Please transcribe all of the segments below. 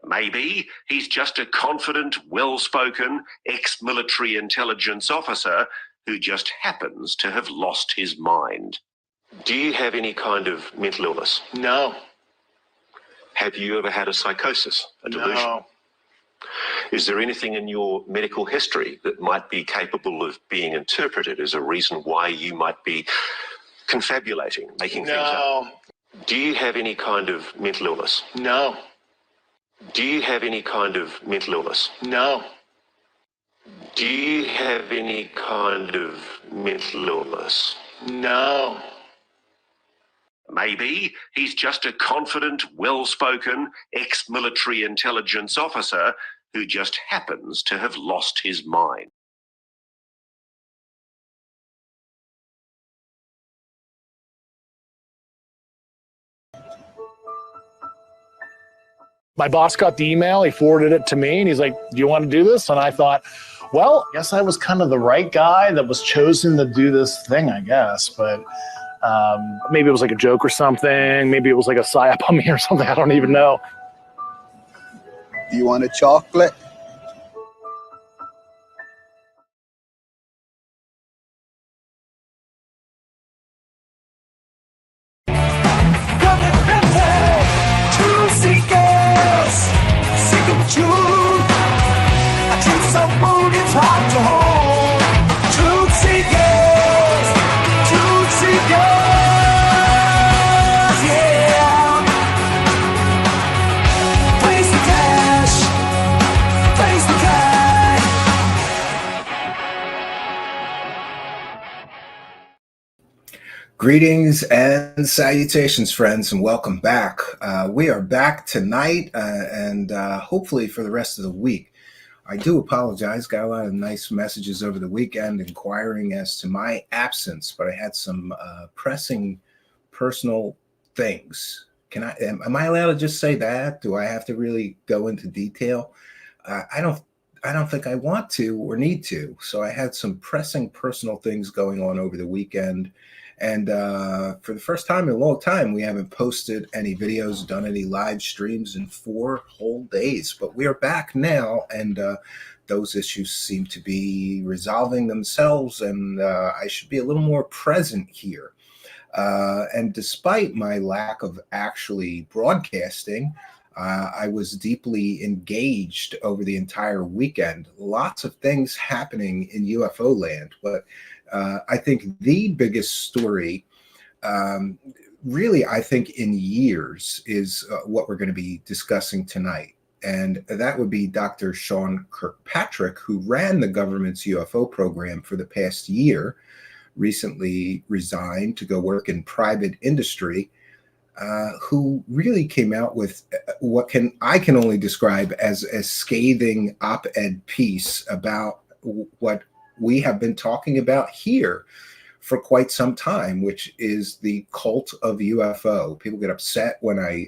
Maybe he's just a confident, well-spoken, ex-military intelligence officer who just happens to have lost his mind. Do you have any kind of mental illness? No. Have you ever had a psychosis, a delusion? No. Is there anything in your medical history that might be capable of being interpreted as a reason why you might be confabulating, making things up? No. Do you have any kind of mental illness? No. Do you have any kind of mental illness? No. Do you have any kind of mental illness? No. Maybe he's just a confident, well-spoken, ex-military intelligence officer who just happens to have lost his mind. My boss got the email, he forwarded it to me, and he's like, do you want to do this? And I thought, well, I guess I was kind of the right guy that was chosen to do this thing, I guess. But maybe it was like a joke or something. Maybe it was like a psyop on me or something. I don't even know. Do you want a chocolate? Truthseekers, seek of truth. A truth so bold it's hard to hold. Truthseekers, yeah. Place the cash, place the cash. Greetings and salutations, friends, and welcome back. We are back tonight and hopefully for the rest of the week. I do apologize. Got a lot of nice messages over the weekend inquiring as to my absence, but I had some pressing personal things. Am I allowed to just say that? Do I have to really go into detail? I don't think I want to or need to. So I had some pressing personal things going on over the weekend. And for the first time in a long time, we haven't posted any videos, done any live streams in 4 whole days. But we are back now, and those issues seem to be resolving themselves, and I should be a little more present here. And despite my lack of actually broadcasting, I was deeply engaged over the entire weekend. Lots of things happening in UFO land, but I think the biggest story really, I think in years is what we're going to be discussing tonight. And that would be Dr. Sean Kirkpatrick, who ran the government's UFO program for the past year, recently resigned to go work in private industry, who really came out with what I can only describe as a scathing op-ed piece about what we have been talking about here for quite some time, which is the cult of UFO. People get upset when I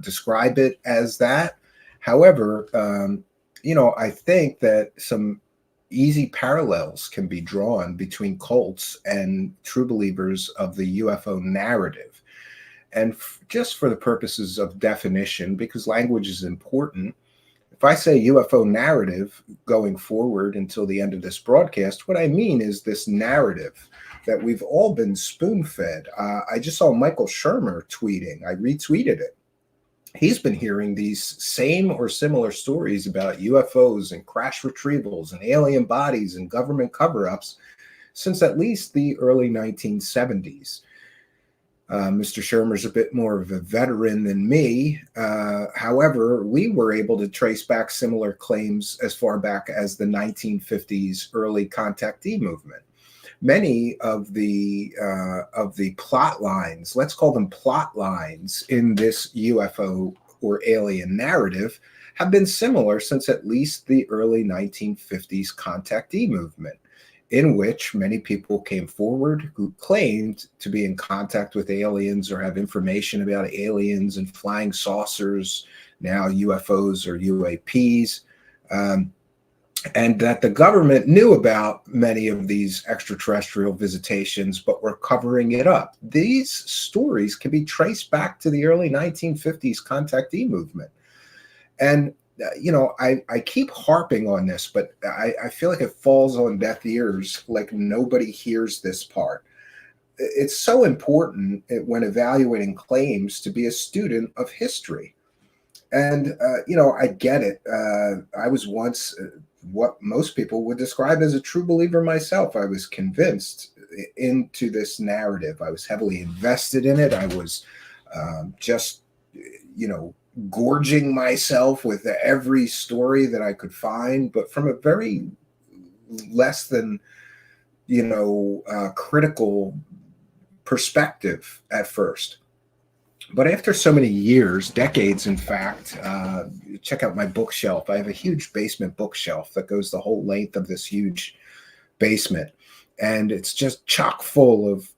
describe it as that. However, I think that some easy parallels can be drawn between cults and true believers of the UFO narrative. And just for the purposes of definition, because language is important, if I say UFO narrative going forward until the end of this broadcast, what I mean is this narrative that we've all been spoon-fed. I just saw Michael Shermer tweeting. I retweeted it. He's been hearing these same or similar stories about UFOs and crash retrievals and alien bodies and government cover-ups since at least the early 1970s. Mr. Shermer's a bit more of a veteran than me. However, we were able to trace back similar claims as far back as the 1950s early contactee movement. Many of the plot lines, let's call them plot lines, in this UFO or alien narrative have been similar since at least the early 1950s contactee movement, in which many people came forward who claimed to be in contact with aliens or have information about aliens and flying saucers, now UFOs or UAPs, and that the government knew about many of these extraterrestrial visitations, but were covering it up. These stories can be traced back to the early 1950s contactee movement. And I keep harping on this, but I feel like it falls on deaf ears, like nobody hears this part. It's so important when evaluating claims to be a student of history. And, I get it. I was once what most people would describe as a true believer myself. I was convinced into this narrative. I was heavily invested in it. I was gorging myself with every story that I could find, but from a very less than, critical perspective at first. But after so many years, decades, in fact, check out my bookshelf. I have a huge basement bookshelf that goes the whole length of this huge basement. And it's just chock full of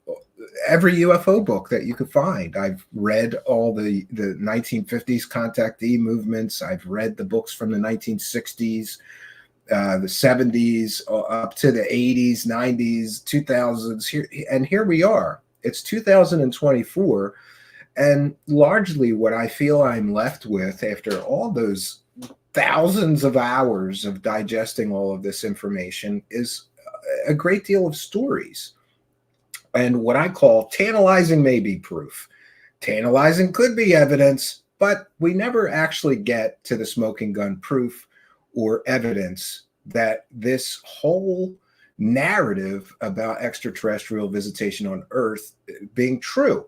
every UFO book that you could find. I've read all the 1950s contactee movements. I've read the books from the 1960s, the 70s, up to the 80s, 90s, 2000s. Here we are. It's 2024. And largely what I feel I'm left with after all those thousands of hours of digesting all of this information is a great deal of stories. And what I call tantalizing may be proof. Tantalizing could be evidence, but we never actually get to the smoking gun proof or evidence that this whole narrative about extraterrestrial visitation on Earth being true.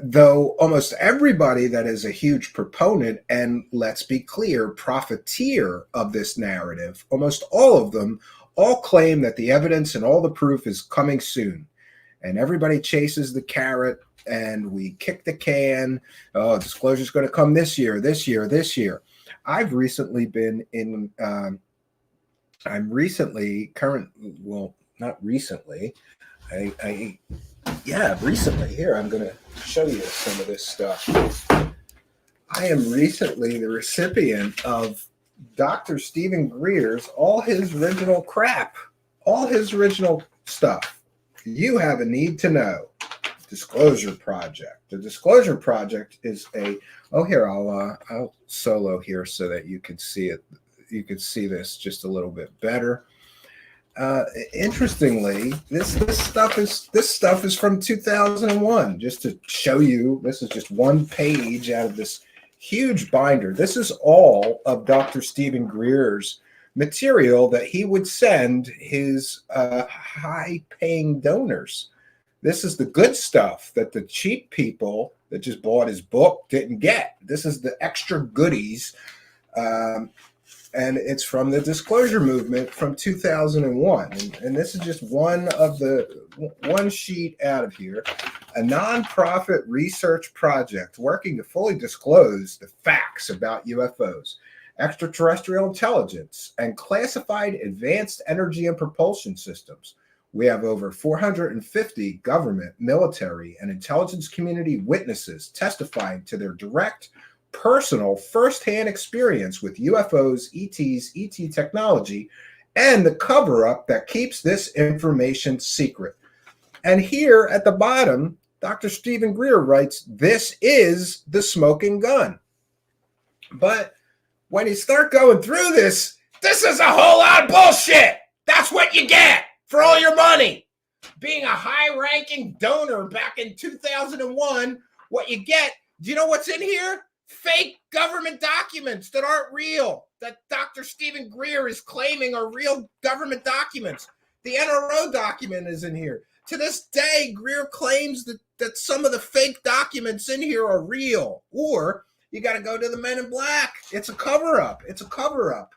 Though almost everybody that is a huge proponent and, let's be clear, profiteer of this narrative, almost all of them all claim that the evidence and all the proof is coming soon. And everybody chases the carrot and we kick the can. Oh, disclosure is going to come this year, this year, this year. I've recently been in, recently. Here, I'm going to show you some of this stuff. I am recently the recipient of Dr. Stephen Greer's, all his original crap, all his original stuff. You have a need to know. Disclosure Project. The Disclosure Project is I'll solo here so that you can see it. You can see this just a little bit better. Interestingly, this stuff is from 2001. Just to show you, this is just one page out of this huge binder. This is all of Dr. Stephen Greer's material that he would send his high-paying donors This is the good stuff that the cheap people that just bought his book didn't get. This is the extra goodies. And it's from the Disclosure Movement from 2001. And this is just one sheet out of here. A nonprofit research project working to fully disclose the facts about UFOs, extraterrestrial intelligence, and classified advanced energy and propulsion systems. We have over 450 government, military, and intelligence community witnesses testifying to their direct, personal, firsthand experience with UFOs, ETs, ET technology, and the cover-up that keeps this information secret. And here at the bottom, Dr. Stephen Greer writes, this is the smoking gun. But when you start going through this is a whole lot of bullshit. That's what you get for all your money. Being a high-ranking donor back in 2001, what you get, do you know what's in here? Fake government documents that aren't real, that Dr. Stephen Greer is claiming are real government documents. The NRO document is in here. To this day, Greer claims that some of the fake documents in here are real. Or you got to go to the Men in Black. It's a cover-up. It's a cover-up.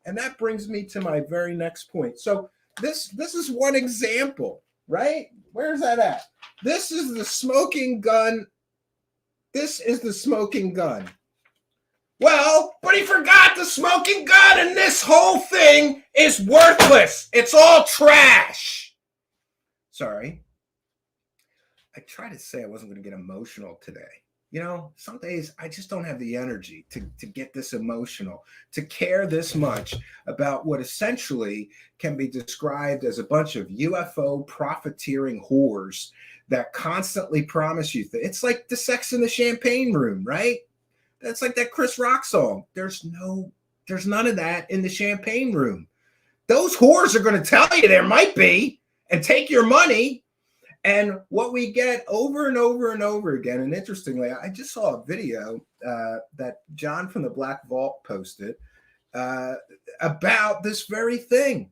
And that brings me to my very next point. So this is one example, right? Where's that at? This is the smoking gun. This is the smoking gun. Well, but he forgot the smoking gun, and this whole thing is worthless. It's all trash. Sorry. I tried to say I wasn't going to get emotional today. You know, some days I just don't have the energy to get this emotional, to care this much about what essentially can be described as a bunch of UFO profiteering whores that constantly promise you it's like the Sex in the Champagne Room, right? That's like that Chris Rock song. There's none of that in the champagne room. Those whores are going to tell you there might be and take your money. And what we get over and over and over again, and interestingly, I just saw a video that John from the Black Vault posted about this very thing.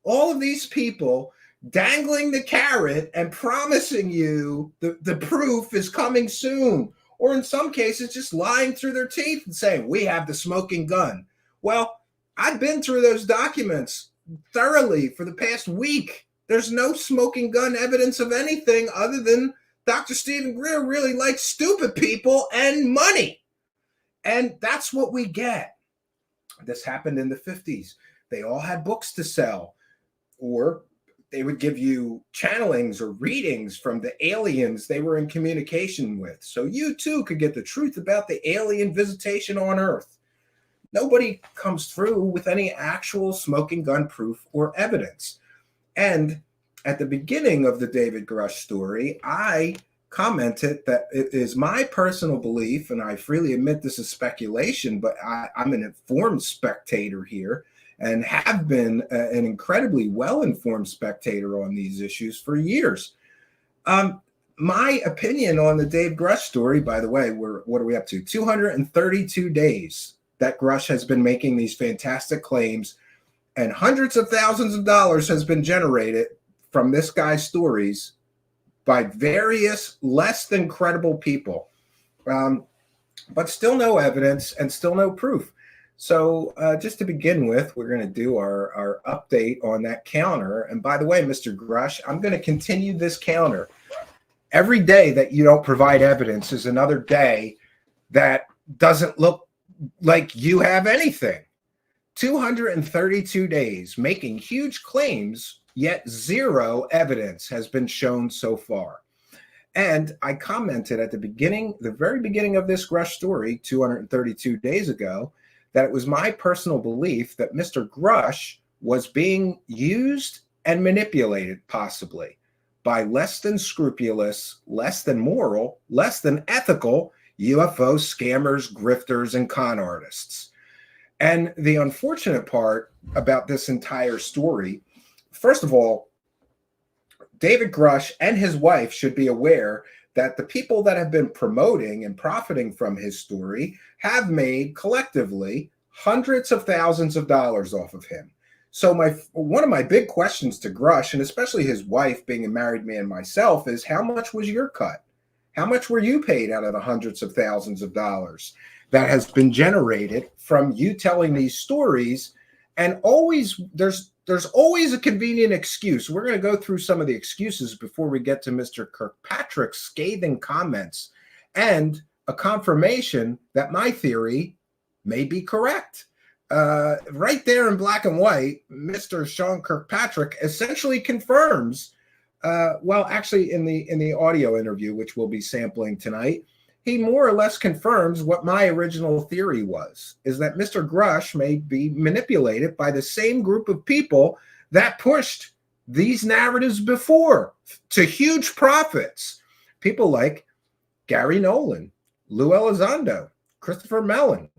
All of these people dangling the carrot and promising you the proof is coming soon, or in some cases just lying through their teeth and saying, we have the smoking gun. Well, I've been through those documents thoroughly for the past week. There's no smoking gun evidence of anything other than Dr. Stephen Greer really likes stupid people and money. And that's what we get. This happened in the 50s. They all had books to sell, or they would give you channelings or readings from the aliens they were in communication with. So you too could get the truth about the alien visitation on Earth. Nobody comes through with any actual smoking gun proof or evidence. And at the beginning of the David Grusch story, I commented that it is my personal belief, and I freely admit this is speculation, but I'm an informed spectator here and have been an incredibly well-informed spectator on these issues for years. My opinion on the Dave Grusch story, by the way, what are we up to? 232 days that Grusch has been making these fantastic claims, and hundreds of thousands of dollars has been generated from this guy's stories by various less than credible people, but still no evidence and still no proof. So just to begin with, we're going to do our update on that counter. And by the way, Mr. Grusch, I'm going to continue this counter. Every day that you don't provide evidence is another day that doesn't look like you have anything. 232 days making huge claims, yet zero evidence has been shown so far. And I commented at the very beginning of this Grusch story 232 days ago, that it was my personal belief that Mr. Grusch was being used and manipulated possibly by less than scrupulous, less than moral, less than ethical UFO scammers, grifters, and con artists. And the unfortunate part about this entire story, first of all, David Grusch and his wife should be aware that the people that have been promoting and profiting from his story have made collectively hundreds of thousands of dollars off of him. So one of my big questions to Grusch, and especially his wife being a married man myself, is how much was your cut? How much were you paid out of the hundreds of thousands of dollars that has been generated from you telling these stories? And always there's always a convenient excuse. We're going to go through some of the excuses before we get to Mr. Kirkpatrick's scathing comments and a confirmation that my theory may be correct. Right there in black and white, Mr. Sean Kirkpatrick essentially confirms, well, actually in the audio interview, which we'll be sampling tonight, he more or less confirms what my original theory was, is that Mr. Grusch may be manipulated by the same group of people that pushed these narratives before to huge profits. People like Gary Nolan, Lou Elizondo, Christopher Mellon,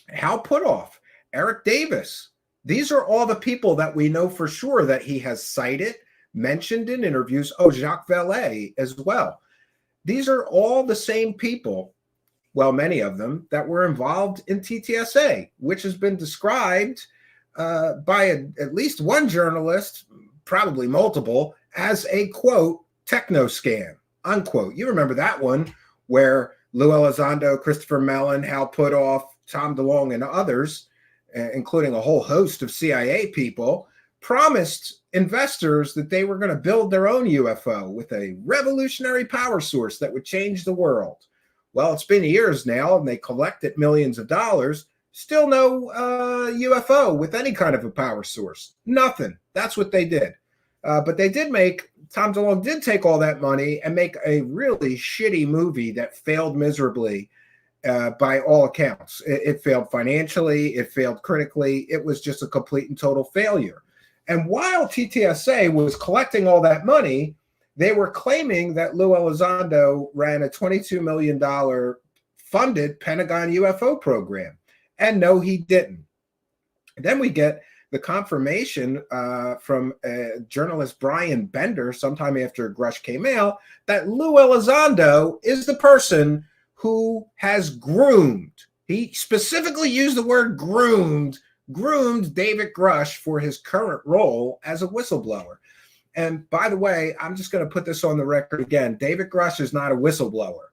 Hal Puthoff, Eric Davis. These are all the people that we know for sure that he has cited, mentioned in interviews. Oh, Jacques Vallée as well. These are all the same people, well, many of them, that were involved in TTSA, which has been described by at least one journalist, probably multiple, as a, quote, techno scam, unquote. You remember that one where Lou Elizondo, Christopher Mellon, Hal Puthoff, Tom DeLonge, and others, including a whole host of CIA people, promised investors that they were going to build their own UFO with a revolutionary power source that would change the world. Well, it's been years now, and they collected millions of dollars. Still no UFO with any kind of a power source. Nothing. That's what they did. But they did make, Tom DeLonge did take all that money and make a really shitty movie that failed miserably by all accounts. It failed financially. It failed critically. It was just a complete and total failure. And while TTSA was collecting all that money, they were claiming that Lou Elizondo ran a $22 million funded Pentagon UFO program. And no, he didn't. And then we get the confirmation from journalist Brian Bender sometime after Grusch came out that Lou Elizondo is the person who has groomed. He specifically used the word groomed David Grusch for his current role as a whistleblower. And by the way, I'm just going to put this on the record again. David Grusch is not a whistleblower.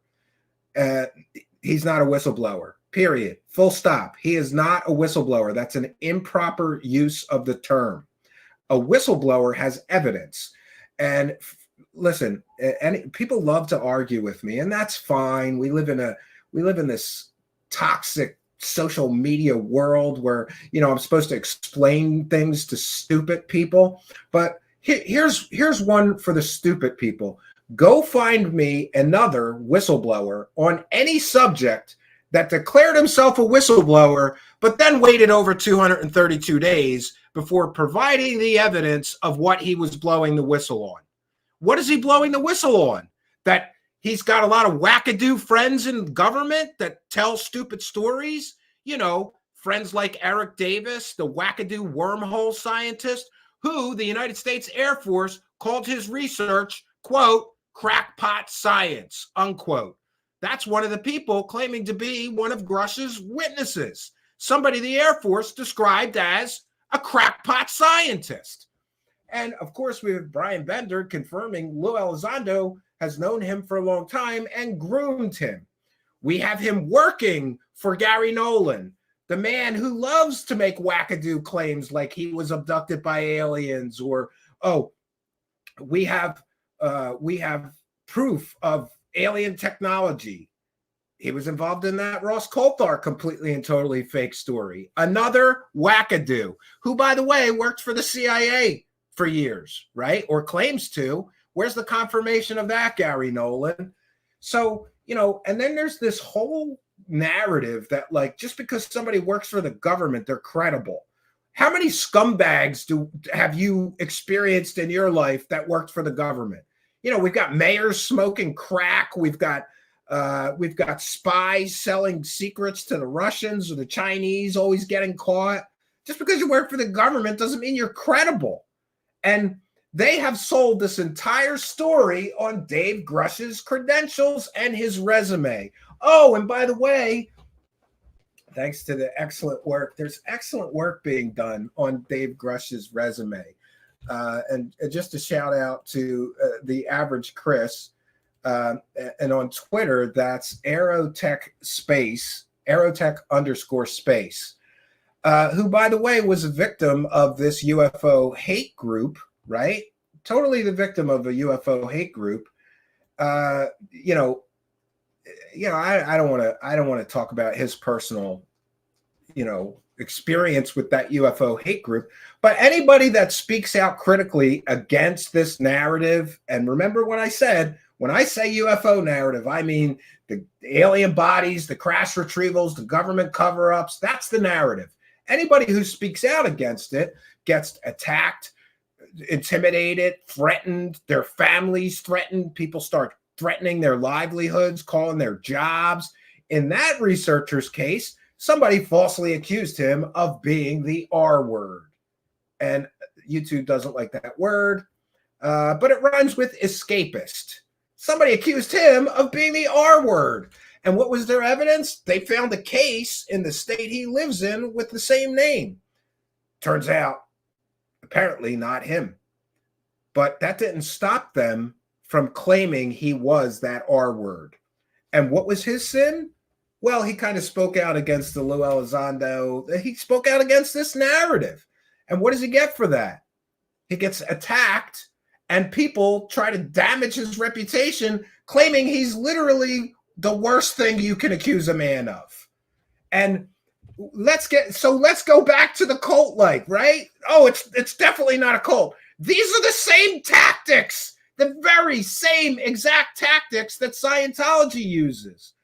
He's not a whistleblower, period. Full stop. He is not a whistleblower. That's an improper use of the term. A whistleblower has evidence. And listen, and people love to argue with me, and that's fine. We live in this toxic social media world where, I'm supposed to explain things to stupid people. But here's one for the stupid people. Go find me another whistleblower on any subject that declared himself a whistleblower, but then waited over 232 days before providing the evidence of what he was blowing the whistle on. What is he blowing the whistle on? That he's got a lot of wackadoo friends in government that tell stupid stories. Friends like Eric Davis, the wackadoo wormhole scientist, who the United States Air Force called his research, quote, crackpot science, unquote. That's one of the people claiming to be one of Grusch's witnesses. Somebody the Air Force described as a crackpot scientist. And of course, we have Brian Bender confirming Lou Elizondo has known him for a long time and groomed him. We have him working for Gary Nolan, the man who loves to make wackadoo claims like he was abducted by aliens, or, we have proof of alien technology. He was involved in that Ross Coulthard completely and totally fake story. Another wackadoo, who, by the way, worked for the CIA for years, right? Or claims to. Where's the confirmation of that, Gary Nolan? So, and then there's this whole narrative that, like, just because somebody works for the government, they're credible. How many scumbags have you experienced in your life that worked for the government? We've got mayors smoking crack. We've got spies selling secrets to the Russians or the Chinese, always getting caught. Just because you work for the government doesn't mean you're credible. And they have sold this entire story on Dave Grusch's credentials and his resume. Oh, and by the way, Thanks to the excellent work. There's excellent work being done on Dave Grusch's resume. And just a shout out to the average Chris. And on Twitter, that's Aerotech_space, who, by the way, was a victim of this UFO hate group, right? Totally the victim of a UFO hate group. I don't want to talk about his personal, experience with that UFO hate group, but anybody that speaks out critically against this narrative, and remember what I said, when I say UFO narrative, I mean the alien bodies, the crash retrievals, the government cover-ups, that's the narrative. Anybody who speaks out against it gets attacked, intimidated, threatened, their families threatened, people start threatening their livelihoods, calling their jobs. In that researcher's case, somebody falsely accused him of being the R word. And YouTube doesn't like that word, but it rhymes with escapist. Somebody accused him of being the R word. And what was their evidence? They found a case in the state he lives in with the same name. Turns out, apparently not him. But that didn't stop them from claiming he was that R word. And what was his sin? Well, he kind of spoke out against the Lou Elizondo. He spoke out against this narrative. And what does he get for that? He gets attacked, and people try to damage his reputation, claiming he's literally the worst thing you can accuse a man of. And let's go back to the cult, right? Oh, it's definitely not a cult. These are the same tactics, the very same exact tactics that Scientology uses.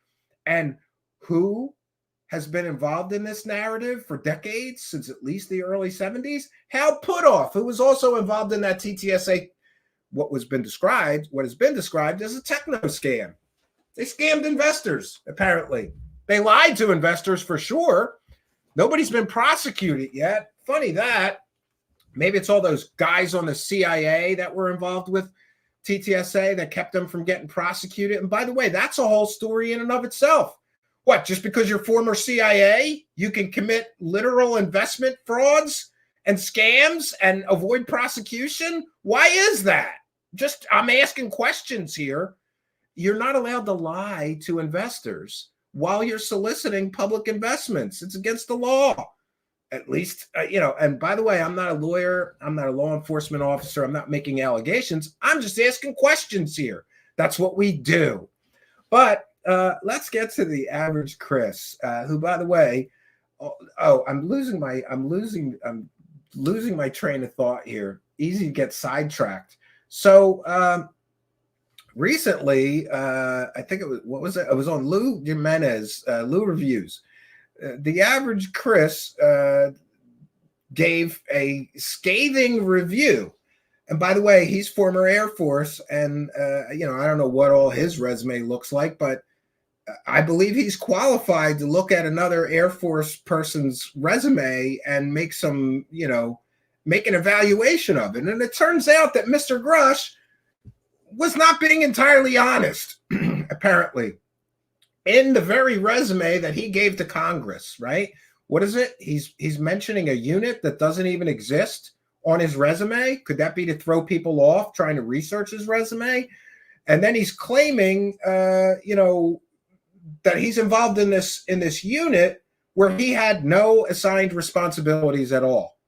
And who has been involved in this narrative for decades, since at least the early 70s? Hal Puthoff, who was also involved in that TTSA, what has been described as a techno scam. They scammed investors, apparently. They lied to investors for sure. Nobody's been prosecuted yet. Funny that. Maybe it's all those guys on the CIA that were involved with TTSA that kept them from getting prosecuted. And by the way, that's a whole story in and of itself. What, just because you're former CIA, you can commit literal investment frauds and scams and avoid prosecution? Why is that? I'm asking questions here. You're not allowed to lie to investors while you're soliciting public investments. It's against the law. At least, and by the way, I'm not a lawyer. I'm not a law enforcement officer. I'm not making allegations. I'm just asking questions here. That's what we do. But let's get to the average Chris, who, by the way, I'm losing my train of thought here. Easy to get sidetracked. So recently, I think it was it was on Lou Jimenez, Lou Reviews. The average Chris gave a scathing review. And by the way, he's former Air Force, and I don't know what all his resume looks like, but I believe he's qualified to look at another Air Force person's resume and make an evaluation of it. And it turns out that Mr. Grusch was not being entirely honest, apparently, in the very resume that he gave to Congress, right? What is it? He's mentioning a unit that doesn't even exist on his resume. Could that be to throw people off trying to research his resume? And then he's claiming, that he's involved in this unit where he had no assigned responsibilities at all.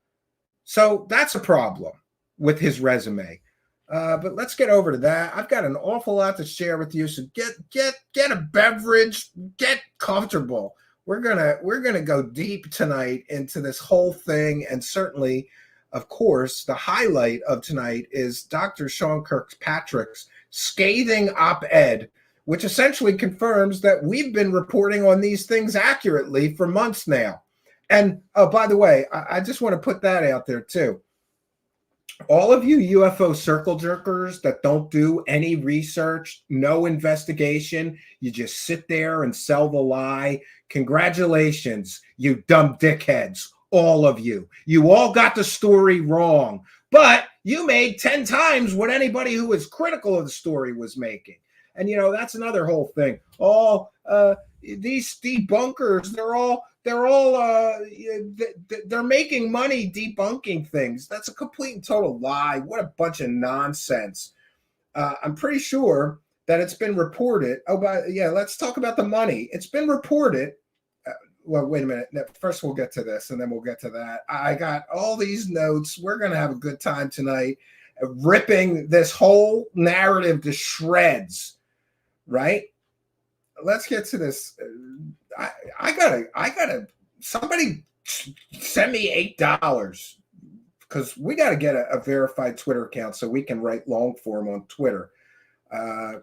So that's a problem with his resume. But let's get over to that. I've got an awful lot to share with you. So get a beverage, get comfortable. We're gonna go deep tonight into this whole thing, and certainly, of course, the highlight of tonight is Dr. Sean Kirkpatrick's scathing op-ed, which essentially confirms that we've been reporting on these things accurately for months now. And by the way, I just want to put that out there too. All of you UFO circle jerkers that don't do any research, no investigation, you just sit there and sell the lie. Congratulations, you dumb dickheads, all of you. You all got the story wrong, but you made 10 times what anybody who was critical of the story was making. And, that's another whole thing. These debunkers, they're all they're making money debunking things. That's a complete and total lie. What a bunch of nonsense. I'm pretty sure that it's been reported. Oh, but yeah, let's talk about the money. It's been reported. Well, wait a minute. First, we'll get to this, and then we'll get to that. I got all these notes. We're going to have a good time tonight, ripping this whole narrative to shreds, right? Let's get to this. I gotta. Somebody send me $8 because we got to get a verified Twitter account so we can write long form on Twitter.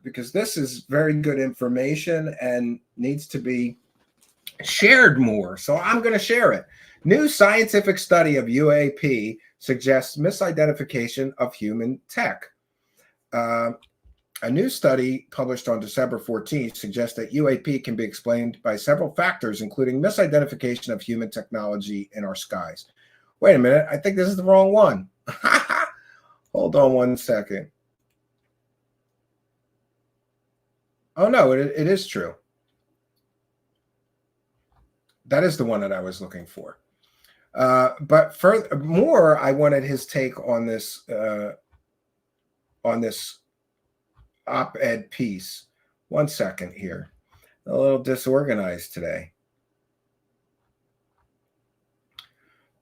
Because this is very good information and needs to be shared more. So I'm going to share it. New scientific study of UAP suggests misidentification of human tech. A new study published on December 14th suggests that UAP can be explained by several factors, including misidentification of human technology in our skies. Wait a minute. I think this is the wrong one. Hold on one second. Oh, no, it is true. That is the one that I was looking for. But furthermore, I wanted his take on this op-ed piece. 1 second here. A little disorganized today.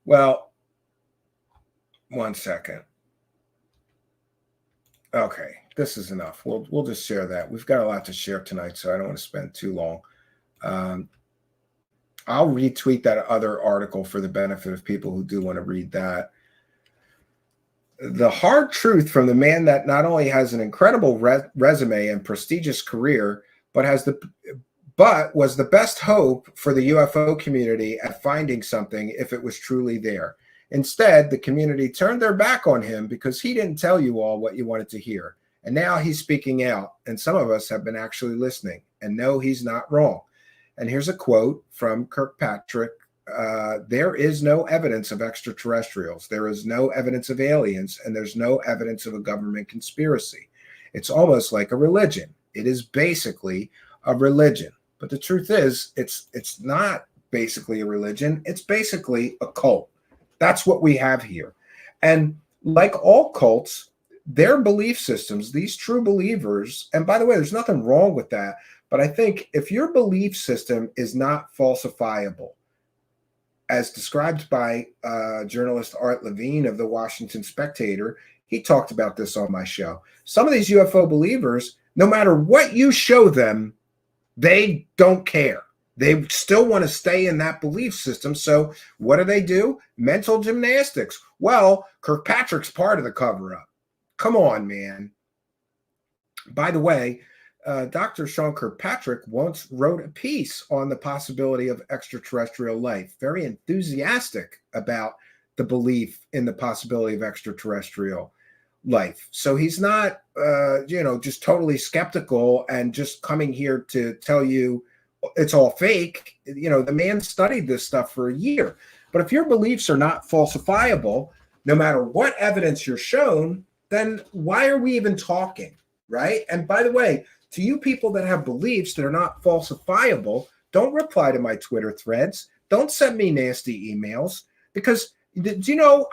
Well, 1 second. Okay, this is enough. We'll just share that. We've got a lot to share tonight, so I don't want to spend too long. I'll retweet that other article for the benefit of people who do want to read that. The hard truth from the man that not only has an incredible resume and prestigious career, but was the best hope for the UFO community at finding something if it was truly there. Instead, the community turned their back on him because he didn't tell you all what you wanted to hear. And now he's speaking out, and some of us have been actually listening. And no, he's not wrong. And here's a quote from Kirkpatrick. There is no evidence of extraterrestrials. There is no evidence of aliens, and there's no evidence of a government conspiracy. It's almost like a religion. It is basically a religion. But the truth is, it's not basically a religion. It's basically a cult. That's what we have here. And like all cults, their belief systems, these true believers, and by the way, there's nothing wrong with that. But I think if your belief system is not falsifiable, as described by journalist Art Levine of the Washington Spectator, he talked about this on my show. Some of these UFO believers, no matter what you show them, they don't care. They still want to stay in that belief system. So what do? Mental gymnastics. Well, Kirkpatrick's part of the cover-up. Come on, man. By the way, Dr. Sean Kirkpatrick once wrote a piece on the possibility of extraterrestrial life, very enthusiastic about the belief in the possibility of extraterrestrial life. So he's not, just totally skeptical and just coming here to tell you it's all fake. The man studied this stuff for a year. But if your beliefs are not falsifiable, no matter what evidence you're shown, then why are we even talking, right? And by the way, to you people that have beliefs that are not falsifiable, don't reply to my Twitter threads. Don't send me nasty emails because,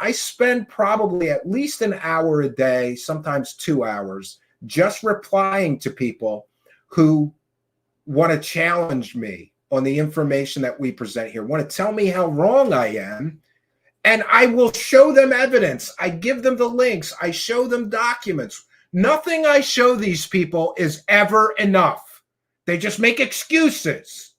I spend probably at least an hour a day, sometimes 2 hours, just replying to people who want to challenge me on the information that we present here, want to tell me how wrong I am, and I will show them evidence. I give them the links. I show them documents. Nothing I show these people is ever enough. They just make excuses.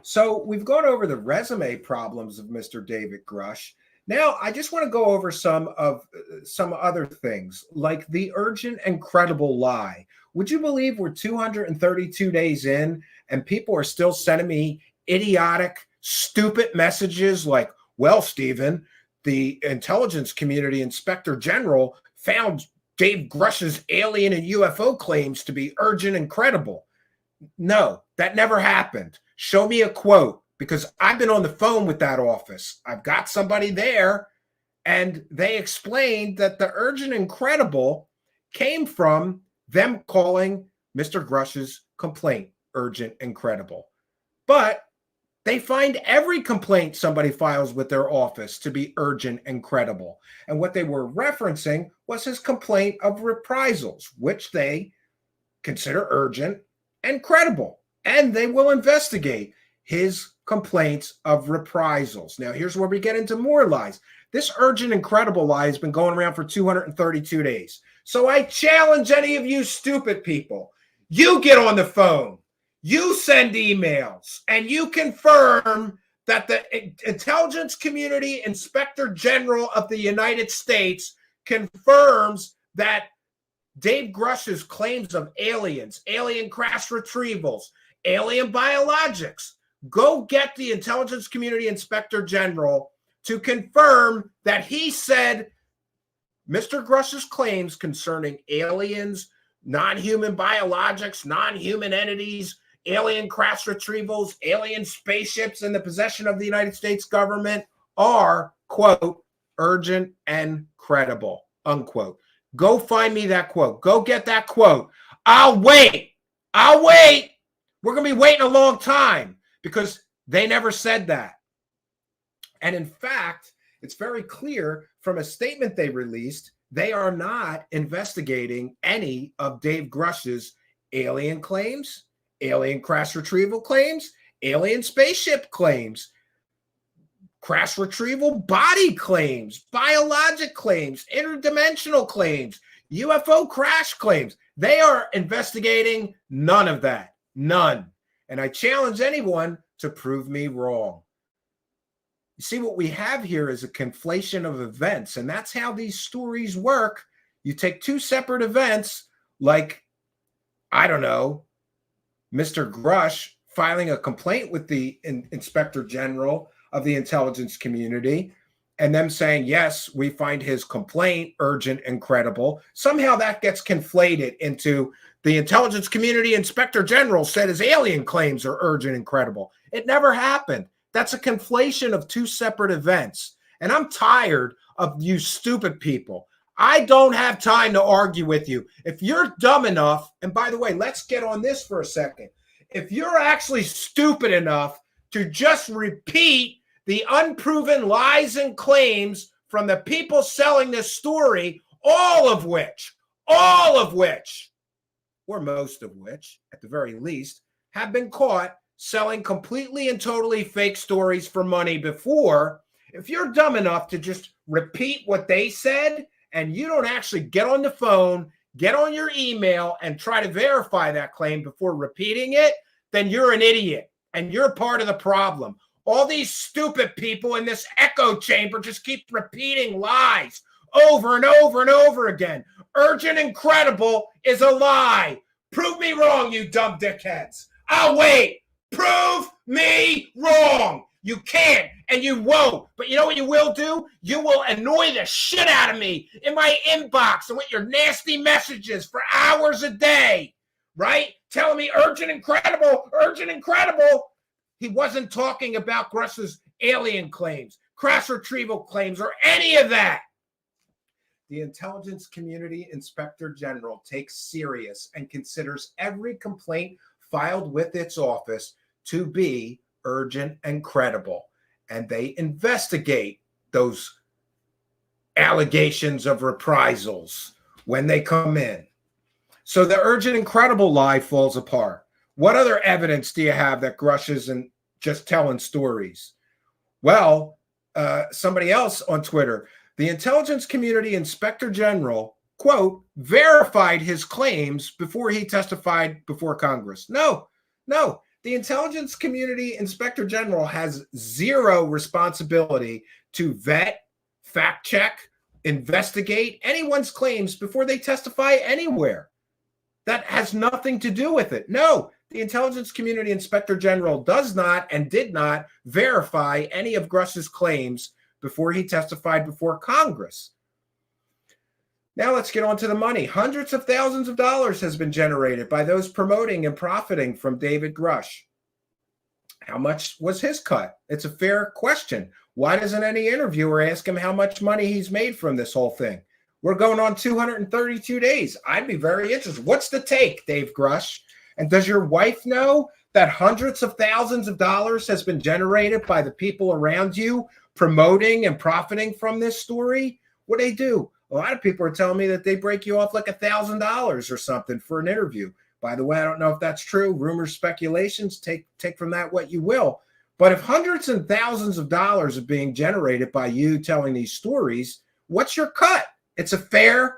So we've gone over the resume problems of Mr. David Grusch. Now, I just want to go over some other things, like the urgent and credible lie. Would you believe we're 232 days in and people are still sending me idiotic, stupid messages like, well, Stephen, the intelligence community inspector general found Dave Grusch's alien and UFO claims to be urgent and credible. No, that never happened. Show me a quote, because I've been on the phone with that office. I've got somebody there, and they explained that the urgent and credible came from them calling Mr. Grusch's complaint urgent and credible. But They find every complaint somebody files with their office to be urgent and credible. And what they were referencing was his complaint of reprisals, which they consider urgent and credible. And they will investigate his complaints of reprisals. Now, here's where we get into more lies. This urgent and credible lie has been going around for 232 days. So I challenge any of you stupid people. You get on the phone, you send emails, and you confirm that the Intelligence Community Inspector General of the United States confirms that Dave Grusch's claims of aliens, alien crash retrievals, alien biologics. Go get the Intelligence Community Inspector General to confirm that he said Mr. Grusch's claims concerning aliens, non-human biologics, non-human entities, alien crash retrievals, alien spaceships in the possession of the United States government are, quote, urgent and credible, unquote. Go find me that quote. Go get that quote. I'll wait. We're going to be waiting a long time because they never said that. And in fact, it's very clear from a statement they released, they are not investigating any of Dave Grusch's alien claims, alien crash retrieval claims, alien spaceship claims, crash retrieval body claims, biologic claims, interdimensional claims, UFO crash claims. They are investigating none of that. None. And I challenge anyone to prove me wrong. You see, what we have here is a conflation of events, and that's how these stories work. You take two separate events, like, I don't know, Mr. Grusch filing a complaint with the Inspector General of the intelligence community, and them saying, yes, we find his complaint urgent and credible. Somehow that gets conflated into the Intelligence Community Inspector General said his alien claims are urgent and credible. It never happened. That's a conflation of two separate events. And I'm tired of you stupid people. I don't have time to argue with you. If you're dumb enough, and by the way, let's get on this for a second. If you're actually stupid enough to just repeat the unproven lies and claims from the people selling this story, all of which, or most of which, at the very least, have been caught selling completely and totally fake stories for money before, if you're dumb enough to just repeat what they said and you don't actually get on the phone, get on your email and try to verify that claim before repeating it, then you're an idiot and you're part of the problem. All these stupid people in this echo chamber just keep repeating lies over and over and over again. Urgent and credible is a lie. Prove me wrong, you dumb dickheads. I'll wait. Prove me wrong. You can't and you won't. But you know what you will do? You will annoy the shit out of me in my inbox and with your nasty messages for hours a day, right? Telling me urgent and credible, urgent and credible. He wasn't talking about Grusch's alien claims, crash retrieval claims, or any of that. The Intelligence Community Inspector General takes serious and considers every complaint filed with its office to be urgent and credible. And they investigate those allegations of reprisals when they come in. So the urgent and credible lie falls apart. What other evidence do you have that Grusch isn't just telling stories? Well, somebody else on Twitter, the Intelligence Community Inspector General, quote, verified his claims before he testified before Congress. No. The Intelligence Community Inspector General has zero responsibility to vet, fact check, investigate anyone's claims before they testify anywhere. That has nothing to do with it. No, the Intelligence Community Inspector General does not and did not verify any of Grusch's claims before he testified before Congress. Now let's get on to the money. Hundreds of thousands of dollars has been generated by those promoting and profiting from David Grusch. How much was his cut? It's a fair question. Why doesn't any interviewer ask him how much money he's made from this whole thing? We're going on 232 days. I'd be very interested. What's the take, Dave Grusch? And does your wife know that hundreds of thousands of dollars has been generated by the people around you promoting and profiting from this story? What they do? A lot of people are telling me that they break you off like $1,000 or something for an interview. By the way, I don't know if that's true. Rumors, speculations, take from that what you will. But if hundreds and thousands of dollars are being generated by you telling these stories, what's your cut? It's a fair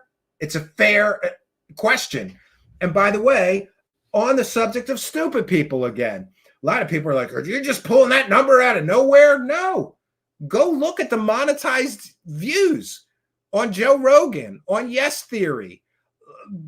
question. And by the way, on the subject of stupid people again, a lot of people are like, are you just pulling that number out of nowhere? No. Go look at the monetized views on Joe Rogan, on Yes Theory,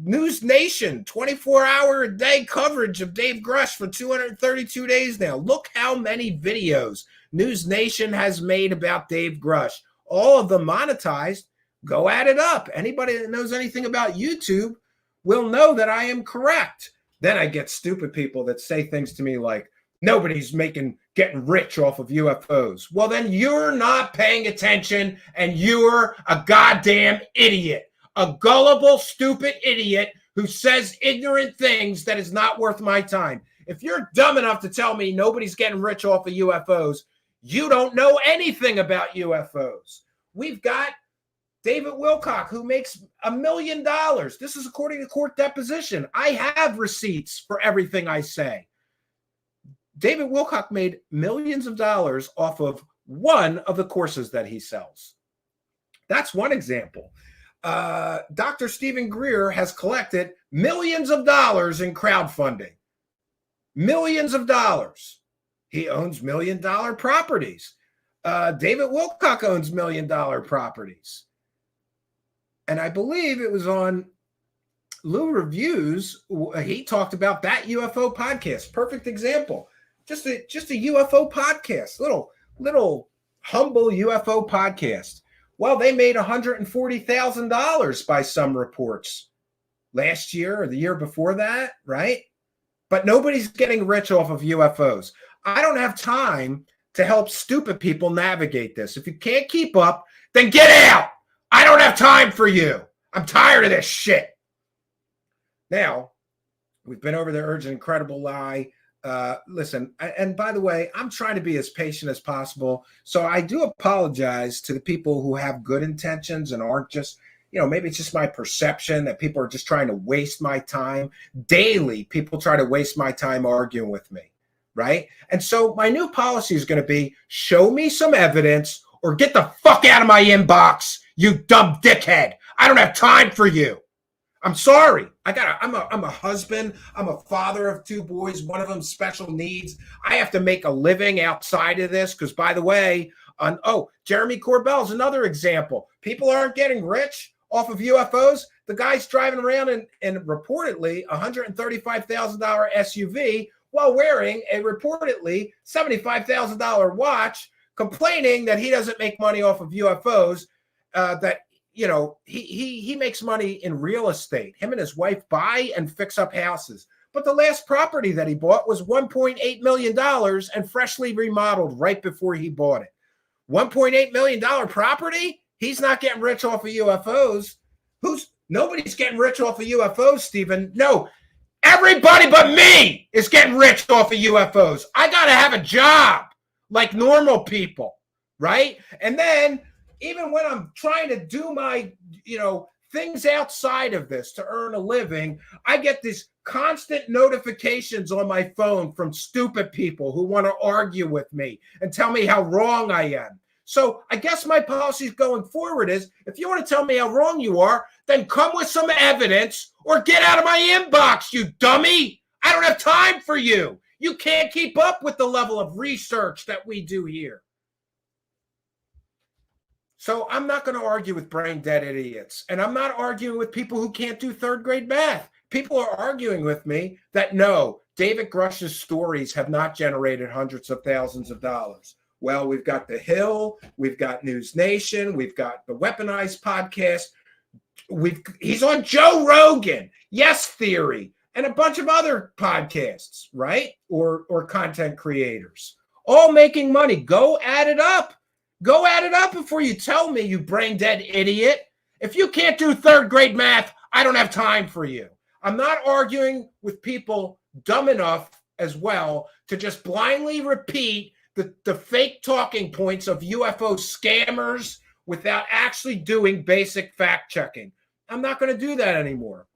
News Nation, 24-hour-a-day coverage of Dave Grusch for 232 days now. Look how many videos News Nation has made about Dave Grusch. All of them monetized. Go add it up. Anybody that knows anything about YouTube will know that I am correct. Then I get stupid people that say things to me like, nobody's getting rich off of UFOs. Well, then you're not paying attention and you're a goddamn idiot. A gullible, stupid idiot who says ignorant things that is not worth my time. If you're dumb enough to tell me nobody's getting rich off of UFOs, you don't know anything about UFOs. We've got David Wilcock, who makes $1 million. This is according to court deposition. I have receipts for everything I say. David Wilcock made millions of dollars off of one of the courses that he sells. That's one example. Dr. Stephen Greer has collected millions of dollars in crowdfunding. Millions of dollars. He owns $1 million properties. David Wilcock owns $1 million properties. And I believe it was on Lou Reviews. He talked about that UFO podcast. Perfect example. Just a UFO podcast. Little humble UFO podcast. Well, they made $140,000 by some reports last year or the year before that, right? But nobody's getting rich off of UFOs. I don't have time to help stupid people navigate this. If you can't keep up, then get out. I don't have time for you. I'm tired of this shit. Now, we've been over the urgent, incredible lie. Listen, and by the way, I'm trying to be as patient as possible. So I do apologize to the people who have good intentions and aren't just, maybe it's just my perception that people are just trying to waste my time. Daily, people try to waste my time arguing with me, right? And so my new policy is going to be show me some evidence or get the fuck out of my inbox, you dumb dickhead. I don't have time for you. I'm sorry. I'm a husband. I'm a father of 2 boys. One of them special needs. I have to make a living outside of this because, by the way, Jeremy Corbell's another example. People aren't getting rich off of UFOs. The guy's driving around in reportedly $135,000 SUV while wearing a reportedly $75,000 watch, complaining that he doesn't make money off of UFOs, he makes money in real estate. Him and his wife buy and fix up houses. But the last property that he bought was $1.8 million and freshly remodeled right before he bought it. $1.8 million property? He's not getting rich off of UFOs. Nobody's getting rich off of UFOs, Stephen. No, everybody but me is getting rich off of UFOs. I got to have a job like normal people, right? And then even when I'm trying to do my, things outside of this to earn a living, I get these constant notifications on my phone from stupid people who want to argue with me and tell me how wrong I am. So I guess my policy going forward is, if you want to tell me how wrong you are, then come with some evidence or get out of my inbox, you dummy. I don't have time for you. You can't keep up with the level of research that we do here. So I'm not going to argue with brain dead idiots. And I'm not arguing with people who can't do 3rd grade math. People are arguing with me that no, David Grusch's stories have not generated hundreds of thousands of dollars. Well, we've got The Hill, we've got News Nation, we've got the Weaponized podcast. He's on Joe Rogan, Yes Theory, and a bunch of other podcasts, right? Or content creators, all making money. Go add it up. Go add it up before you tell me, you brain dead idiot. If you can't do 3rd grade math, I don't have time for you. I'm not arguing with people dumb enough as well to just blindly repeat the fake talking points of UFO scammers without actually doing basic fact checking. I'm not going to do that anymore.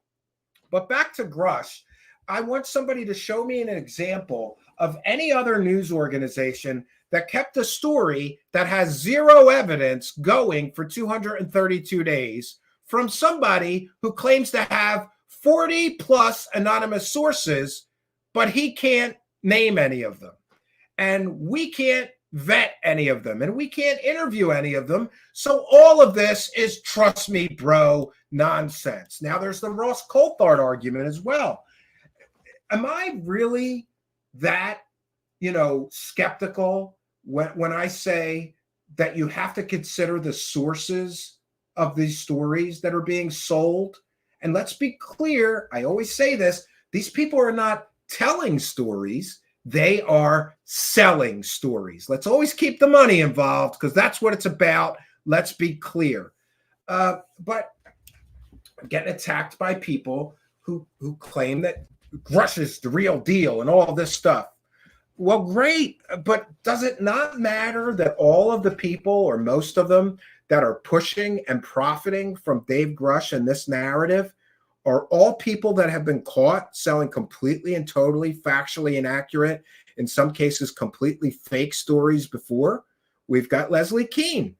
But back to Grusch, I want somebody to show me an example of any other news organization that kept a story that has zero evidence going for 232 days from somebody who claims to have 40 plus anonymous sources, but he can't name any of them. And we can't vet any of them, and we can't interview any of them. So all of this is trust me, bro, nonsense. Now there's the Ross Coulthard argument as well. Am I really that, skeptical when I say that you have to consider the sources of these stories that are being sold? And let's be clear, I always say this, these people are not telling stories, they are selling stories. Let's always keep the money involved because that's what it's about. Let's be clear. But I'm getting attacked by people who claim that Grusch is the real deal and all this stuff. Well, great, but does it not matter that all of the people, or most of them, that are pushing and profiting from Dave Grusch and this narrative are all people that have been caught selling completely and totally factually inaccurate, in some cases completely fake stories before? We've got Leslie Kean,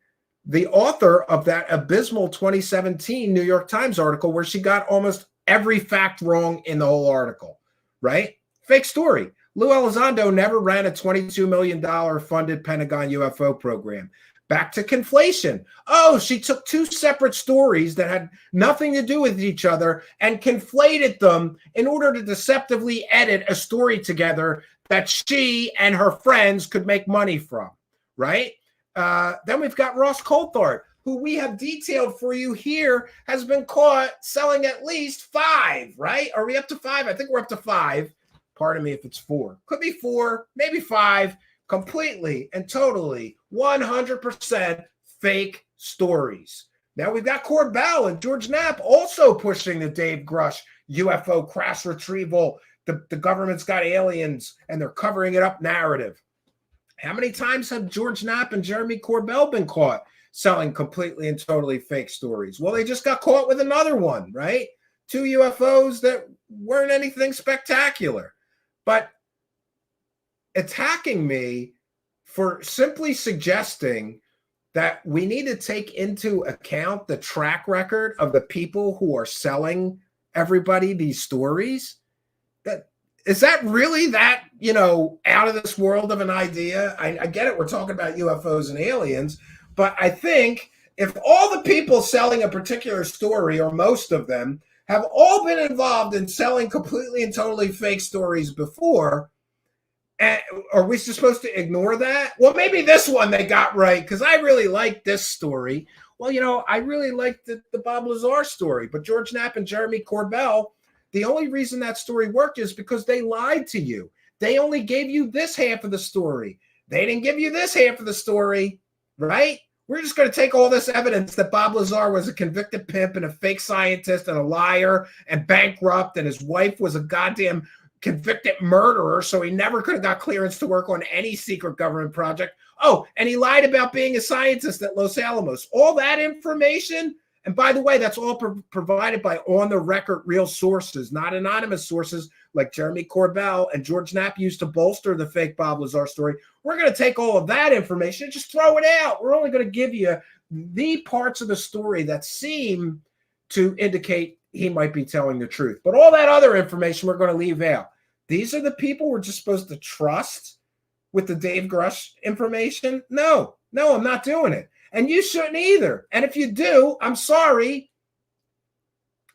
the author of that abysmal 2017 New York Times article where she got almost every fact wrong in the whole article, right? Fake story. Lou Elizondo never ran a $22 million funded Pentagon UFO program. Back to conflation. Oh, she took two separate stories that had nothing to do with each other and conflated them in order to deceptively edit a story together that she and her friends could make money from, right? Then we've got Ross Coulthard, who we have detailed for you here, has been caught selling at least 5, right? Are we up to 5? I think we're up to 5. Pardon me if it's 4. Could be 4, maybe 5. Completely and totally 100% fake stories. Now we've got Corbell and George Knapp also pushing the Dave Grusch UFO crash retrieval. The government's got aliens and they're covering it up narrative. How many times have George Knapp and Jeremy Corbell been caught selling completely and totally fake stories? Well, they just got caught with another one, right? 2 UFOs that weren't anything spectacular. But attacking me for simply suggesting that we need to take into account the track record of the people who are selling everybody these stories. Is that really that, out of this world of an idea? I get it. We're talking about UFOs and aliens, but I think if all the people selling a particular story, or most of them, have all been involved in selling completely and totally fake stories before, and are we supposed to ignore that? Well, maybe this one they got right because I really like this story. Well, I really liked the Bob Lazar story, but George Knapp and Jeremy Corbell, the only reason that story worked is because they lied to you. They only gave you this half of the story. They didn't give you this half of the story, right? We're just going to take all this evidence that Bob Lazar was a convicted pimp and a fake scientist and a liar and bankrupt, and his wife was a goddamn convicted murderer, so he never could have got clearance to work on any secret government project. Oh, and he lied about being a scientist at Los Alamos. All that information, and by the way, that's all provided by on-the-record real sources, not anonymous sources like Jeremy Corbell and George Knapp used to bolster the fake Bob Lazar story. We're going to take all of that information and just throw it out. We're only going to give you the parts of the story that seem to indicate he might be telling the truth. But all that other information we're going to leave out. These are the people we're just supposed to trust with the Dave Grusch information? No, I'm not doing it. And you shouldn't either. And if you do, I'm sorry,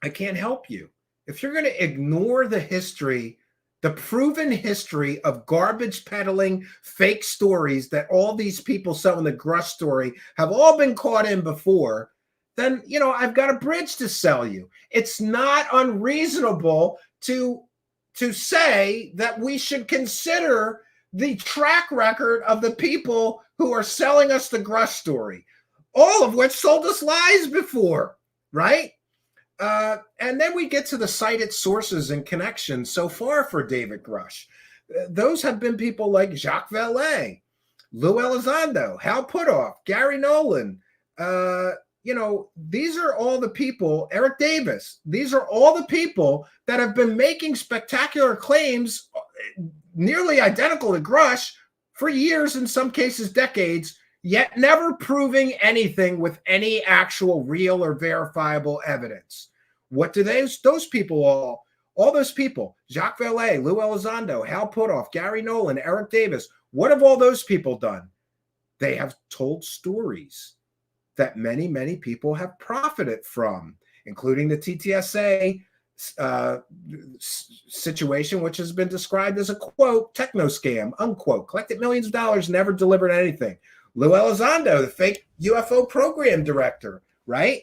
I can't help you. If you're going to ignore the history, the proven history of garbage peddling fake stories that all these people selling the Grusch story have all been caught in before, then, I've got a bridge to sell you. It's not unreasonable to say that we should consider the track record of the people who are selling us the Grusch story, all of which sold us lies before, right? And then we get to the cited sources and connections so far for David Grusch. those have been people like Jacques Vallée, Lou Elizondo, Hal Puthoff, Gary Nolan. These are all the people, Eric Davis, these are all the people that have been making spectacular claims nearly identical to Grusch for years, in some cases decades, yet never proving anything with any actual real or verifiable evidence. What do those people all those people, Jacques Vallée, Lou Elizondo, Hal Puthoff, Gary Nolan, Eric Davis, what have all those people done? They have told stories that many, many people have profited from, including the TTSA situation, which has been described as a, quote, techno scam, unquote, collected millions of dollars, never delivered anything. Lou Elizondo, the fake UFO program director, right?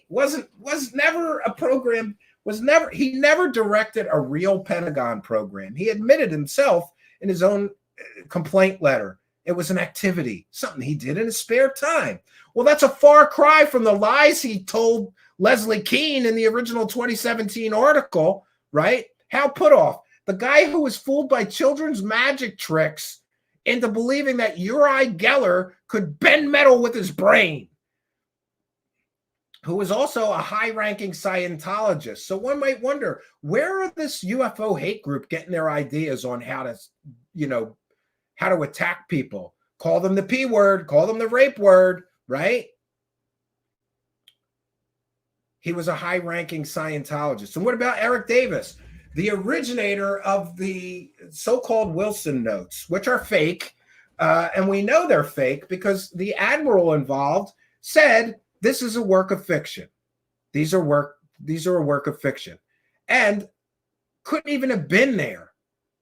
He never directed a real Pentagon program. He admitted himself in his own complaint letter. It was an activity, something he did in his spare time. Well, that's a far cry from the lies he told Leslie Kean in the original 2017 article, right? Hal Puthoff, the guy who was fooled by children's magic tricks into believing that Uri Geller could bend metal with his brain, who was also a high-ranking Scientologist. So one might wonder, where are this UFO hate group getting their ideas on how to attack people? Call them the P word, call them the rape word, right? He was a high-ranking Scientologist. And what about Eric Davis, the originator of the so-called Wilson notes, which are fake, and we know they're fake because the admiral involved said this is a work of fiction. These are a work of fiction, and couldn't even have been there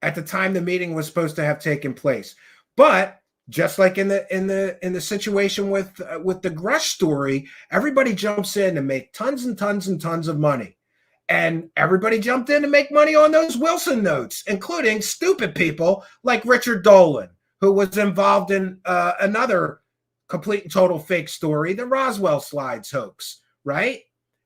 at the time the meeting was supposed to have taken place. But just like in the situation with the Grusch story, everybody jumps in to make tons and tons and tons of money. And everybody jumped in to make money on those Wilson notes, including stupid people like Richard Dolan, who was involved in another complete and total fake story, the Roswell slides hoax, right?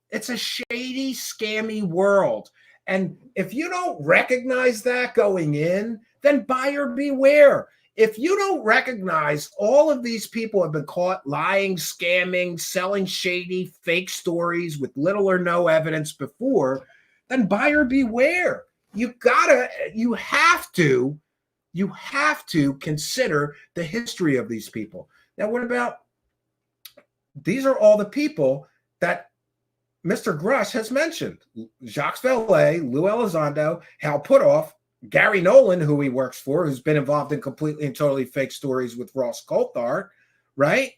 It's a shady, scammy world. And if you don't recognize that going in, then buyer beware. If you don't recognize all of these people have been caught lying, scamming, selling shady, fake stories with little or no evidence before, then buyer beware. You have to consider the history of these people. Now, what about, these are all the people that Mr. Grusch has mentioned: Jacques Vallée, Lou Elizondo, Hal Puthoff, Gary Nolan, who he works for, who's been involved in completely and totally fake stories with Ross Coulthard, right?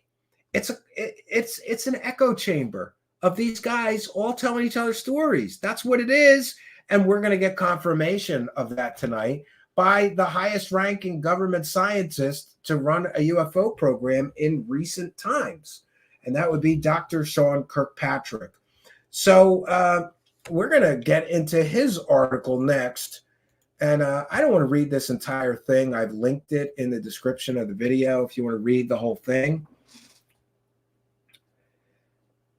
It's an echo chamber of these guys all telling each other stories. That's what it is. And we're going to get confirmation of that tonight by the highest ranking government scientist to run a UFO program in recent times. And that would be Dr. Sean Kirkpatrick. So we're going to get into his article next. And I don't want to read this entire thing. I've linked it in the description of the video if you want to read the whole thing.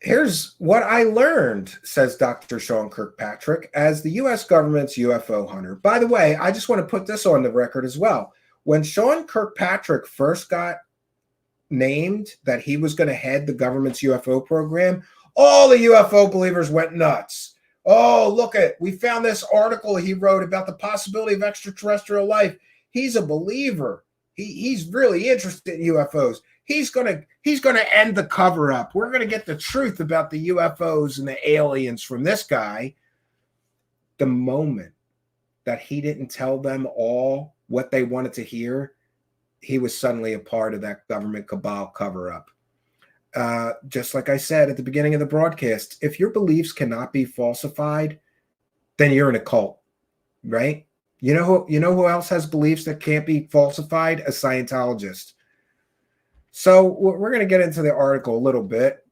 Here's what I learned, says Dr. Sean Kirkpatrick, as the U.S. government's UFO hunter. By the way, I just want to put this on the record as well. When Sean Kirkpatrick first got named that he was going to head the government's UFO program, all the UFO believers went nuts. Oh, look we found this article he wrote about the possibility of extraterrestrial life. He's a believer. He's really interested in UFOs. He's gonna end the cover up. We're gonna get the truth about the UFOs and the aliens from this guy. The moment that he didn't tell them all what they wanted to hear, he was suddenly a part of that government cabal cover up. Just like I said at the beginning of the broadcast, if your beliefs cannot be falsified, then you're in a cult, right? You know who else has beliefs that can't be falsified? A Scientologist. So we're going to get into the article a little bit.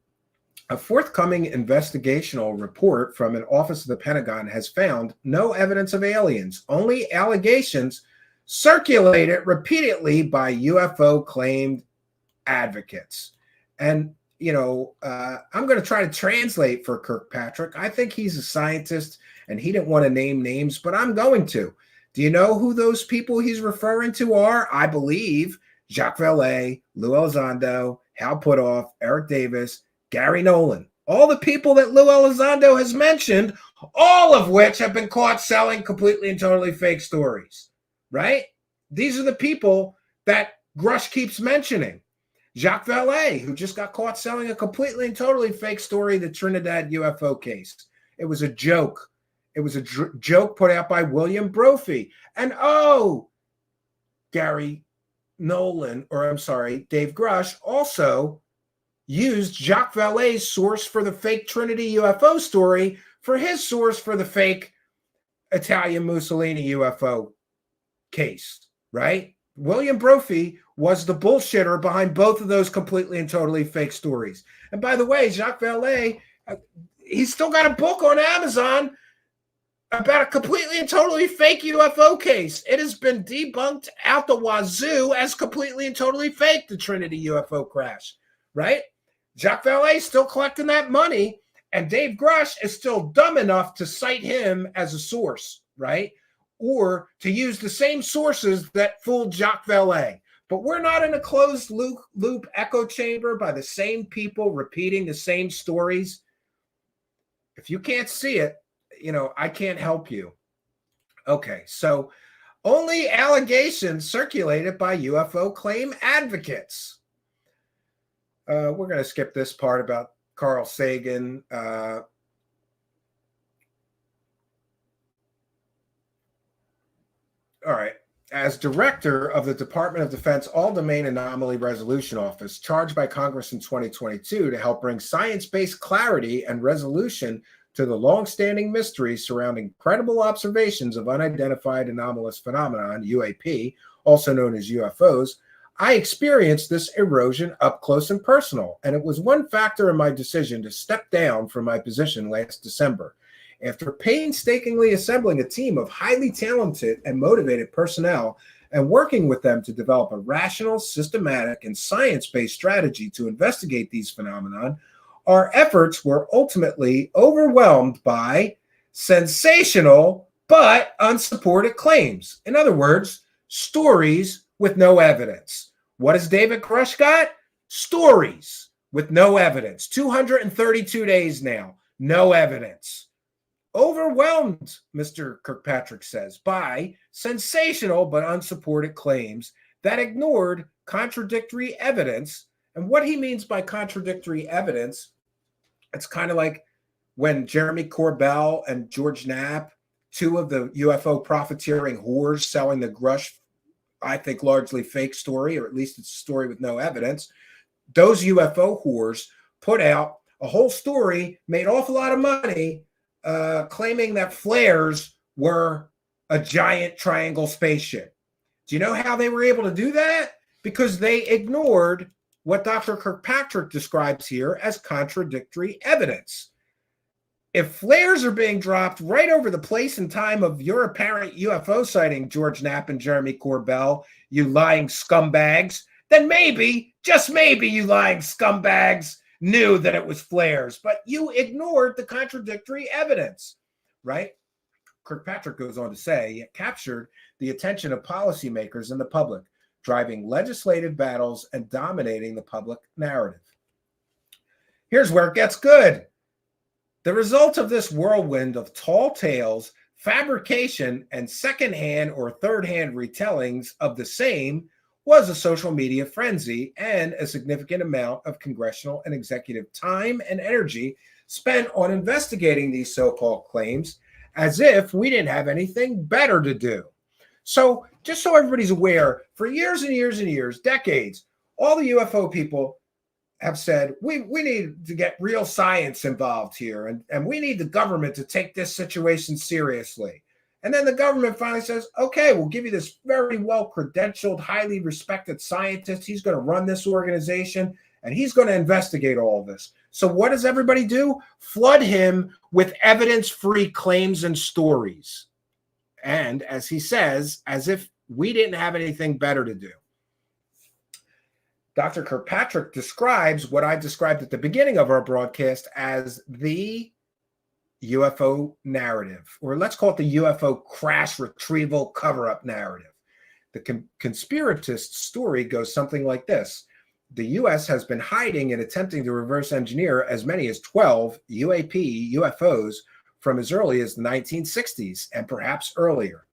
A forthcoming investigational report from an office of the Pentagon has found no evidence of aliens, only allegations circulated repeatedly by UFO claimed advocates. And, I'm going to try to translate for Kirkpatrick. I think he's a scientist and he didn't want to name names, but I'm going to. Do you know who those people he's referring to are? I believe Jacques Vallée, Lou Elizondo, Hal Puthoff, Eric Davis, Gary Nolan. All the people that Lou Elizondo has mentioned, all of which have been caught selling completely and totally fake stories, right? These are the people that Grusch keeps mentioning. Jacques Vallée, who just got caught selling a completely and totally fake story, the Trinidad UFO case. It was a joke. It was a joke put out by William Brophy. And Gary Nolan, or I'm sorry, Dave Grusch also used Jacques Vallée's source for the fake Trinity UFO story for his source for the fake Italian Mussolini UFO case, right? William Brophy was the bullshitter behind both of those completely and totally fake stories. And by the way, Jacques Vallée, he's still got a book on Amazon about a completely and totally fake UFO case. It has been debunked out the wazoo as completely and totally fake, the Trinity UFO crash, right? Jacques Vallée is still collecting that money, and Dave Grusch is still dumb enough to cite him as a source, right? Or to use the same sources that fooled Jacques Vallée. But we're not in a closed loop echo chamber by the same people repeating the same stories. If you can't see it, I can't help you. Okay, so only allegations circulated by UFO claim advocates. We're going to skip this part about Carl Sagan. All right. As director of the Department of Defense All-Domain Anomaly Resolution Office, charged by Congress in 2022 to help bring science-based clarity and resolution to the long-standing mysteries surrounding credible observations of unidentified anomalous phenomenon, UAP, also known as UFOs, I experienced this erosion up close and personal, and it was one factor in my decision to step down from my position last December. After painstakingly assembling a team of highly talented and motivated personnel and working with them to develop a rational, systematic, and science-based strategy to investigate these phenomena, our efforts were ultimately overwhelmed by sensational but unsupported claims. In other words, stories with no evidence. What has David Grusch got? Stories with no evidence. 232 days now, no evidence. Overwhelmed, Mr. Kirkpatrick says, by sensational but unsupported claims that ignored contradictory evidence. And what he means by contradictory evidence, it's kind of like when Jeremy Corbell and George Knapp, two of the UFO profiteering whores selling the Grusch, I think largely fake story, or at least it's a story with no evidence. Those UFO whores put out a whole story, made an awful lot of money, claiming that flares were a giant triangle spaceship. Do you know how they were able to do that? Because they ignored what Dr. Kirkpatrick describes here as contradictory evidence. If flares are being dropped right over the place and time of your apparent UFO sighting, George Knapp and Jeremy Corbell, you lying scumbags, then maybe, just maybe, you lying scumbags knew that it was flares, but you ignored the contradictory evidence, right? Kirkpatrick goes on to say, it captured the attention of policymakers and the public, driving legislative battles and dominating the public narrative. Here's where it gets good. The result of this whirlwind of tall tales, fabrication, and secondhand or third-hand retellings of the same was a social media frenzy and a significant amount of congressional and executive time and energy spent on investigating these so-called claims as if we didn't have anything better to do. So just so everybody's aware, for years and years and years, decades, all the UFO people have said, we need to get real science involved here, and we need the government to take this situation seriously. And then the government finally says, okay, we'll give you this very well-credentialed, highly respected scientist. He's going to run this organization, and he's going to investigate all of this. So what does everybody do? Flood him with evidence-free claims and stories. And as he says, as if we didn't have anything better to do. Dr. Kirkpatrick describes what I described at the beginning of our broadcast as the UFO narrative, or let's call it the UFO crash retrieval cover-up narrative. The conspiratist story goes something like this. The U.S. has been hiding and attempting to reverse engineer as many as 12 UFOs from as early as the 1960s and perhaps earlier.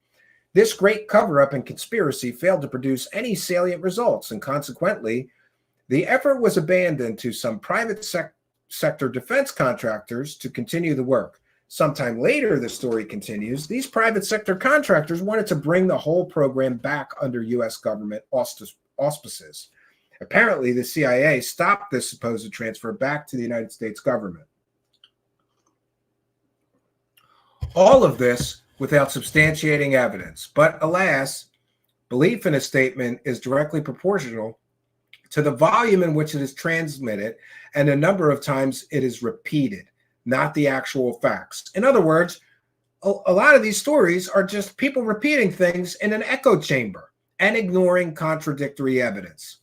This great cover-up and conspiracy failed to produce any salient results, and consequently, the effort was abandoned to some private sector defense contractors to continue the work. Sometime later, the story continues, these private sector contractors wanted to bring the whole program back under U.S. government auspices. Apparently, the CIA stopped this supposed transfer back to the United States government. All of this without substantiating evidence. But alas, belief in a statement is directly proportional to the volume in which it is transmitted and the number of times it is repeated, not the actual facts. In other words, a lot of these stories are just people repeating things in an echo chamber and ignoring contradictory evidence.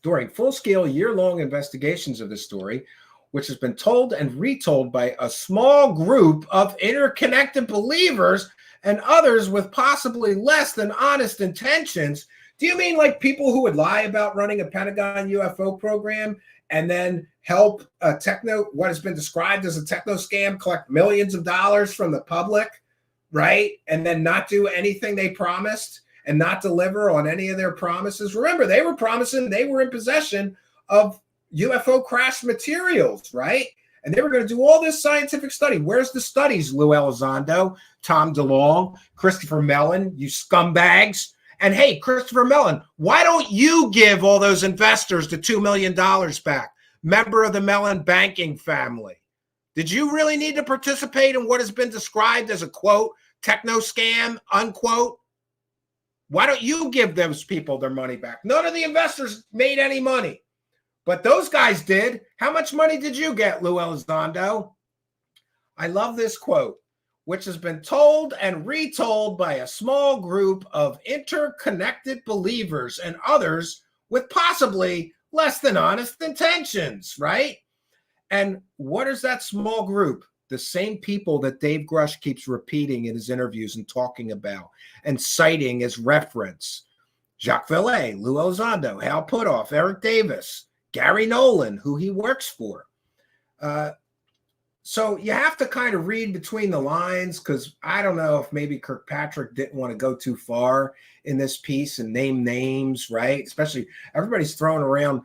During full-scale year-long investigations of this story, which has been told and retold by a small group of interconnected believers and others with possibly less than honest intentions. Do you mean like people who would lie about running a Pentagon UFO program and then help what has been described as a techno scam collect millions of dollars from the public, right? And then not do anything they promised and not deliver on any of their promises? Remember, they were promising they were in possession of UFO crash materials, right? And they were going to do all this scientific study. Where's the studies, Lou Elizondo, Tom DeLong, Christopher Mellon, you scumbags? And hey, Christopher Mellon, why don't you give all those investors the $2 million back? Member of the Mellon banking family. Did you really need to participate in what has been described as a, quote, techno scam, unquote? Why don't you give those people their money back? None of the investors made any money. But those guys did. How much money did you get, Lou Elizondo? I love this quote, which has been told and retold by a small group of interconnected believers and others with possibly less than honest intentions, right? And what is that small group? The same people that Dave Grusch keeps repeating in his interviews and talking about and citing as reference. Jacques Vallée, Lou Elizondo, Hal Puthoff, Eric Davis, Gary Nolan, who he works for. So you have to kind of read between the lines, because I don't know if maybe Kirkpatrick didn't want to go too far in this piece and name names, right? Especially everybody's throwing around,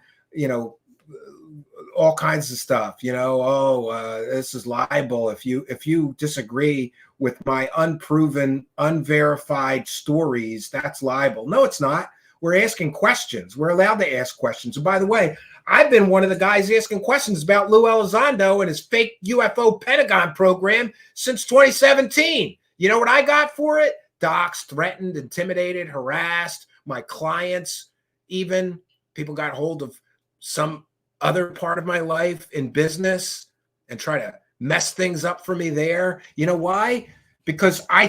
all kinds of stuff, this is libel. If you disagree with my unproven, unverified stories, that's libel. No, it's not. We're asking questions. We're allowed to ask questions. And by the way, I've been one of the guys asking questions about Lou Elizondo and his fake UFO Pentagon program since 2017. You know what I got for it? Doxed, threatened, intimidated, harassed. My clients, even people got hold of some other part of my life in business and try to mess things up for me there. You know why? Because I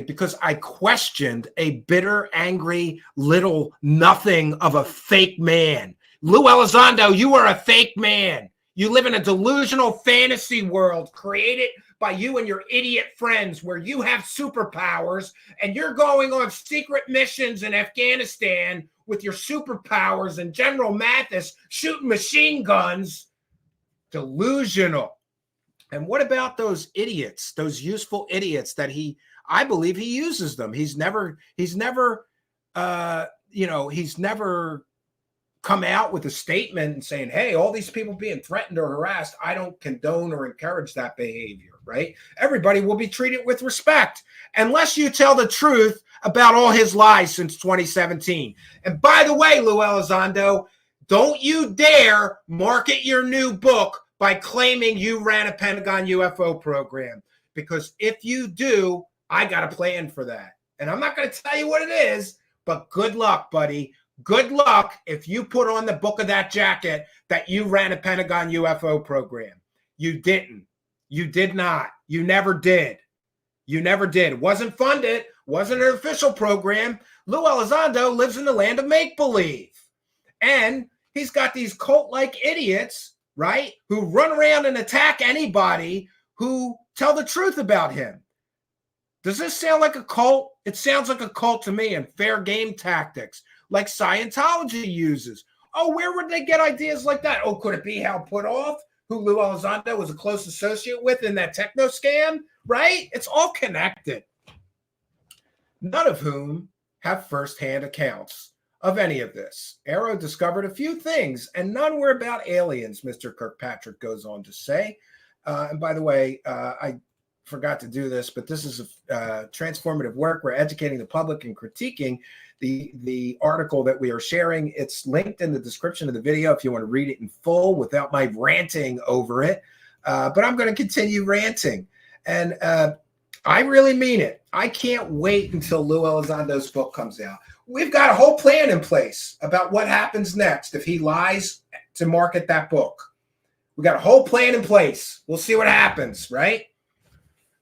because I questioned a bitter, angry, little nothing of a fake man. Lou Elizondo, you are a fake man. You live in a delusional fantasy world created by you and your idiot friends where you have superpowers and you're going on secret missions in Afghanistan with your superpowers and General Mathis shooting machine guns. Delusional. And what about those idiots, those useful idiots that I believe he uses them. He's never come out with a statement and saying, hey, all these people being threatened or harassed, I don't condone or encourage that behavior, right? Everybody will be treated with respect unless you tell the truth about all his lies since 2017. And by the way, Lou Elizondo, don't you dare market your new book by claiming you ran a Pentagon UFO program, because if you do, I got a plan for that. And I'm not going to tell you what it is, but good luck, buddy. Good luck if you put on the book of that jacket that you ran a Pentagon UFO program. You didn't. You did not. You never did. You never did. It wasn't funded. Wasn't an official program. Lou Elizondo lives in the land of make-believe. And he's got these cult-like idiots right? Who run around and attack anybody who tell the truth about him. Does this sound like a cult? It sounds like a cult to me, and fair game tactics like Scientology uses. Oh, where would they get ideas like that? Oh, could it be Hal Puthoff, who Lou Elizondo was a close associate with in that techno scam, right? It's all connected. None of whom have firsthand accounts of any of this. AARO discovered a few things, and none were about aliens, Mr. Kirkpatrick goes on to say. And by the way, I forgot to do this, but this is a transformative work. We're educating the public and critiquing the article that we are sharing. It's linked in the description of the video if you want to read it in full without my ranting over it. But I'm going to continue ranting. And I really mean it. I can't wait until Lou Elizondo's book comes out. We've got a whole plan in place about what happens next if he lies to market that book. We got a whole plan in place. We'll see what happens, right?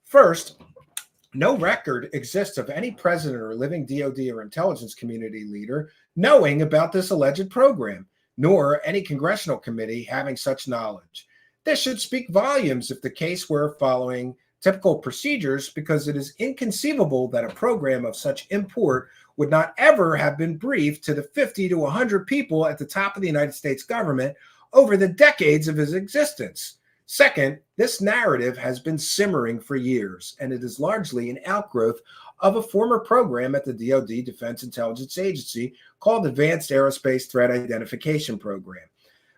First, no record exists of any president or living DOD or intelligence community leader knowing about this alleged program, nor any congressional committee having such knowledge. This should speak volumes if the case were following typical procedures, because it is inconceivable that a program of such import would not ever have been briefed to the 50 to 100 people at the top of the United States government over the decades of his existence. Second, this narrative has been simmering for years, and it is largely an outgrowth of a former program at the DoD Defense Intelligence Agency called Advanced Aerospace Threat Identification Program.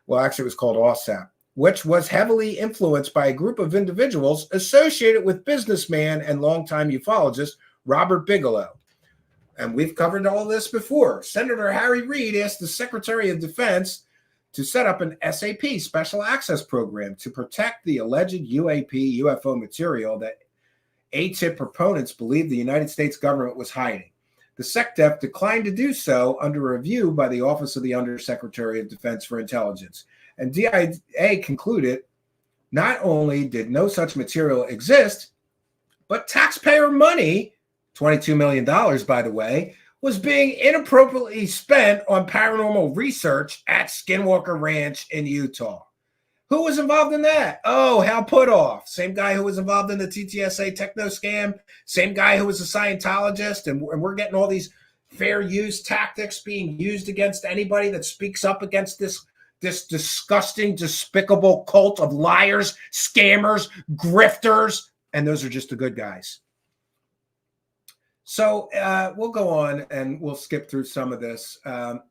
Well, actually, it was called OSAP, which was heavily influenced by a group of individuals associated with businessman and longtime ufologist Robert Bigelow. And we've covered all this before. Senator Harry Reid asked the Secretary of Defense to set up an SAP, Special Access Program, to protect the alleged UFO material that ATIP proponents believed the United States government was hiding. The SecDef declined to do so under review by the Office of the Undersecretary of Defense for Intelligence. And DIA concluded not only did no such material exist, but taxpayer money, $22 million, by the way, was being inappropriately spent on paranormal research at Skinwalker Ranch in Utah. Who was involved in that? Oh, Hal Puthoff, same guy who was involved in the TTSA techno scam, same guy who was a Scientologist, and we're getting all these fair use tactics being used against anybody that speaks up against this disgusting, despicable cult of liars, scammers, grifters, and those are just the good guys. So we'll go on and we'll skip through some of this. There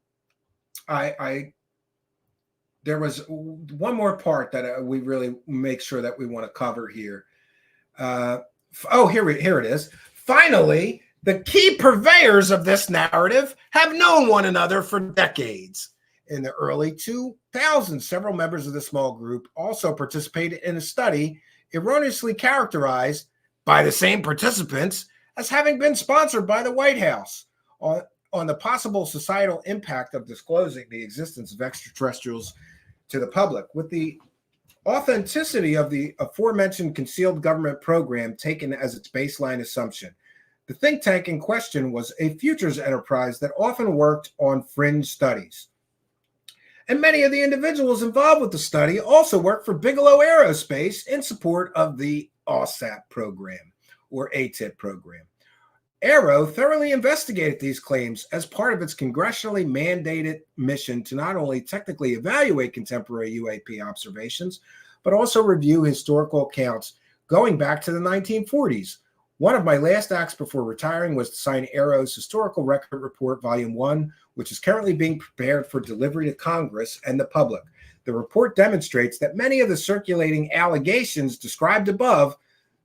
was one more part that we really make sure that we want to cover here. Here it is. Finally, the key purveyors of this narrative have known one another for decades. In the early 2000s, several members of the small group also participated in a study erroneously characterized by the same participants as having been sponsored by the White House on the possible societal impact of disclosing the existence of extraterrestrials to the public, with the authenticity of the aforementioned concealed government program taken as its baseline assumption. The think tank in question was a futures enterprise that often worked on fringe studies. And many of the individuals involved with the study also worked for Bigelow Aerospace in support of the OSAP program, or ATIP program. AARO thoroughly investigated these claims as part of its congressionally mandated mission to not only technically evaluate contemporary UAP observations, but also review historical accounts going back to the 1940s. One of my last acts before retiring was to sign AARO's Historical Record Report, Volume 1, which is currently being prepared for delivery to Congress and the public. The report demonstrates that many of the circulating allegations described above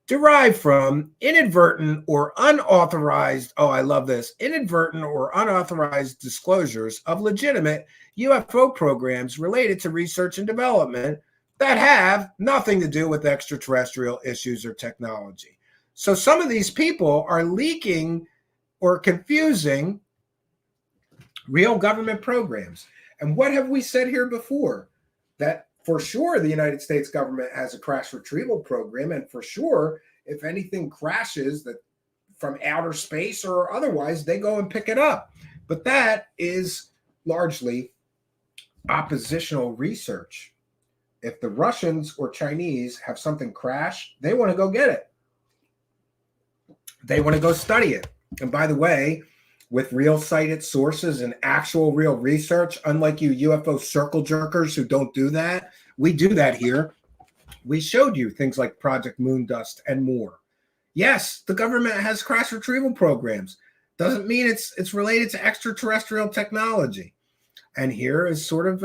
derive from inadvertent or unauthorized, inadvertent or unauthorized disclosures of legitimate UFO programs related to research and development that have nothing to do with extraterrestrial issues or technology. So some of these people are leaking or confusing real government programs. And what have we said here before? That for sure, the United States government has a crash retrieval program, and for sure, if anything crashes that from outer space or otherwise, they go and pick it up. But that is largely oppositional research. If the Russians or Chinese have something crash, they want to go get it. They want to go study it. And by the way, with real cited sources and actual real research, unlike you UFO circle jerkers who don't do that, we do that here. We showed you things like Project Moondust and more. Yes, the government has crash retrieval programs. Doesn't mean it's related to extraterrestrial technology. And here is sort of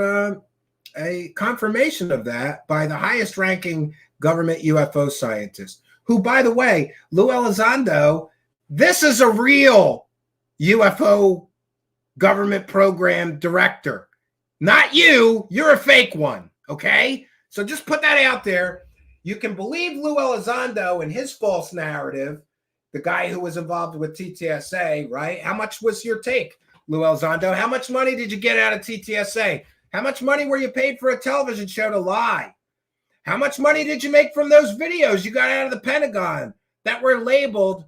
a confirmation of that by the highest ranking government UFO scientist, who, by the way, Lou Elizondo, this is a real UFO government program director. Not you. You're a fake one. Okay? So just put that out there. You can believe Lou Elizondo and his false narrative, the guy who was involved with TTSA, right? How much was your take, Lou Elizondo? How much money did you get out of TTSA? How much money were you paid for a television show to lie? How much money did you make from those videos you got out of the Pentagon that were labeled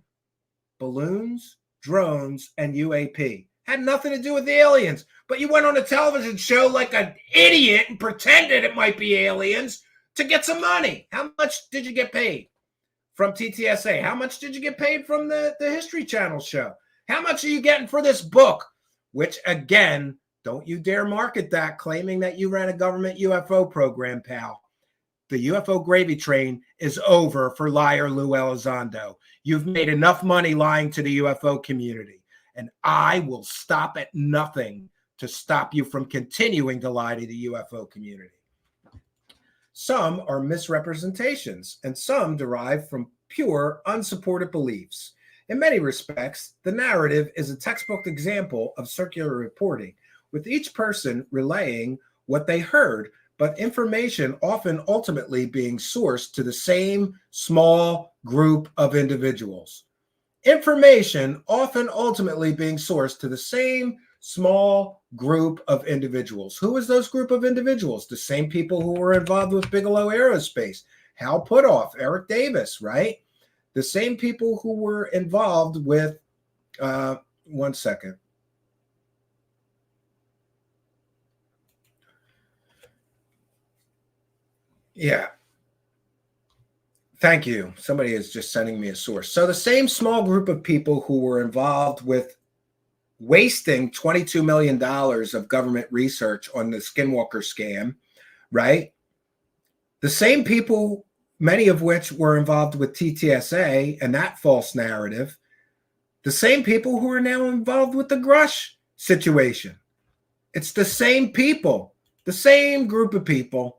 balloons, drones, and UAP? Had nothing to do with the aliens. But you went on a television show like an idiot and pretended it might be aliens to get some money. How much did you get paid from TTSA? How much did you get paid from the History Channel show? How much are you getting for this book? Which, again, don't you dare market that, claiming that you ran a government UFO program, pal. The UFO gravy train is over for liar Lou Elizondo. You've made enough money lying to the UFO community, and I will stop at nothing to stop you from continuing to lie to the UFO community. Some are misrepresentations, and some derive from pure, unsupported beliefs. In many respects, the narrative is a textbook example of circular reporting, with each person relaying what they heard, but information often ultimately being sourced to the same small group of individuals. Information often ultimately being sourced to the same small group of individuals. Who is those group of individuals? The same people who were involved with Bigelow Aerospace, Hal Puthoff, Eric Davis, right? The same people who were involved with, one second. Yeah. Thank you. Somebody is just sending me a source. So the same small group of people who were involved with wasting $22 million of government research on the Skinwalker scam, right? The same people, many of which were involved with TTSA and that false narrative, the same people who are now involved with the Grusch situation. It's the same people, the same group of people.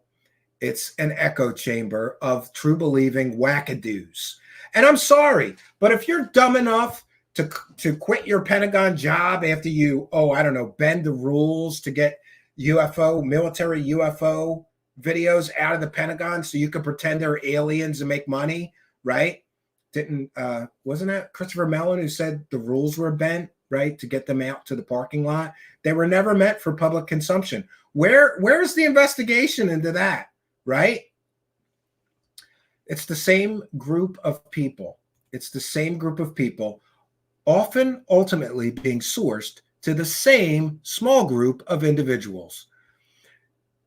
It's an echo chamber of true believing wackadoos. And I'm sorry, but if you're dumb enough to quit your Pentagon job after you, bend the rules to get military UFO videos out of the Pentagon so you could pretend they're aliens and make money, right? Wasn't that Christopher Mellon who said the rules were bent, right, to get them out to the parking lot? They were never meant for public consumption. Where's the investigation into that, right? It's the same group of people. It's the same group of people, often ultimately being sourced to the same small group of individuals.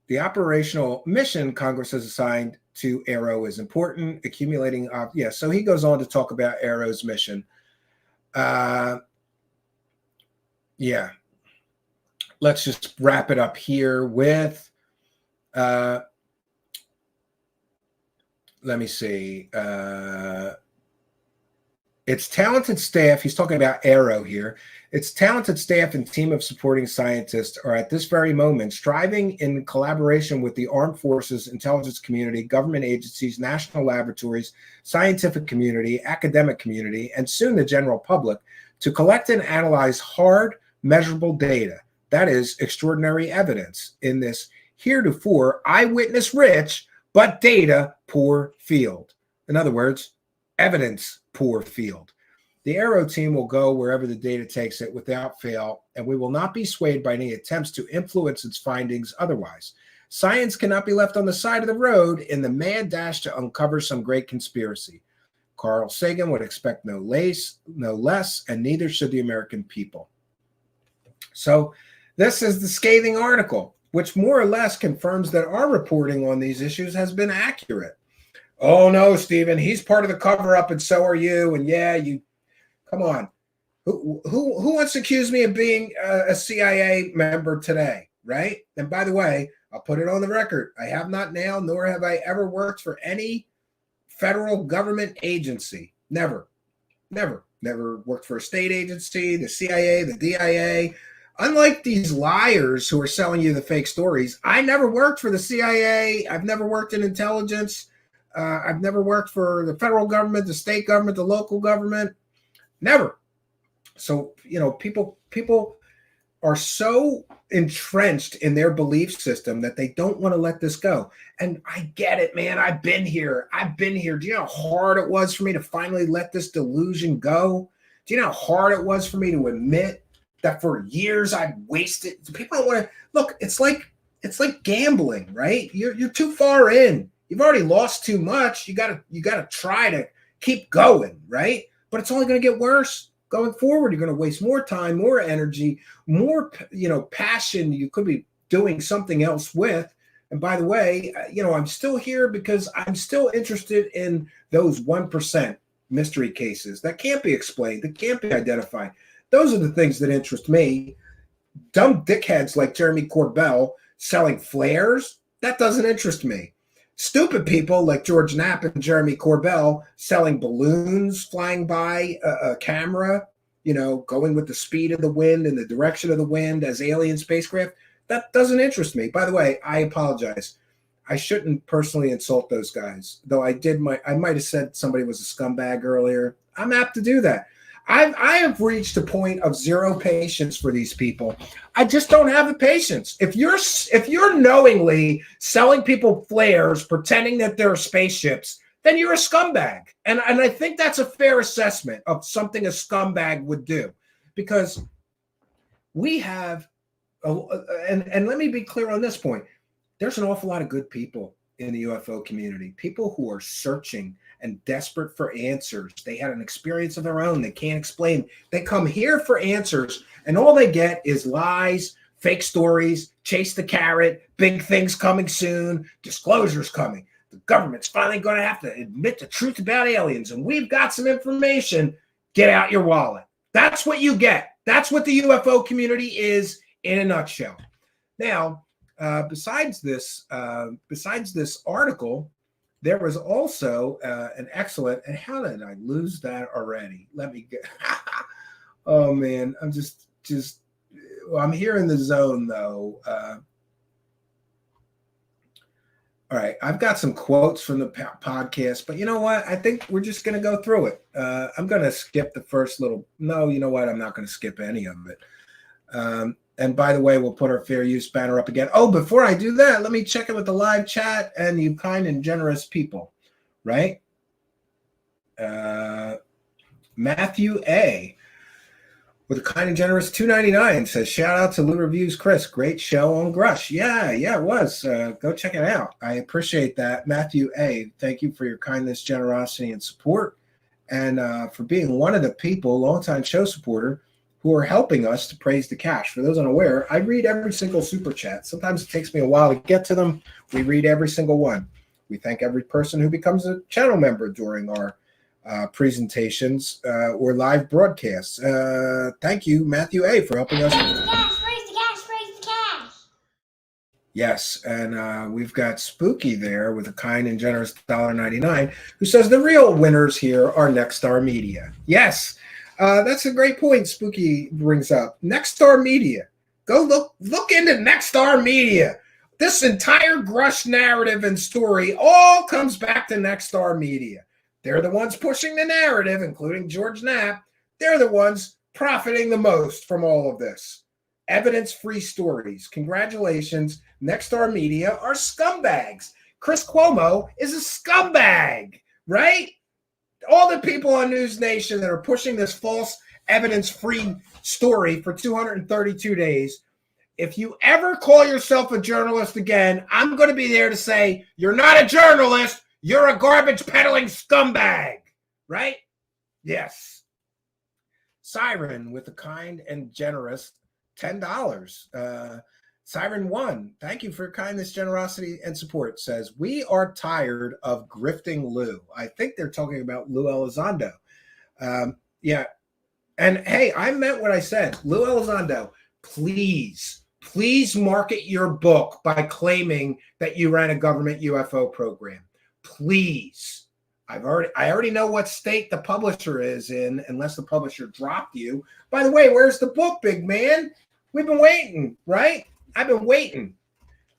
The operational mission Congress has assigned to AARO is important, accumulating. So he goes on to talk about AARO's mission. Let's just wrap it up here with, let me see. Its talented staff, he's talking about AARO here, its talented staff and team of supporting scientists are at this very moment striving in collaboration with the armed forces, intelligence community, government agencies, national laboratories, scientific community, academic community, and soon the general public to collect and analyze hard, measurable data, that is, extraordinary evidence, in this heretofore eyewitness rich but data poor field. In other words, evidence poor field. The AARO team will go wherever the data takes it without fail, and we will not be swayed by any attempts to influence its findings otherwise. Science cannot be left on the side of the road in the mad dash to uncover some great conspiracy. Carl Sagan would expect no less, and neither should the American people. So this is the scathing article. which more or less confirms that our reporting on these issues has been accurate. Oh no, Stephen, he's part of the cover-up, and so are you. And yeah, you come on. Who wants to accuse me of being a CIA member today, right? And by the way, I'll put it on the record. I have not now, nor have I ever worked for any federal government agency. Never worked for a state agency, the CIA, the DIA. Unlike these liars who are selling you the fake stories, I never worked for the CIA. I've never worked in intelligence. I've never worked for the federal government, the state government, the local government. Never. So, people are so entrenched in their belief system that they don't want to let this go. And I get it, man. I've been here. Do you know how hard it was for me to finally let this delusion go? Do you know how hard it was for me to admit that for years I'd wasted? People don't want to look. It's like gambling, right? You're too far in. You've already lost too much. You gotta try to keep going, right? But it's only going to get worse going forward. You're going to waste more time, more energy, more passion. You could be doing something else with. And by the way, I'm still here because I'm still interested in those 1% mystery cases that can't be explained, that can't be identified. Those are the things that interest me. Dumb dickheads like Jeremy Corbell selling flares, that doesn't interest me. Stupid people like George Knapp and Jeremy Corbell selling balloons flying by a camera, going with the speed of the wind and the direction of the wind as alien spacecraft, that doesn't interest me. By the way, I apologize. I shouldn't personally insult those guys, though I might have said somebody was a scumbag earlier. I'm apt to do that. I have reached a point of zero patience for these people. I just don't have the patience. If you're knowingly selling people flares, pretending that they're spaceships, then you're a scumbag. And I think that's a fair assessment of something a scumbag would do, because we have, and let me be clear on this point. There's an awful lot of good people in the UFO community, people who are searching and desperate for answers. They had an experience of their own they can't explain. They come here for answers, and all they get is lies, fake stories, chase the carrot, big things coming soon, disclosures coming. The government's finally going to have to admit the truth about aliens, and we've got some information. Get out your wallet. That's what you get. That's what the UFO community is in a nutshell. Now, besides this article, there was also an excellent, and how did I lose that already? Let me get, oh man, I'm I'm here in the zone though. All right, I've got some quotes from the podcast, but you know what? I think we're just going to go through it. I'm going to skip the first no, you know what? I'm not going to skip any of it. And by the way, we'll put our fair use banner up again. Oh, before I do that, let me check in with the live chat and you kind and generous people, right? Matthew A. with a kind and generous $2.99 says, shout out to Lou Reviews Chris. Great show on Grusch. Yeah, it was. Go check it out. I appreciate that. Matthew A., thank you for your kindness, generosity, and support. And for being one of the people, longtime show supporter, who are helping us to praise the cash. For those unaware, I read every single super chat. Sometimes it takes me a while to get to them. We read every single one. We thank every person who becomes a channel member during our presentations or live broadcasts. Thank you, Matthew A., for helping us. Praise the cash. Yes, and we've got Spooky there with a kind and generous $1.99 who says the real winners here are Nexstar Media. Yes. That's a great point Spooky brings up. Nexstar Media. Go look into Nexstar Media. This entire Grusch narrative and story all comes back to Nexstar Media. They're the ones pushing the narrative, including George Knapp. They're the ones profiting the most from all of this. Evidence-free stories. Congratulations. Nexstar Media are scumbags. Chris Cuomo is a scumbag, right? All the people on News Nation that are pushing this false evidence-free story for 232 days, if you ever call yourself a journalist again, I'm going to be there to say, you're not a journalist, you're a garbage peddling scumbag, right? Yes. Siren with a kind and generous $10. Siren One, thank you for your kindness, generosity, and support. Says, we are tired of grifting Lou. I think they're talking about Lou Elizondo. Yeah. And hey, I meant what I said. Lou Elizondo, please market your book by claiming that you ran a government UFO program. Please. I already know what state the publisher is in, unless the publisher dropped you. By the way, where's the book, big man? We've been waiting, right? I've been waiting.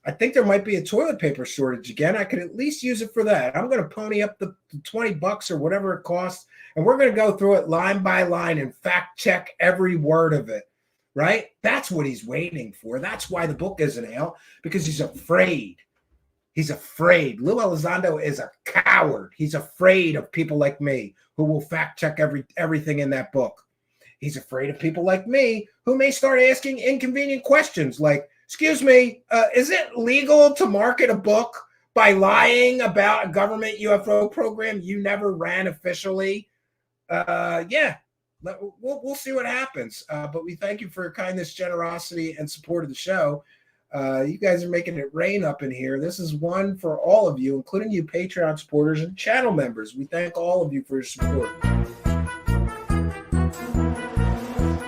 I think there might be a toilet paper shortage again. I could at least use it for that. I'm going to pony up the $20 or whatever it costs, and we're going to go through it line by line and fact check every word of it, right? That's what he's waiting for. That's why the book isn't out, because he's afraid. He's afraid. Lou Elizondo is a coward. He's afraid of people like me who will fact check everything in that book. He's afraid of people like me who may start asking inconvenient questions like, excuse me, is it legal to market a book by lying about a government UFO program you never ran officially? Yeah, we'll see what happens. But we thank you for your kindness, generosity, and support of the show. You guys are making it rain up in here. This is one for all of you, including you Patreon supporters and channel members. We thank all of you for your support.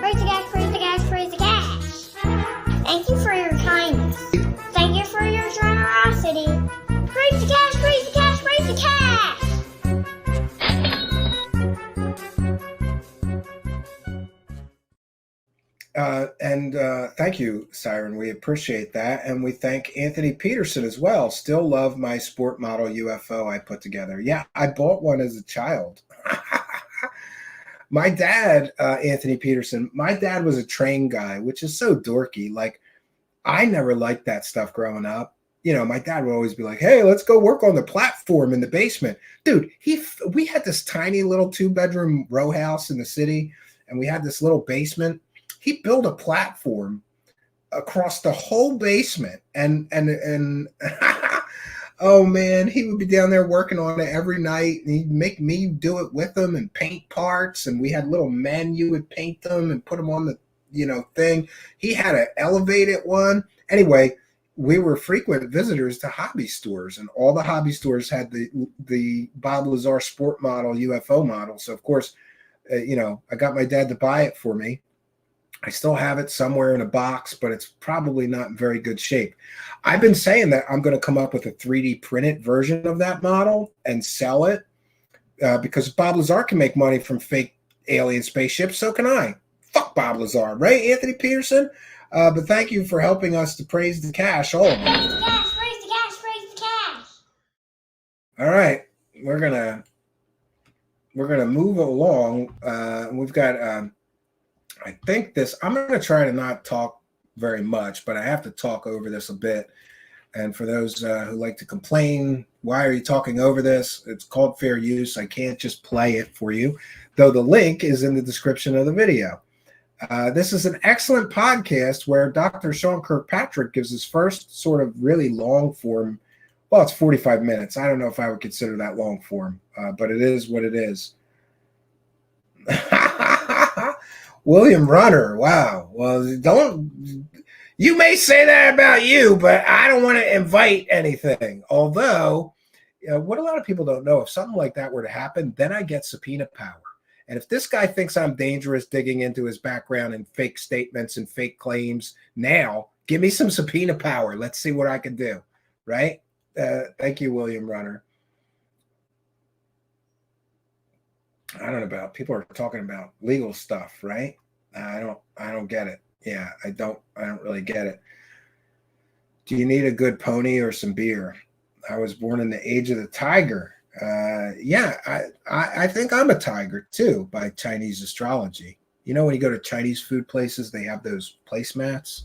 Praise the cash, praise the cash, praise the cash. Thank you for your kindness. Thank you for your generosity. Praise the cash, praise the cash, praise the cash. Thank you, Siren. We appreciate that. And we thank Anthony Peterson as well. Still love my sport model UFO I put together. Yeah, I bought one as a child. My dad, Anthony Peterson, my dad was a train guy, which is so dorky. Like, I never liked that stuff growing up. You know, my dad would always be like, hey, let's go work on the platform in the basement. Dude, we had this tiny little 2-bedroom row house in the city, and we had this little basement. He built a platform across the whole basement, and oh man, he would be down there working on it every night, and he'd make me do it with him and paint parts. And we had little men, you would paint them and put them on the thing. He had an elevated one. Anyway, we were frequent visitors to hobby stores, and all the hobby stores had the Bob Lazar sport model UFO model. So of course, I got my dad to buy it for me. I still have it somewhere in a box, but it's probably not in very good shape. I've been saying that I'm going to come up with a 3D printed version of that model and sell it because Bob Lazar can make money from fake alien spaceships. So can I. Fuck Bob Lazar, right, Anthony Peterson? But thank you for helping us to praise the cash, all of you. Praise the cash, praise the cash, praise the cash. All right, we're gonna move along. We've got. I think I'm going to try to not talk very much, but I have to talk over this a bit. And for those who like to complain, why are you talking over this? It's called fair use. I can't just play it for you, though the link is in the description of the video. This is an excellent podcast where Dr. Sean Kirkpatrick gives his first sort of really long form. Well, it's 45 minutes. I don't know if I would consider that long form, but it is what it is. William Runner, wow. Well, you may say that about you, but I don't want to invite anything. Although, what a lot of people don't know, if something like that were to happen, then I get subpoena power. And if this guy thinks I'm dangerous digging into his background and fake statements and fake claims now, give me some subpoena power. Let's see what I can do, right? Thank you, William Runner. I don't know about people are talking about legal stuff, right? I don't get it. Yeah, I don't really get it. Do you need a good pony or some beer? I was born in the age of the tiger. Yeah, I think I'm a tiger too by Chinese astrology. You know, when you go to Chinese food places, they have those placemats.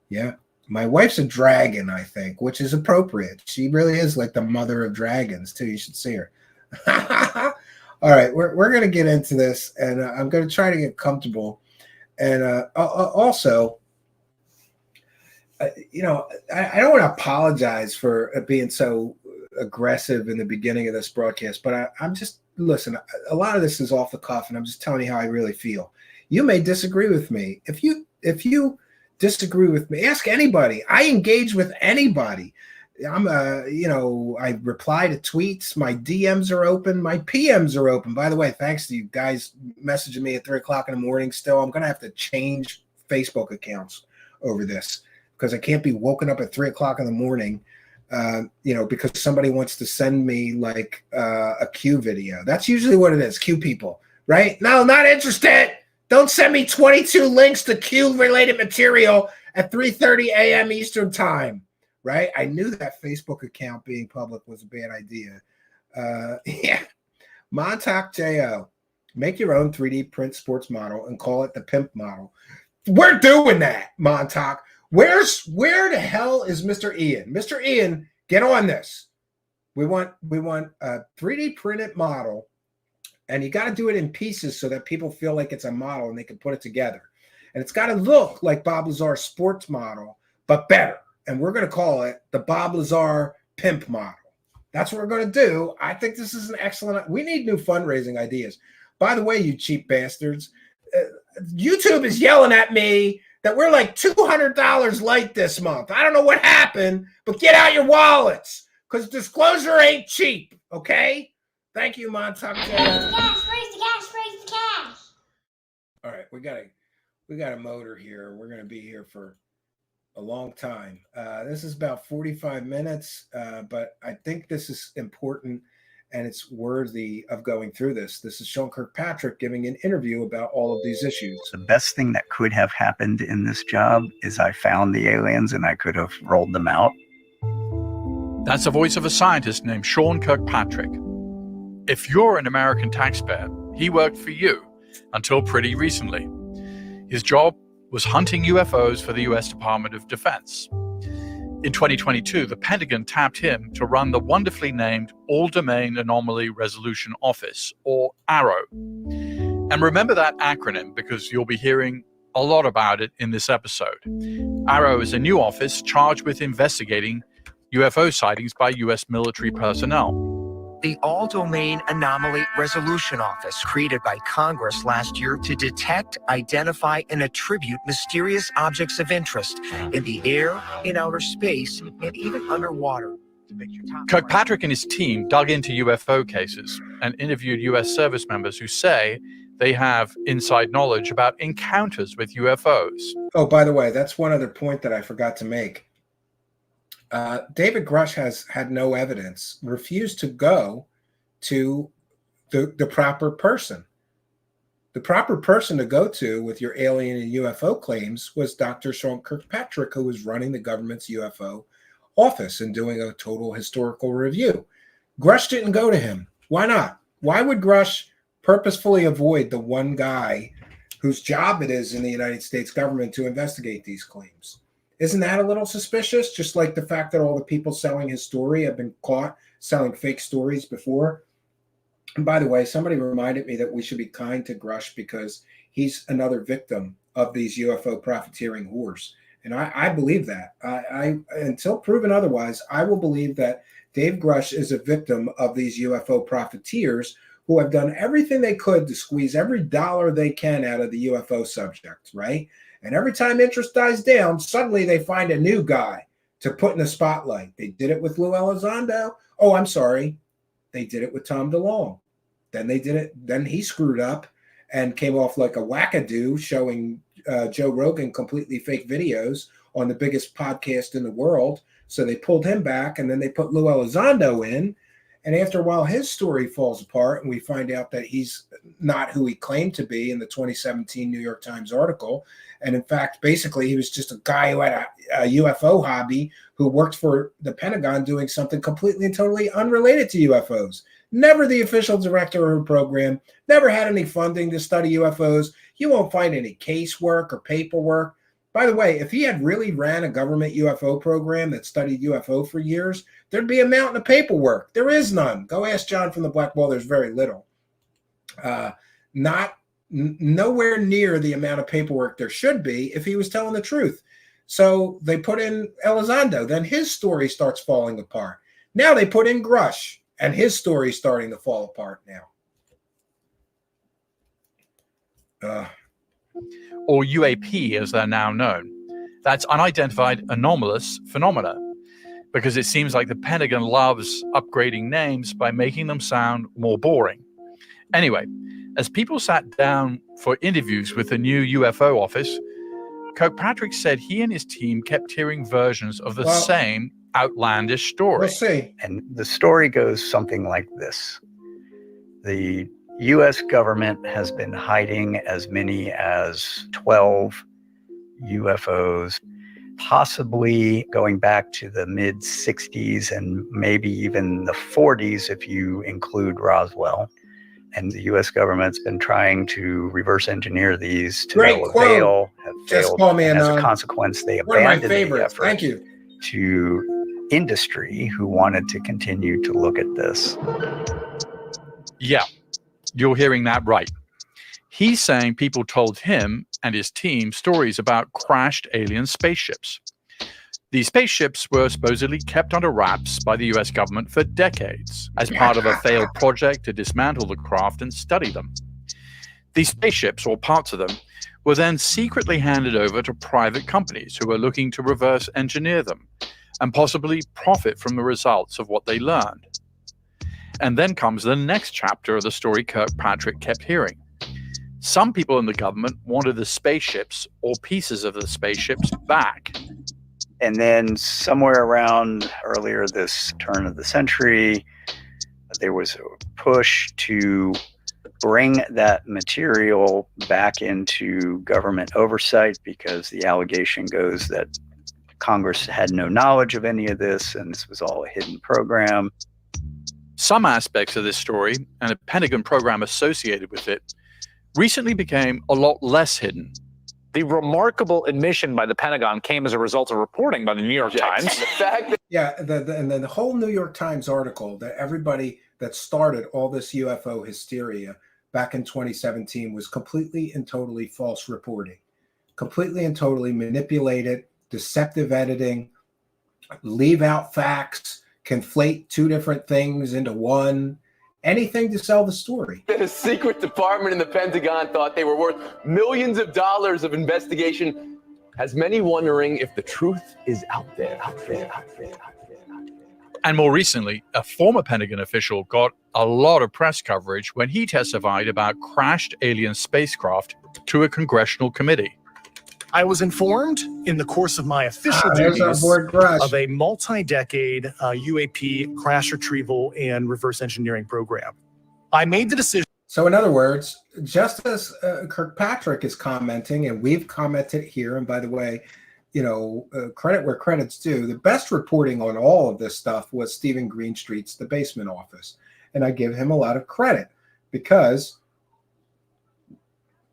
Yeah. My wife's a dragon, I think, which is appropriate. She really is like the mother of dragons too. You should see her. All right, we're going to get into this, and I'm going to try to get comfortable. And also, I don't want to apologize for being so aggressive in the beginning of this broadcast, but I'm just, listen, a lot of this is off the cuff, and I'm just telling you how I really feel. You may disagree with me. If you disagree with me, ask anybody. I engage with anybody. I reply to tweets. My DMs are open. My PMs are open. By the way, thanks to you guys messaging me at 3 o'clock in the morning still. I'm going to have to change Facebook accounts over this because I can't be woken up at 3 o'clock in the morning, because somebody wants to send me like a Q video. That's usually what it is. Q people, right? No, not interested. Don't send me 22 links to Q-related material at 3:30 a.m. Eastern time. Right? I knew that Facebook account being public was a bad idea. Yeah. Montauk J.O. Make your own 3D print sports model and call it the pimp model. We're doing that, Montauk. Where the hell is Mr. Ian? Mr. Ian, get on this. We want a 3D printed model, and you got to do it in pieces so that people feel like it's a model and they can put it together. And it's got to look like Bob Lazar's sports model, but better. And we're going to call it the Bob Lazar pimp model. That's what we're going to do. I think this is an excellent. We need new fundraising ideas. By the way, you cheap bastards, YouTube is yelling at me that we're like $200 late this month. I don't know what happened, but get out your wallets because disclosure ain't cheap. Okay. Thank you, Montauk. Raise the cash, raise the cash, raise the cash. All right, we got a motor here. We're going to be here for a long time. This is about 45 minutes, but I think this is important and it's worthy of going through this. This is Sean Kirkpatrick giving an interview about all of these issues. The best thing that could have happened in this job is I found the aliens and I could have rolled them out. That's the voice of a scientist named Sean Kirkpatrick. If you're an American taxpayer, he worked for you until pretty recently. His job was hunting UFOs for the U.S. Department of Defense. In 2022, the Pentagon tapped him to run the wonderfully named All-Domain Anomaly Resolution Office, or AARO. And remember that acronym because you'll be hearing a lot about it in this episode. AARO is a new office charged with investigating UFO sightings by U.S. military personnel. The All-Domain Anomaly Resolution Office, created by Congress last year to detect, identify, and attribute mysterious objects of interest in the air, in outer space, and even underwater. Kirkpatrick and his team dug into UFO cases and interviewed U.S. service members who say they have inside knowledge about encounters with UFOs. Oh, by the way, that's one other point that I forgot to make. David Grusch has had no evidence, refused to go to the proper person. The proper person to go to with your alien and UFO claims was Dr. Sean Kirkpatrick, who was running the government's UFO office and doing a total historical review. Grusch didn't go to him. Why not? Why would Grusch purposefully avoid the one guy whose job it is in the United States government to investigate these claims? Isn't that a little suspicious? Just like the fact that all the people selling his story have been caught selling fake stories before. And by the way, somebody reminded me that we should be kind to Grusch because he's another victim of these UFO profiteering whores. And I believe that. I until proven otherwise, I will believe that Dave Grusch is a victim of these UFO profiteers who have done everything they could to squeeze every dollar they can out of the UFO subject, right? And every time interest dies down, suddenly they find a new guy to put in the spotlight. They did it with Lou Elizondo. Oh, I'm sorry. They did it with Tom DeLonge. Then he screwed up and came off like a wackadoo showing Joe Rogan completely fake videos on the biggest podcast in the world. So they pulled him back and then they put Lou Elizondo in. And after a while, his story falls apart and we find out that he's not who he claimed to be in the 2017 New York Times article. And in fact, basically, he was just a guy who had a UFO hobby who worked for the Pentagon doing something completely and totally unrelated to UFOs. Never the official director of a program, never had any funding to study UFOs. You won't find any casework or paperwork. By the way, if he had really ran a government UFO program that studied UFO for years, there'd be a mountain of paperwork. There is none. Go ask John from the Black Wall. There's very little. Nowhere near the amount of paperwork there should be if he was telling the truth. So they put in Elizondo. Then his story starts falling apart. Now they put in Grusch, and his story is starting to fall apart now. Or UAP as they're now known. That's unidentified anomalous phenomena, because it seems like the Pentagon loves upgrading names by making them sound more boring. Anyway, as people sat down for interviews with the new UFO office, Kirkpatrick said he and his team kept hearing versions of the same outlandish story. We'll see. And the story goes something like this. The U.S. government has been hiding as many as 12 UFOs, possibly going back to the mid-60s and maybe even the 40s if you include Roswell. And the U.S. government's been trying to reverse engineer these to no avail, have failed. And as a consequence, they abandoned the effort. Thank you. To industry, who wanted to continue to look at this. Yeah, you're hearing that right. He's saying people told him and his team stories about crashed alien spaceships. These spaceships were supposedly kept under wraps by the US government for decades as part of a failed project to dismantle the craft and study them. These spaceships, or parts of them, were then secretly handed over to private companies who were looking to reverse engineer them and possibly profit from the results of what they learned. And then comes the next chapter of the story Kirkpatrick kept hearing. Some people in the government wanted the spaceships or pieces of the spaceships back. And then somewhere around earlier this turn of the century, there was a push to bring that material back into government oversight, because the allegation goes that Congress had no knowledge of any of this and this was all a hidden program. Some aspects of this story and a Pentagon program associated with it recently became a lot less hidden. The remarkable admission by the Pentagon came as a result of reporting by the New York Times. And then the whole New York Times article that everybody that started all this UFO hysteria back in 2017 was completely and totally false reporting, completely and totally manipulated, deceptive editing, leave out facts, conflate two different things into one. Anything to sell the story. The secret department in the Pentagon thought they were worth millions of dollars of investigation, has many wondering if the truth is out there. And more recently, a former Pentagon official got a lot of press coverage when he testified about crashed alien spacecraft to a congressional committee. I was informed in the course of my official duties of a multi-decade UAP crash retrieval and reverse engineering program. I made the decision. So in other words, just as Kirkpatrick is commenting, and we've commented here, and by the way, credit where credit's due, the best reporting on all of this stuff was Stephen Greenstreet's The Basement Office. And I give him a lot of credit because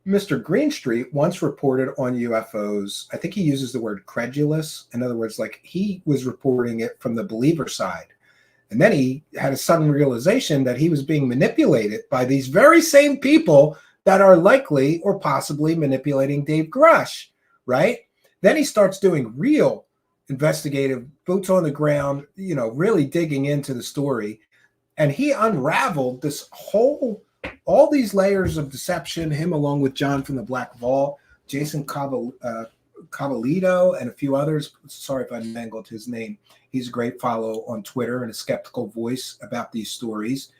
Mr. Greenstreet once reported on UFOs. I think he uses the word credulous. In other words, like he was reporting it from the believer side. And then he had a sudden realization that he was being manipulated by these very same people that are likely or possibly manipulating Dave Grusch, right? Then he starts doing real investigative, boots on the ground, really digging into the story. And he unraveled this all these layers of deception, him along with John from the Black Vault, Jason Cavallito, and a few others. Sorry if I mangled his name. He's a great follow on Twitter and a skeptical voice about these stories.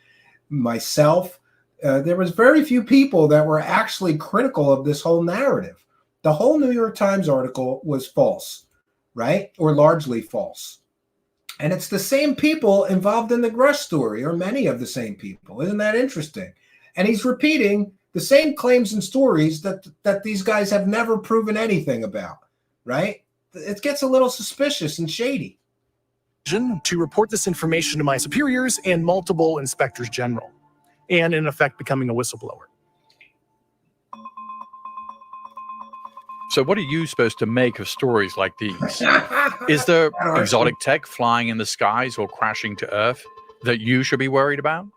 Myself, there was very few people that were actually critical of this whole narrative. The whole New York Times article was false, right? Or largely false. And it's the same people involved in the Grusch story, or many of the same people. Isn't that interesting? And he's repeating the same claims and stories that these guys have never proven anything about, right? It gets a little suspicious and shady. To report this information to my superiors and multiple inspectors general, and in effect becoming a whistleblower. So what are you supposed to make of stories like these? Is there exotic tech flying in the skies or crashing to Earth that you should be worried about?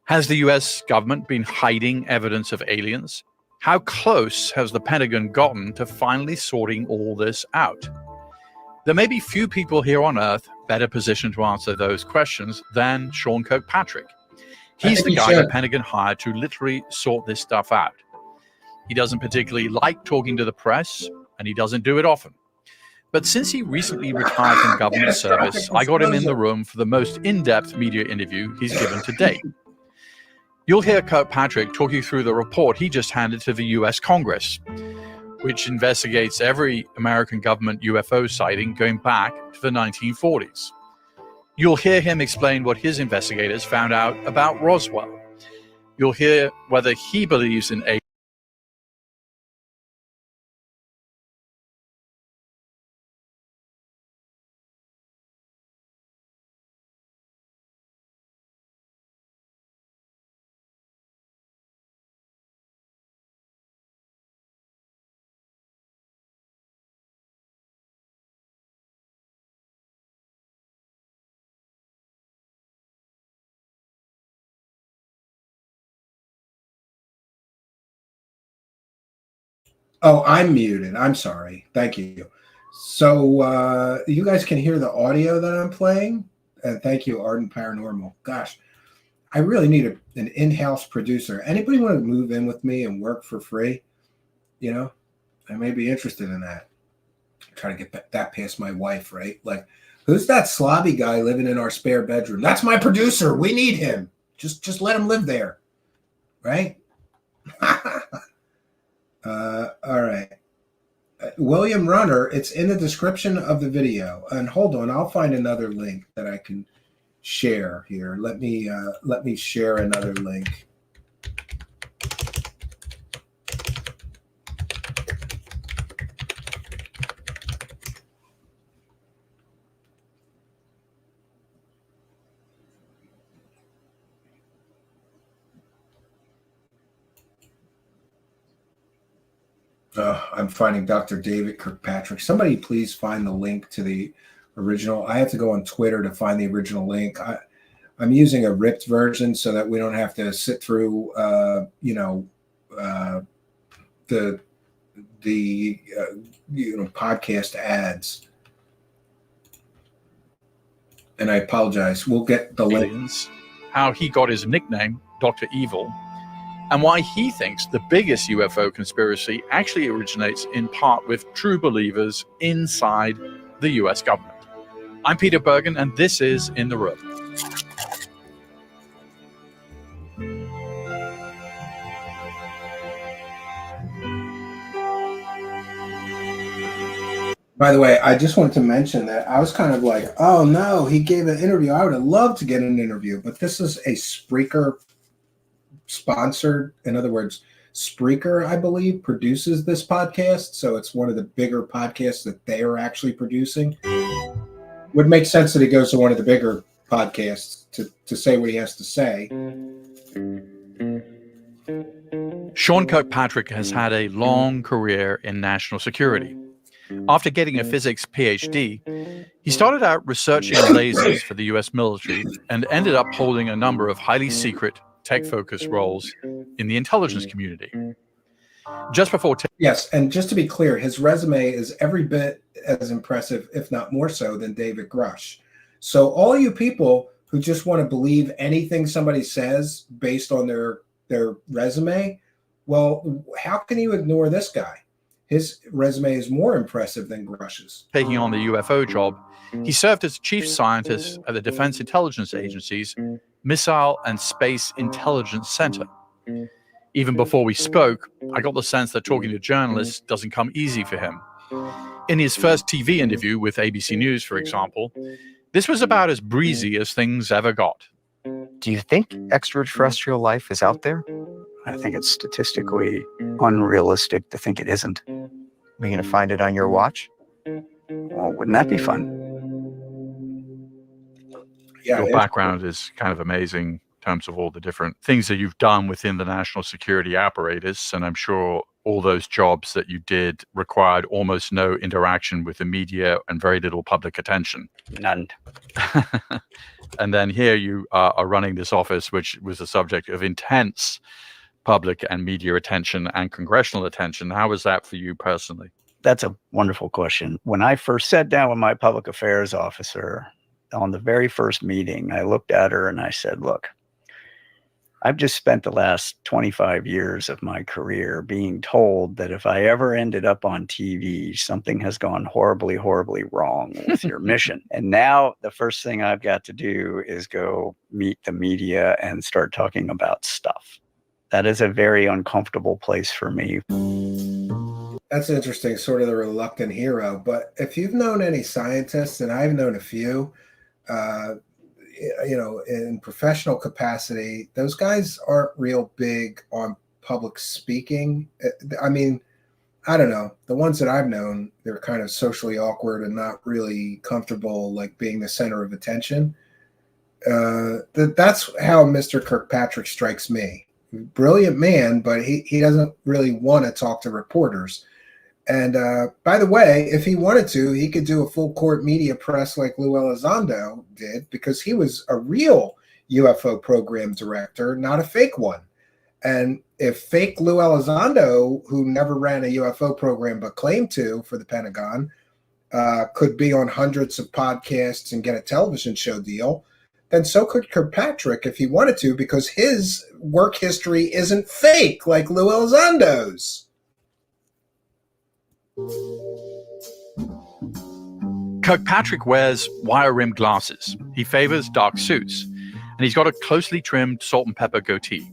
Has the US government been hiding evidence of aliens? How close has the Pentagon gotten to finally sorting all this out? There may be few people here on Earth better positioned to answer those questions than Sean Kirkpatrick. He's the guy the Pentagon hired to literally sort this stuff out. He doesn't particularly like talking to the press, and he doesn't do it often. But since he recently retired from government service, I got him in the room for the most in-depth media interview he's given to date. You'll hear Kirkpatrick talk you through the report he just handed to the US Congress, which investigates every American government UFO sighting going back to the 1940s. You'll hear him explain what his investigators found out about Roswell. You'll hear whether he believes in aliens. Oh, I'm muted. I'm sorry. Thank you. So you guys can hear the audio that I'm playing. And thank you, Ardent Paranormal. Gosh, I really need an in-house producer. Anybody want to move in with me and work for free? You know, I may be interested in that. Try to get that past my wife, right? Like, who's that slobby guy living in our spare bedroom? That's my producer. We need him. Just let him live there, right? All right. William Runner, it's in the description of the video. And hold on, I'll find another link that I can share here. Let me share another link. I'm finding Dr. David Kirkpatrick. Somebody please find the link to the original. I have to go on Twitter to find the original link. I'm using a ripped version so that we don't have to sit through, the podcast ads. And I apologize. We'll get the link. How he got his nickname, Dr. Evil, and why he thinks the biggest UFO conspiracy actually originates in part with true believers inside the US government. I'm Peter Bergen, and this is In the Room. By the way, I just wanted to mention that I was kind of like, oh no, he gave an interview. I would have loved to get an interview, but this is a Spreaker sponsored. In other words, Spreaker, I believe, produces this podcast. So it's one of the bigger podcasts that they are actually producing. Would make sense that he goes to one of the bigger podcasts to say what he has to say. Sean Kirkpatrick has had a long career in national security. After getting a physics PhD, he started out researching lasers for the US military and ended up holding a number of highly secret, tech-focused roles in the intelligence community. Just before... Yes, and just to be clear, his resume is every bit as impressive, if not more so, than David Grusch. So all you people who just want to believe anything somebody says based on their resume, well, how can you ignore this guy? His resume is more impressive than Grusch's. Taking on the UFO job, he served as chief scientist at the Defense Intelligence Agency's Missile and Space Intelligence Center. Even before we spoke, I got the sense that talking to journalists doesn't come easy for him. In his first TV interview with ABC News, for example, this was about as breezy as things ever got. Do you think extraterrestrial life is out there? I think it's statistically unrealistic to think it isn't. Are we going to find it on your watch? Well, wouldn't that be fun? Yeah, your background is kind of amazing in terms of all the different things that you've done within the national security apparatus. And I'm sure all those jobs that you did required almost no interaction with the media and very little public attention. None. And then here you are running this office, which was the subject of intense public and media attention and congressional attention. How was that for you personally? That's a wonderful question. When I first sat down with my public affairs officer on the very first meeting, I looked at her and I said, look, I've just spent the last 25 years of my career being told that if I ever ended up on TV, something has gone horribly, horribly wrong with your mission. And now the first thing I've got to do is go meet the media and start talking about stuff. That is a very uncomfortable place for me. That's interesting, sort of the reluctant hero. But if you've known any scientists, and I've known a few, in professional capacity, those guys aren't real big on public speaking. I mean, I don't know. The ones that I've known, they're kind of socially awkward and not really comfortable, like being the center of attention. That's how Mr. Kirkpatrick strikes me. Brilliant man, but he doesn't really want to talk to reporters. And by the way, if he wanted to, he could do a full court media press like Lou Elizondo did, because he was a real UFO program director, not a fake one. And if fake Lou Elizondo, who never ran a UFO program but claimed to for the Pentagon, could be on hundreds of podcasts and get a television show deal, then so could Kirkpatrick if he wanted to, because his work history isn't fake like Lou Elizondo's. Kirkpatrick wears wire-rimmed glasses. He favors dark suits, and he's got a closely trimmed salt and pepper goatee.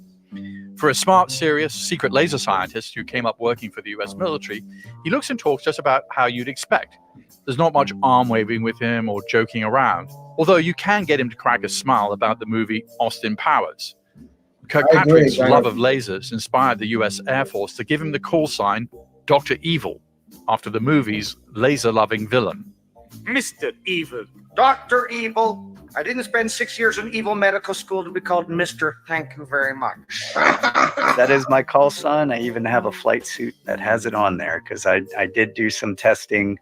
For a smart, serious, secret laser scientist who came up working for the US military, he looks and talks just about how you'd expect. There's not much arm-waving with him or joking around, although you can get him to crack a smile about the movie Austin Powers. Kirkpatrick's love of lasers inspired the US Air Force to give him the call sign Dr. Evil, after the movie's laser-loving villain. Mr. Evil. Dr. Evil. I didn't spend 6 years in evil medical school to be called Mr. Thank you very much. That is my call sign. I even have a flight suit that has it on there, because I did do some testing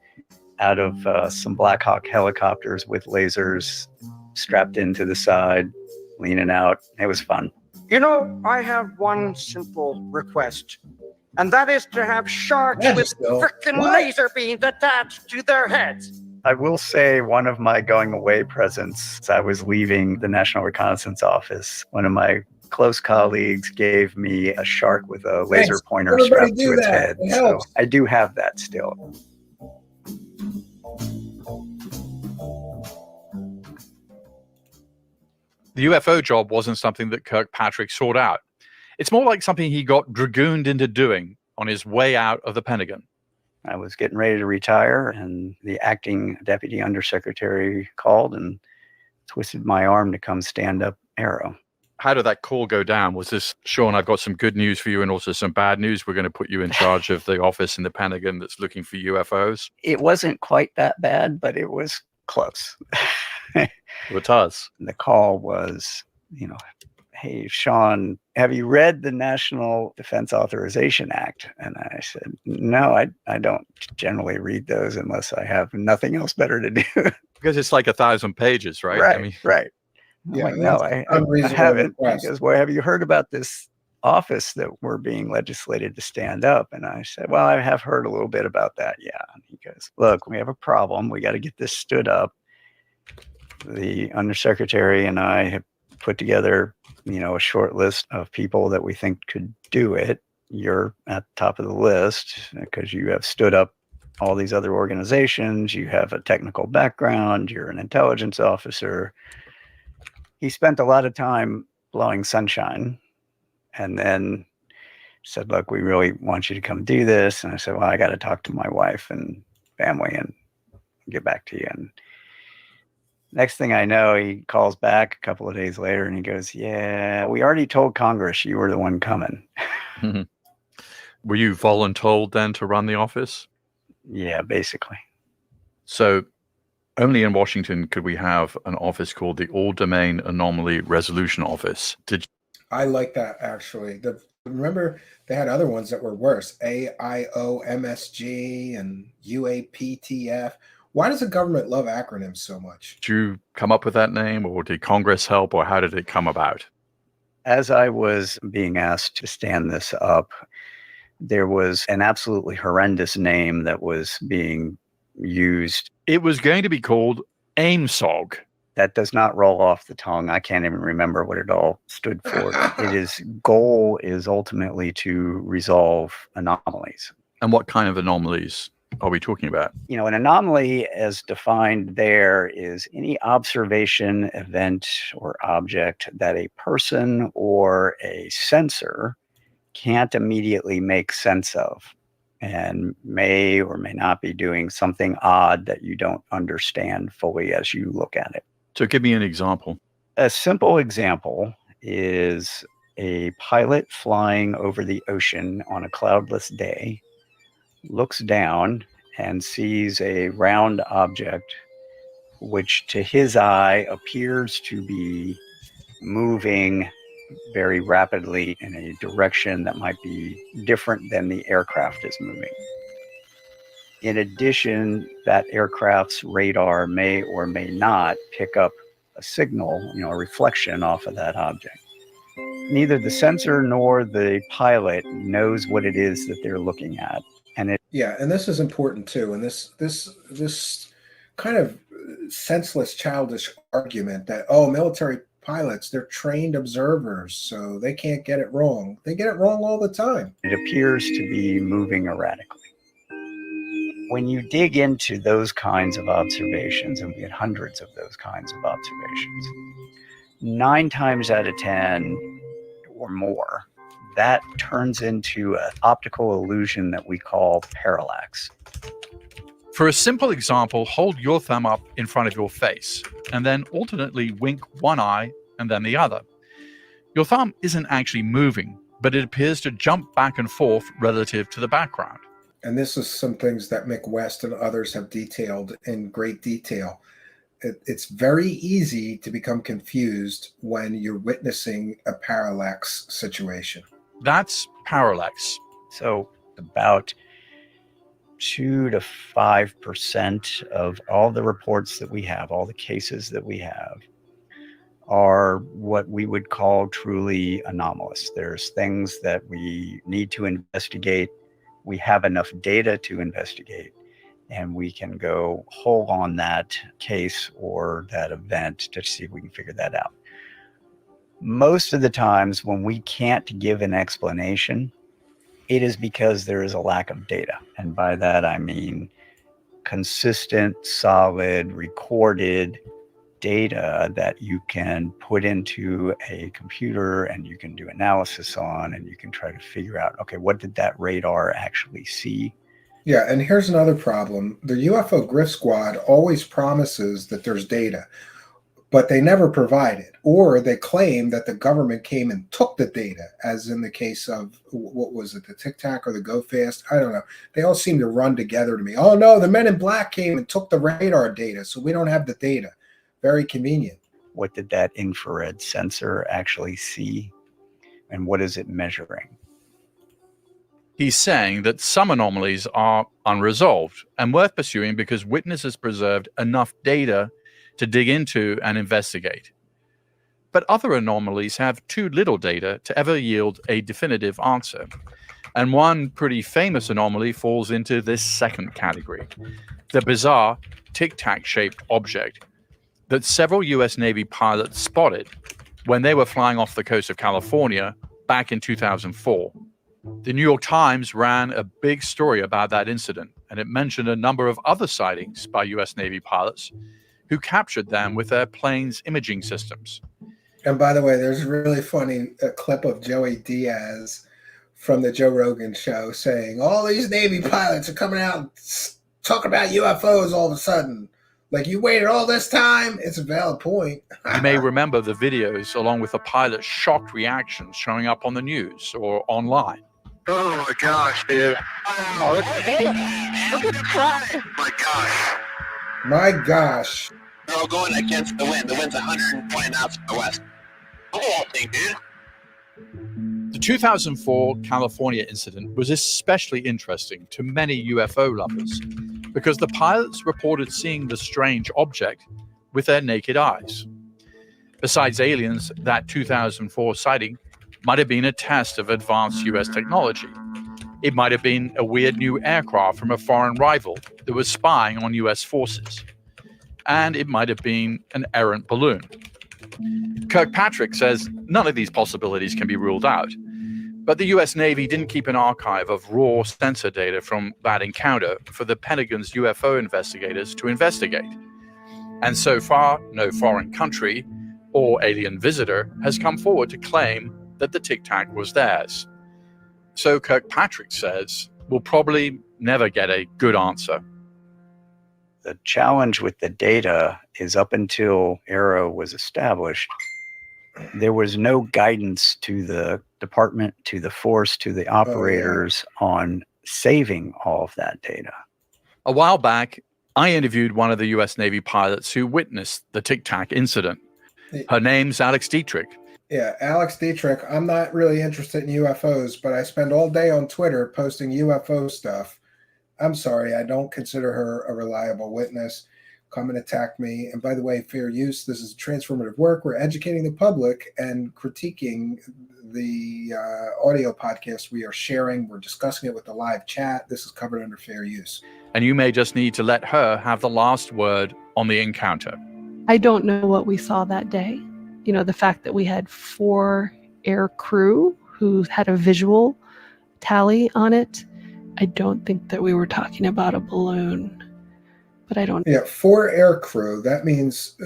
out of some Black Hawk helicopters with lasers strapped into the side, leaning out. It was fun. You know, I have one simple request, and that is to have sharks with frickin' laser beams attached to their heads. I will say one of my going away presents, I was leaving the National Reconnaissance Office. One of my close colleagues gave me a shark with a laser pointer strapped to its head. So I do have that still. The UFO job wasn't something that Kirkpatrick sought out. It's more like something he got dragooned into doing on his way out of the Pentagon. I was getting ready to retire, and the acting deputy undersecretary called and twisted my arm to come stand up AARO. How did that call go down? Was this, Sean, I've got some good news for you and also some bad news. We're going to put you in charge of the office in the Pentagon that's looking for UFOs? It wasn't quite that bad, but it was close. It was. The call was, hey, Sean, have you read the National Defense Authorization Act? And I said, no, I don't generally read those unless I have nothing else better to do. Because it's like 1,000 pages, right? Right, right. Yeah, like, no, I haven't. He goes, well, have you heard about this office that we're being legislated to stand up? And I said, well, I have heard a little bit about that, yeah. And he goes, look, we have a problem. We got to get this stood up. The undersecretary and I have put together a short list of people that we think could do it. You're at the top of the list because you have stood up all these other organizations. You have a technical background. You're an intelligence officer. He spent a lot of time blowing sunshine and then said, look, we really want you to come do this. And I said, well, I got to talk to my wife and family and get back to you. And next thing I know, he calls back a couple of days later and he goes, yeah, we already told Congress you were the one coming. Were you voluntold then to run the office? Yeah, basically. So only in Washington could we have an office called the All Domain Anomaly Resolution Office. I like that, actually. Remember, they had other ones that were worse. AIO, MSG, and UAPTF. Why does the government love acronyms so much? Did you come up with that name, or did Congress help, or how did it come about? As I was being asked to stand this up, there was an absolutely horrendous name that was being used. It was going to be called AIMSOG. That does not roll off the tongue. I can't even remember what it all stood for. Its goal is ultimately to resolve anomalies. And what kind of anomalies are we talking about? You know, an anomaly as defined there is any observation, event, or object that a person or a sensor can't immediately make sense of and may or may not be doing something odd that you don't understand fully as you look at it. So give me an example. A simple example is a pilot flying over the ocean on a cloudless day, looks down and sees a round object which to his eye appears to be moving very rapidly in a direction that might be different than the aircraft is moving. In addition, that aircraft's radar may or may not pick up a signal, a reflection off of that object. Neither the sensor nor the pilot knows what it is that they're looking at. And this is important too. And this kind of senseless, childish argument that, military pilots, they're trained observers, so they can't get it wrong. They get it wrong all the time. It appears to be moving erratically. When you dig into those kinds of observations, and we had hundreds of those kinds of observations, 9 times out of 10 or more, that turns into an optical illusion that we call parallax. For a simple example, hold your thumb up in front of your face and then alternately wink one eye and then the other. Your thumb isn't actually moving, but it appears to jump back and forth relative to the background. And this is some things that Mick West and others have detailed in great detail. It's very easy to become confused when you're witnessing a parallax situation. That's parallax. So about 2 to 5% of all the reports that we have, all the cases that we have, are what we would call truly anomalous. There's things that we need to investigate. We have enough data to investigate, and we can go whole on that case or that event to see if we can figure that out. Most of the times when we can't give an explanation, it is because there is a lack of data. And by that, I mean consistent, solid, recorded data that you can put into a computer and you can do analysis on, and you can try to figure out, okay, what did that radar actually see? Yeah, and here's another problem. The UFO Grift Squad always promises that there's data, but they never provide it. Or they claim that the government came and took the data, as in the case of, what was it, the Tic Tac or the Go Fast? I don't know. They all seem to run together to me. Oh, no, the Men in Black came and took the radar data, so we don't have the data. Very convenient. What did that infrared sensor actually see? And what is it measuring? He's saying that some anomalies are unresolved and worth pursuing because witnesses preserved enough data to dig into and investigate. But other anomalies have too little data to ever yield a definitive answer. And one pretty famous anomaly falls into this second category, the bizarre tic-tac-shaped object that several US Navy pilots spotted when they were flying off the coast of California back in 2004. The New York Times ran a big story about that incident, and it mentioned a number of other sightings by US Navy pilots who captured them with their plane's imaging systems. And by the way, there's a really funny clip of Joey Diaz from the Joe Rogan show saying, all these Navy pilots are coming out and talking about UFOs all of a sudden. Like, you waited all this time? It's a valid point. You may remember the videos along with the pilot's shocked reactions showing up on the news or online. Oh my gosh, dude. Oh, look at the fly. My gosh. My gosh. They're all going against the wind. The wind's 120 knots from the west. Look at that thing, dude. The 2004 California incident was especially interesting to many UFO lovers because the pilots reported seeing the strange object with their naked eyes. Besides aliens, that 2004 sighting might have been a test of advanced US technology. It might have been a weird new aircraft from a foreign rival that was spying on US forces. and it might have been an errant balloon. Kirkpatrick says none of these possibilities can be ruled out, but the US Navy didn't keep an archive of raw sensor data from that encounter for the Pentagon's UFO investigators to investigate. And so far, no foreign country or alien visitor has come forward to claim that the Tic Tac was theirs. So Kirkpatrick says we'll probably never get a good answer. The challenge with the data is up until AARO was established, there was no guidance to the department, to the force, to the operators on saving all of that data. A while back, I interviewed one of the US Navy pilots who witnessed the Tic Tac incident. Her name's Alex Dietrich. Yeah, Alex Dietrich. I'm not really interested in UFOs, but I spend all day on Twitter posting UFO stuff. I'm sorry, I don't consider her a reliable witness. Come and attack me. And by the way, fair use, this is transformative work. We're educating the public and critiquing the audio podcast we are sharing. We're discussing it with the live chat. This is covered under fair use. And you may just need to let her have the last word on the encounter. I don't know what we saw that day. You know, the fact that we had 4 air crew who had a visual tally on it. I don't think that we were talking about a balloon, but I don't. Yeah, 4 air crew. That means,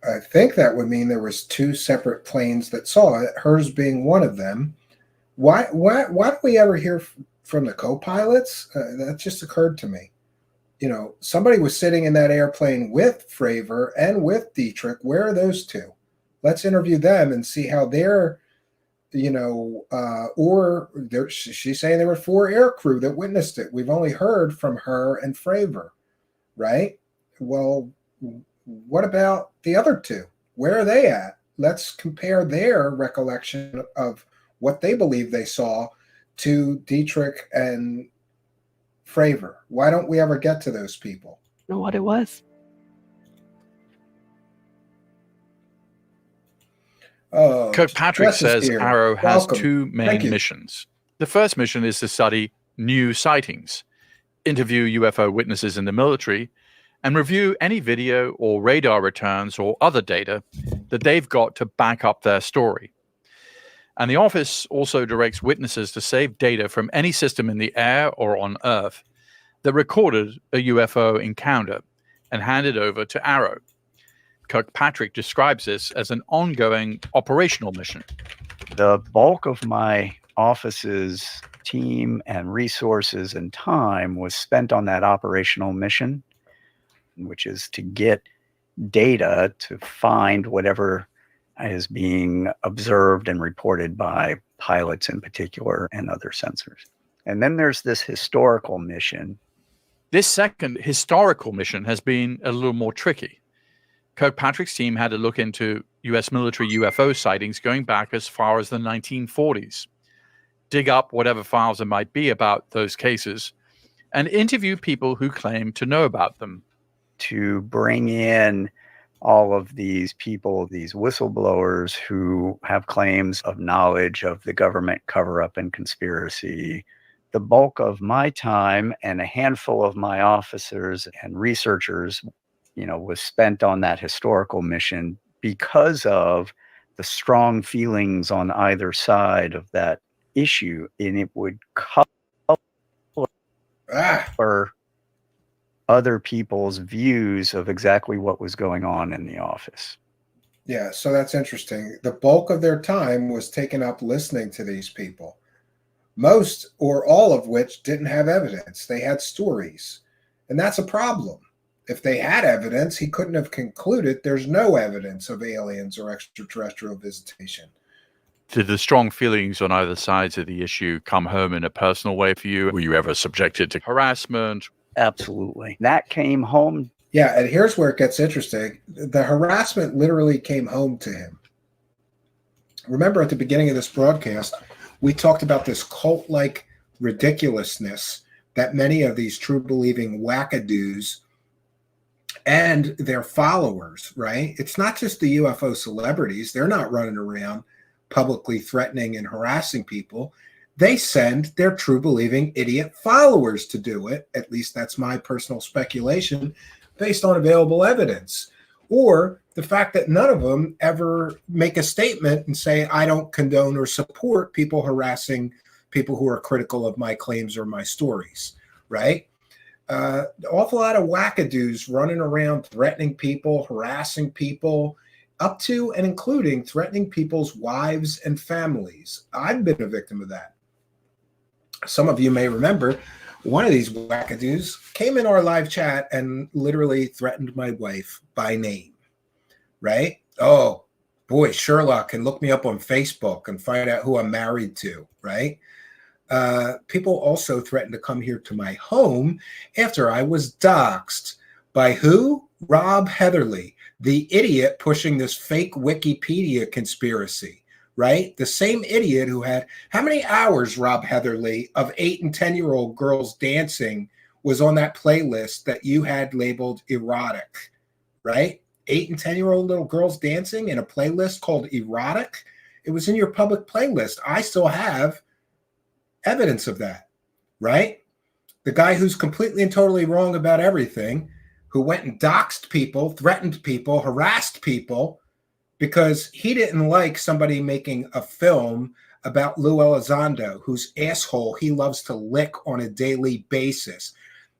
I think that would mean there was 2 separate planes that saw it, hers being one of them. Why do we ever hear from the co-pilots? That just occurred to me. You know, somebody was sitting in that airplane with Fravor and with Dietrich. Where are those 2? Let's interview them and see how they're, you know, she's saying there were 4 air crew that witnessed it. We've only heard from her and Fravor, right? Well, what about the other 2? Where are they at? Let's compare their recollection of what they believe they saw to Dietrich and Fravor. Why don't we ever get to those people? I don't know what it was. Oh, Kirkpatrick says here. AARO has Welcome. 2 main missions. The first mission is to study new sightings, interview UFO witnesses in the military, and review any video or radar returns or other data that they've got to back up their story. And the office also directs witnesses to save data from any system in the air or on Earth that recorded a UFO encounter and hand it over to AARO. Kirkpatrick describes this as an ongoing operational mission. The bulk of my office's team and resources and time was spent on that operational mission, which is to get data to find whatever is being observed and reported by pilots in particular and other sensors. And then there's this historical mission. This second historical mission has been a little more tricky. Kirkpatrick's team had to look into U.S. military UFO sightings going back as far as the 1940s, dig up whatever files there might be about those cases, and interview people who claim to know about them. To bring in all of these people, these whistleblowers who have claims of knowledge of the government cover-up and conspiracy. The bulk of my time and a handful of my officers and researchers, you know, was spent on that historical mission because of the strong feelings on either side of that issue, and it would cover other people's views of exactly what was going on in the office. Yeah, so that's interesting. The bulk of their time was taken up listening to these people, most or all of which didn't have evidence. They had stories, and that's a problem. If they had evidence, he couldn't have concluded there's no evidence of aliens or extraterrestrial visitation. Did the strong feelings on either sides of the issue come home in a personal way for you? Were you ever subjected to harassment? Absolutely. That came home. Yeah, and here's where it gets interesting. The harassment literally came home to him. Remember at the beginning of this broadcast, we talked about this cult-like ridiculousness that many of these true-believing wackadoos and their followers, right? It's not just the UFO celebrities. They're not running around publicly threatening and harassing people. They send their true believing idiot followers to do it. At least that's my personal speculation. based on available evidence, or the fact that none of them ever make a statement and say, I don't condone or support people harassing people who are critical of my claims or my stories, right? An awful lot of wackadoos running around threatening people, harassing people, up to and including threatening people's wives and families. I've been a victim of that. Some of you may remember one of these wackadoos came in our live chat and literally threatened my wife by name, right? Oh, boy, Sherlock can look me up on Facebook and find out who I'm married to, right? People also threatened to come here to my home after I was doxxed. By who? Rob Heatherly, the idiot pushing this fake Wikipedia conspiracy, right? The same idiot who had, how many hours, Rob Heatherly, of 8 and 10-year-old girls dancing was on that playlist that you had labeled erotic, right? 8 and 10-year-old little girls dancing in a playlist called erotic. It was in your public playlist. I still have evidence of that, right? The guy who's completely and totally wrong about everything, who went and doxed people, threatened people, harassed people because he didn't like somebody making a film about Lou Elizondo, whose asshole he loves to lick on a daily basis.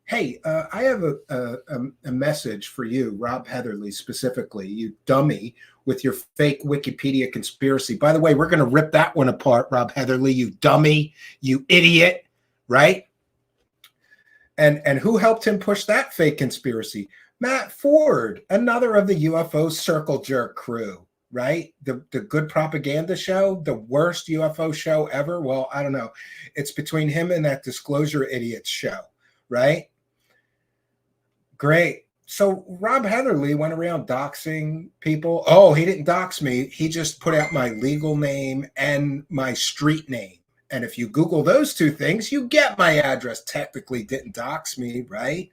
Hey, I have a message for you, Rob Heatherly, specifically, you dummy with your fake Wikipedia conspiracy. By the way, we're going to rip that one apart, Rob Heatherly, you dummy, you idiot, right? And who helped him push that fake conspiracy? Matt Ford, another of the UFO circle jerk crew, right? The good propaganda show, the worst UFO show ever. Well, I don't know. It's between him and that Disclosure Idiots show, right? Great. So Rob Heatherly went around doxing people. Oh, he didn't dox me. He just put out my legal name and my street name. And if you Google those two things, you get my address. Technically didn't dox me, right?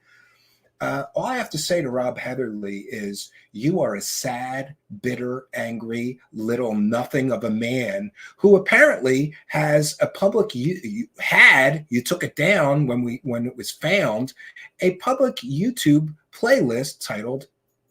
All I have to say to Rob Heatherly is you are a sad, bitter, angry, little nothing of a man who apparently has a public, you took it down when it was found, a public YouTube playlist titled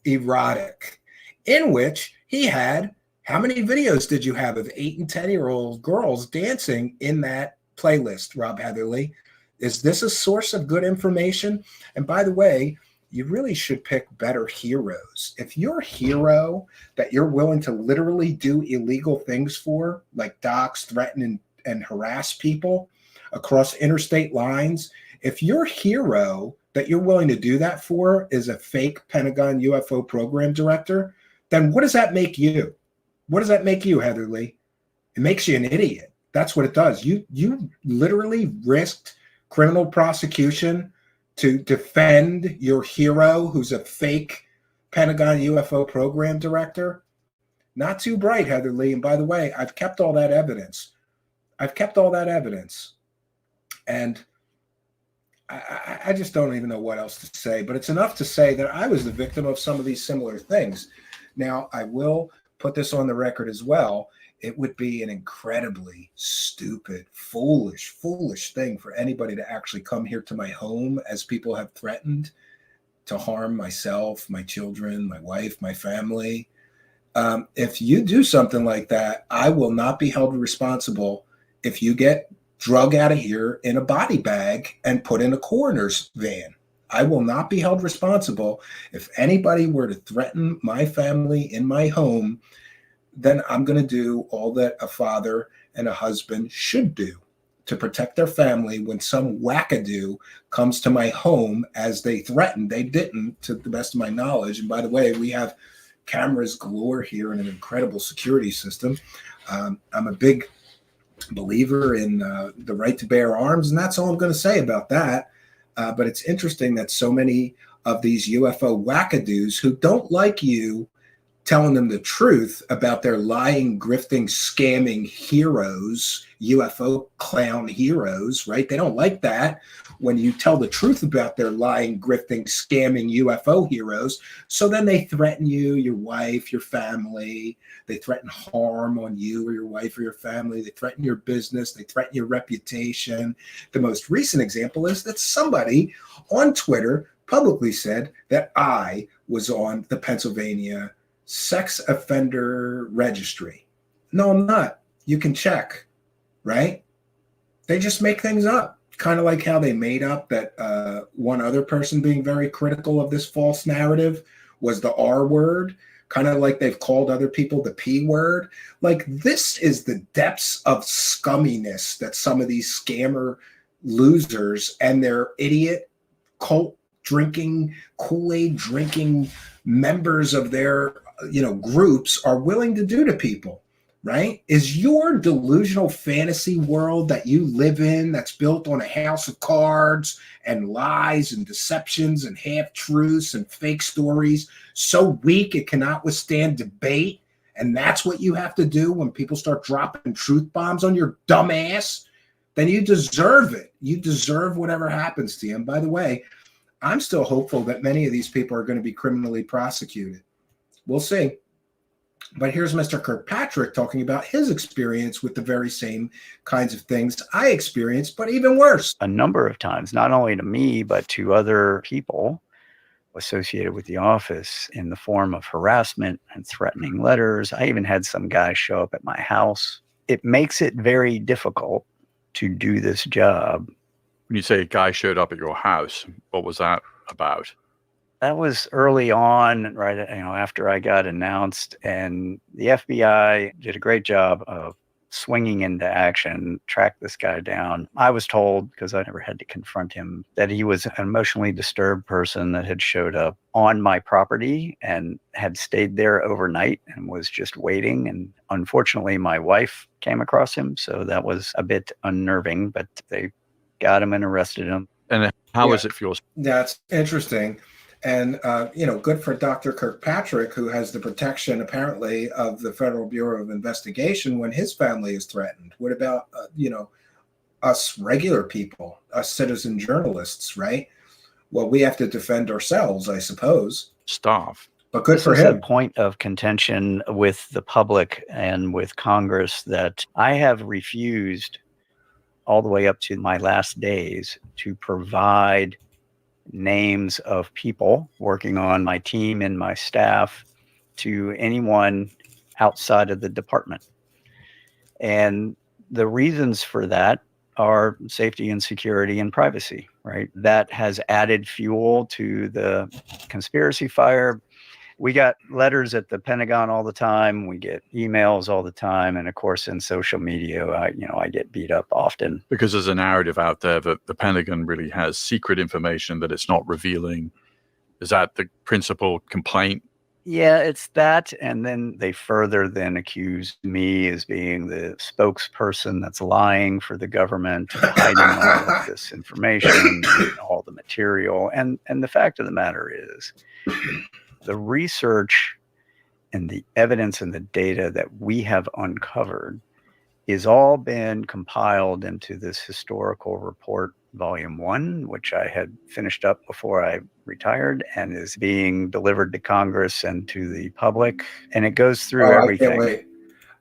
Erotic, in which he had, how many videos did you have of 8 and 10-year-old girls dancing in that playlist, Rob Heatherly? Is this a source of good information? And by the way, you really should pick better heroes. If your hero that you're willing to literally do illegal things for, like dox, threaten, and harass people across interstate lines, if your hero that you're willing to do that for is a fake Pentagon UFO program director, then what does that make you? What does that make you, Heatherly? It makes you an idiot. That's what it does. You literally risked criminal prosecution to defend your hero who's a fake Pentagon UFO program director. Not too bright, Heatherly. And by the way, I've kept all that evidence. And I just don't even know what else to say, but it's enough to say that I was the victim of some of these similar things. Now, I will put this on the record as well. It would be an incredibly stupid, foolish thing for anybody to actually come here to my home, as people have threatened to harm myself, my children, my wife, my family. If you do something like that, I will not be held responsible if you get drug out of here in a body bag and put in a coroner's van. I will not be held responsible if anybody were to threaten my family in my home. Then I'm going to do all that a father and a husband should do to protect their family when some wackadoo comes to my home as they threatened. They didn't, to the best of my knowledge. And by the way, we have cameras galore here and an incredible security system. I'm a big believer in the right to bear arms, and that's all I'm going to say about that. But it's interesting that so many of these UFO wackadoos who don't like you telling them the truth about their lying, grifting, scamming heroes, UFO clown heroes, right? They don't like that when you tell the truth about their lying, grifting, scamming UFO heroes. So then they threaten you, your wife, your family. They threaten harm on you or your wife or your family. They threaten your business. They threaten your reputation. The most recent example is that somebody on Twitter publicly said that I was on the Pennsylvania sex offender registry. No, I'm not. You can check, right? They just make things up. Kind of like how they made up that one other person being very critical of this false narrative was the R word. Kind of like they've called other people the P word. Like, this is the depths of scumminess that some of these scammer losers and their idiot cult drinking, Kool-Aid drinking members of their, groups are willing to do to people, right? Is your delusional fantasy world that you live in, that's built on a house of cards and lies and deceptions and half-truths and fake stories, so weak it cannot withstand debate? And that's what you have to do when people start dropping truth bombs on your dumb ass? Then you deserve it. You deserve whatever happens to you. And by the way, I'm still hopeful that many of these people are going to be criminally prosecuted. We'll see. But here's Mr. Kirkpatrick talking about his experience with the very same kinds of things I experienced, but even worse. A number of times, not only to me, but to other people associated with the office, in the form of harassment and threatening letters. I even had some guy show up at my house. It makes it very difficult to do this job. When you say a guy showed up at your house, what was that about? That was early on, right, after I got announced, and the FBI did a great job of swinging into action, track this guy down. I was told, because I never had to confront him, that he was an emotionally disturbed person that had showed up on my property and had stayed there overnight and was just waiting. And unfortunately, my wife came across him, so that was a bit unnerving, but they got him and arrested him. And how was it for yours? That's interesting. And, good for Dr. Kirkpatrick, who has the protection, apparently, of the Federal Bureau of Investigation when his family is threatened. What about, us regular people, us citizen journalists, right? Well, we have to defend ourselves, I suppose. Staff. But good for him. This is a point of contention with the public and with Congress that I have refused all the way up to my last days to provide names of people working on my team and my staff to anyone outside of the department. And the reasons for that are safety and security and privacy, right? That has added fuel to the conspiracy fire. We got letters at the Pentagon all the time. We get emails all the time. And of course, in social media, I get beat up often. Because there's a narrative out there that the Pentagon really has secret information that it's not revealing. Is that the principal complaint? Yeah, it's that. And then they further then accuse me as being the spokesperson that's lying for the government, hiding all of this information, all the material. And the fact of the matter is, the research and the evidence and the data that we have uncovered is all been compiled into this historical report, Volume 1, which I had finished up before I retired and is being delivered to Congress and to the public. And it goes through everything.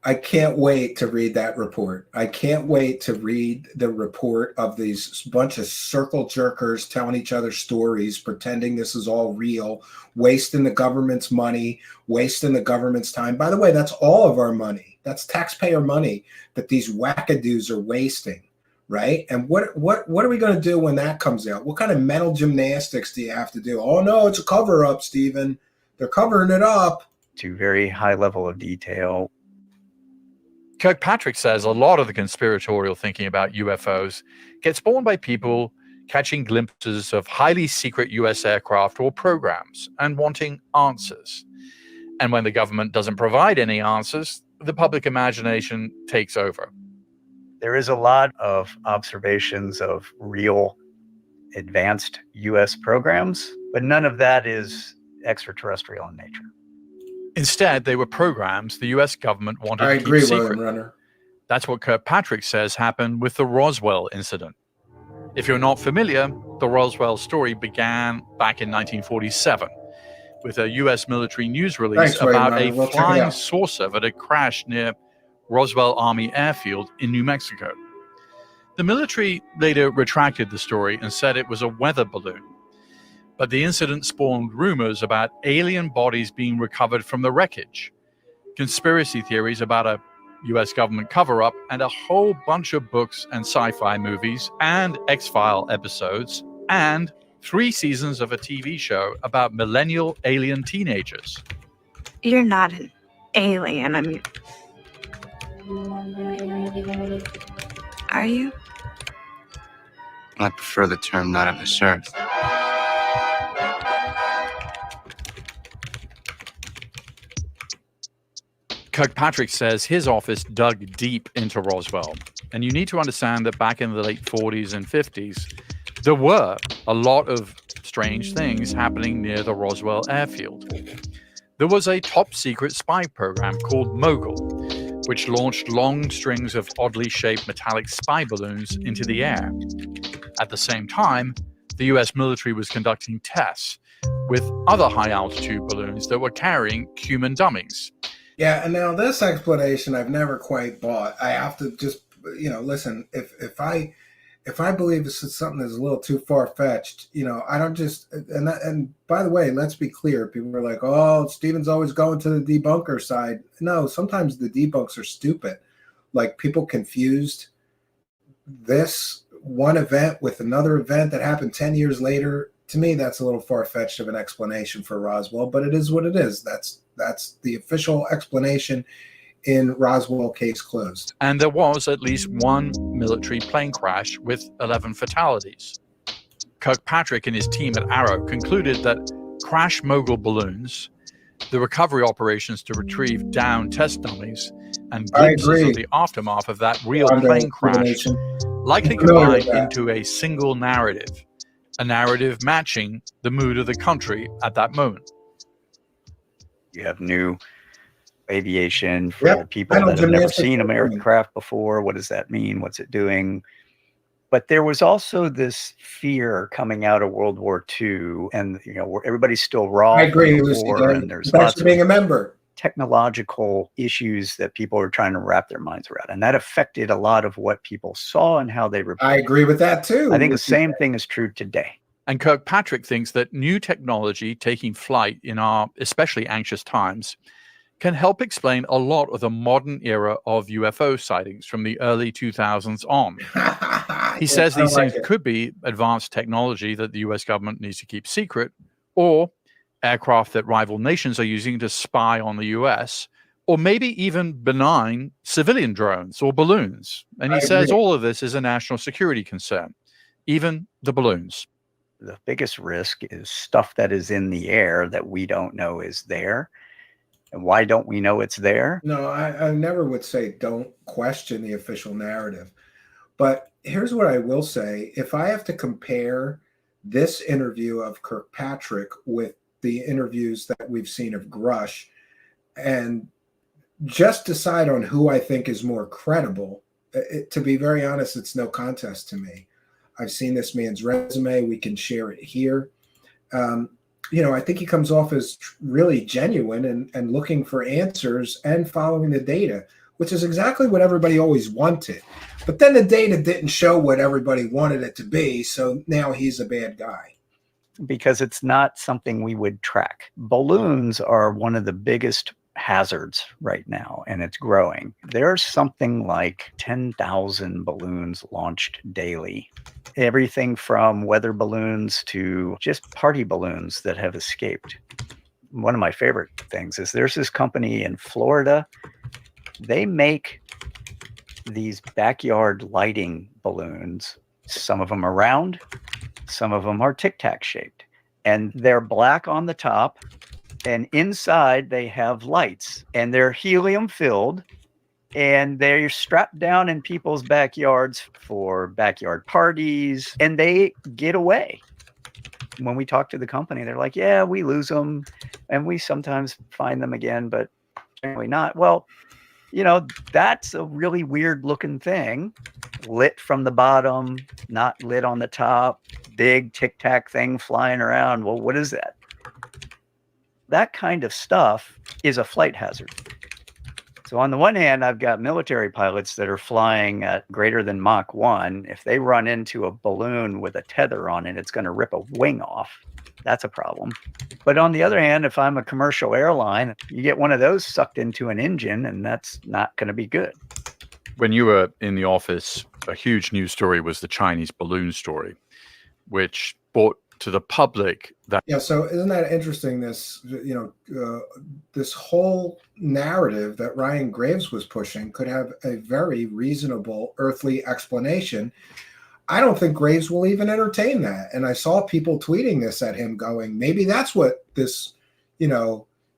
I can't wait to read that report. I can't wait to read the report of these bunch of circle jerkers telling each other stories, pretending this is all real, wasting the government's money, wasting the government's time. By the way, that's all of our money. That's taxpayer money that these wackadoos are wasting, right? And what are we going to do when that comes out? What kind of mental gymnastics do you have to do? Oh, no, it's a cover-up, Stephen. They're covering it up. To very high level of detail. Kirkpatrick says a lot of the conspiratorial thinking about UFOs gets spawned by people catching glimpses of highly secret US aircraft or programs and wanting answers. And when the government doesn't provide any answers, the public imagination takes over. There is a lot of observations of real advanced US programs, but none of that is extraterrestrial in nature. Instead, they were programs the U.S. government wanted to keep secret. That's what Kirkpatrick says happened with the Roswell incident. If you're not familiar, the Roswell story began back in 1947 with a U.S. military news release about a flying saucer that had crashed near Roswell Army Airfield in New Mexico. The military later retracted the story and said it was a weather balloon. But the incident spawned rumors about alien bodies being recovered from the wreckage, conspiracy theories about a US government cover-up, and a whole bunch of books and sci-fi movies and X-File episodes, and 3 seasons of a TV show about millennial alien teenagers. You're not an alien, I mean... Are you? I prefer the term not of this earth. Kirkpatrick says his office dug deep into Roswell. And you need to understand that back in the late 40s and 50s, there were a lot of strange things happening near the Roswell airfield. There was a top-secret spy program called Mogul, which launched long strings of oddly shaped metallic spy balloons into the air. At the same time, the US military was conducting tests with other high-altitude balloons that were carrying human dummies. Yeah, and now this explanation I've never quite bought. I have to just, listen, if I believe this is something that's a little too far-fetched, I don't just, and by the way, let's be clear. People are like, oh, Stephen's always going to the debunker side. No, sometimes the debunks are stupid. Like, people confused this one event with another event that happened 10 years later. To me, that's a little far-fetched of an explanation for Roswell, but it is what it is. That's the official explanation in Roswell case closed. And there was at least one military plane crash with 11 fatalities. Kirkpatrick and his team at AARO concluded that crash Mogul balloons, the recovery operations to retrieve downed test dummies, and glimpses of the aftermath of that real plane crash likely combined into a single narrative, a narrative matching the mood of the country at that moment. You have new aviation for people that have never seen American craft before. What does that mean? What's it doing? But there was also this fear coming out of World War II, and where everybody's still raw. I agree, and there's lots of being a member. Technological issues that people are trying to wrap their minds around, and that affected a lot of what people saw and how they reported. I agree with that too. I think the same thing is true today. And Kirkpatrick thinks that new technology taking flight in our especially anxious times can help explain a lot of the modern era of UFO sightings from the early 2000s on. He says these things could be advanced technology that the US government needs to keep secret, or aircraft that rival nations are using to spy on the US, or maybe even benign civilian drones or balloons. And he says all of this is a national security concern, even the balloons. The biggest risk is stuff that is in the air that we don't know is there. And why don't we know it's there? No, I never would say don't question the official narrative. But here's what I will say. If I have to compare this interview of Kirkpatrick with the interviews that we've seen of Grusch and just decide on who I think is more credible, to be very honest, it's no contest to me. I've seen this man's resume. We can share it here. I think he comes off as really genuine and looking for answers and following the data, which is exactly what everybody always wanted. But then the data didn't show what everybody wanted it to be. So now he's a bad guy. Because it's not something we would track. Balloons are one of the biggest hazards right now, and it's growing. There's something like 10,000 balloons launched daily. Everything from weather balloons to just party balloons that have escaped. One of my favorite things is there's this company in Florida. They make these backyard lighting balloons. Some of them are round, some of them are tic-tac shaped, and they're black on the top. And inside they have lights, and they're helium filled, and they're strapped down in people's backyards for backyard parties, and they get away. When we talk to the company, they're like, yeah, we lose them and we sometimes find them again, but generally not. Well, that's a really weird looking thing, lit from the bottom, not lit on the top, big tic-tac thing flying around. Well, what is that? That kind of stuff is a flight hazard. So on the one hand, I've got military pilots that are flying at greater than Mach 1. If they run into a balloon with a tether on it, it's going to rip a wing off. That's a problem. But on the other hand, if I'm a commercial airline, you get one of those sucked into an engine, and that's not going to be good. When you were in the office, a huge news story was the Chinese balloon story, which brought to the public that. Yeah, so isn't that interesting? This, this whole narrative that Ryan Graves was pushing could have a very reasonable earthly explanation. I don't think Graves will even entertain that. And I saw people tweeting this at him going, maybe that's what this,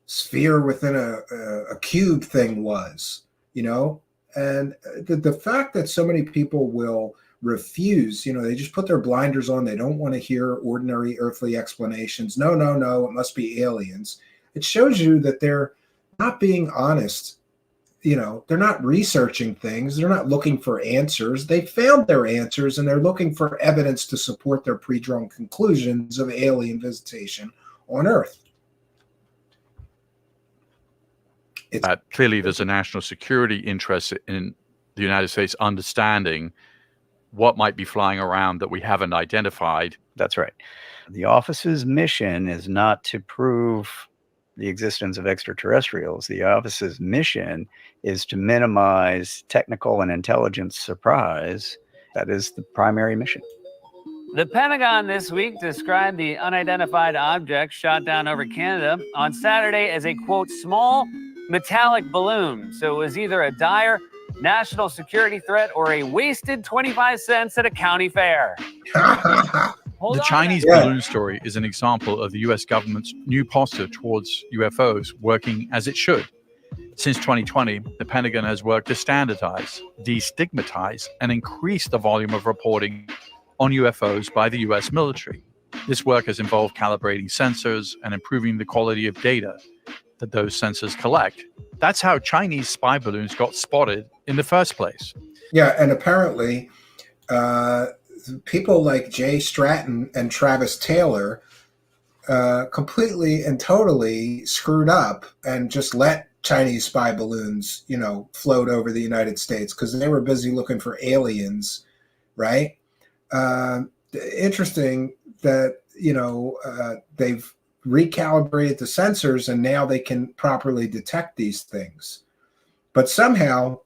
sphere within a cube thing was, And the fact that so many people will refuse, they just put their blinders on. They don't want to hear ordinary earthly explanations. No, it must be aliens. It shows you that they're not being honest. They're not researching things. They're not looking for answers. They found their answers, and they're looking for evidence to support their pre-drawn conclusions of alien visitation on Earth. Clearly, there's a national security interest in the United States understanding what might be flying around that we haven't identified. That's right. The office's mission is not to prove the existence of extraterrestrials. The office's mission is to minimize technical and intelligence surprise. That is the primary mission. The Pentagon this week described the unidentified object shot down over Canada on Saturday as a, quote, small metallic balloon. So it was either a dire national security threat or a wasted 25 cents at a county fair. The Chinese balloon story is an example of the US government's new posture towards UFOs working as it should. Since 2020, the Pentagon has worked to standardize, destigmatize, and increase the volume of reporting on UFOs by the US military. This work has involved calibrating sensors and improving the quality of data that those sensors collect. That's how Chinese spy balloons got spotted in the first place. Yeah, and apparently people like Jay Stratton and Travis Taylor completely and totally screwed up and just let Chinese spy balloons, float over the United States because they were busy looking for aliens, right? Interesting that, they've recalibrated the sensors and now they can properly detect these things. But somehow,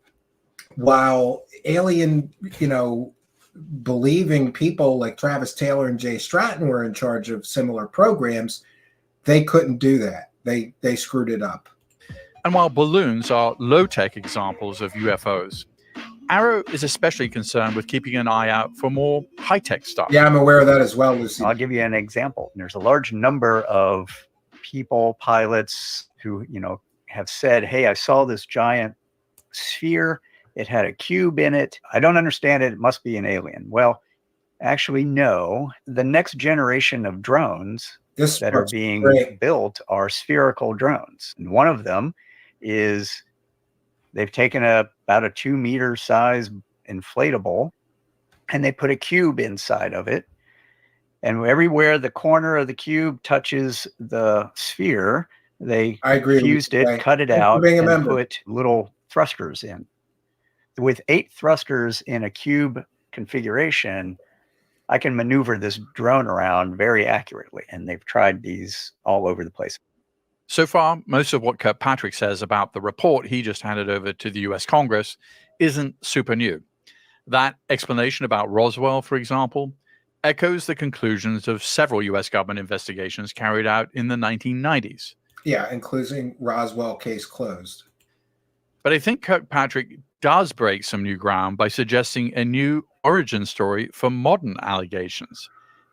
while alien, believing people like Travis Taylor and Jay Stratton were in charge of similar programs, they couldn't do that. They screwed it up. And while balloons are low-tech examples of UFOs, AARO is especially concerned with keeping an eye out for more high-tech stuff. Yeah, I'm aware of that as well, Lucy. I'll give you an example. There's a large number of people, pilots, who, have said, hey, I saw this giant sphere. It had a cube in it. I don't understand it. It must be an alien. Well, actually, no. The next generation of drones that are being built are spherical drones. And one of them is they've taken about a 2-meter size inflatable and they put a cube inside of it. And everywhere the corner of the cube touches the sphere, they fused it, cut it out, and put little thrusters in. With 8 thrusters in a cube configuration, I can maneuver this drone around very accurately. And they've tried these all over the place. So far, most of what Kirkpatrick says about the report he just handed over to the US Congress isn't super new. That explanation about Roswell, for example, echoes the conclusions of several US government investigations carried out in the 1990s. Yeah, including Roswell case closed. But I think Kirkpatrick does break some new ground by suggesting a new origin story for modern allegations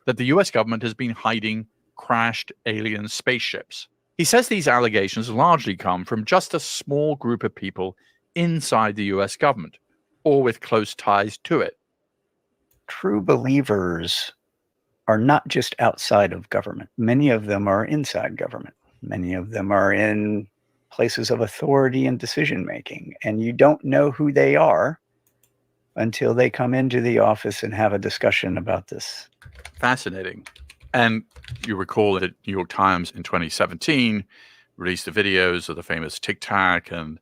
that the US government has been hiding crashed alien spaceships. He says these allegations largely come from just a small group of people inside the US government or with close ties to it. True believers are not just outside of government. Many of them are inside government. Many of them are in places of authority and decision making, and you don't know who they are until they come into the office and have a discussion about this. Fascinating. And you recall that New York Times in 2017 released the videos of the famous Tic Tac, and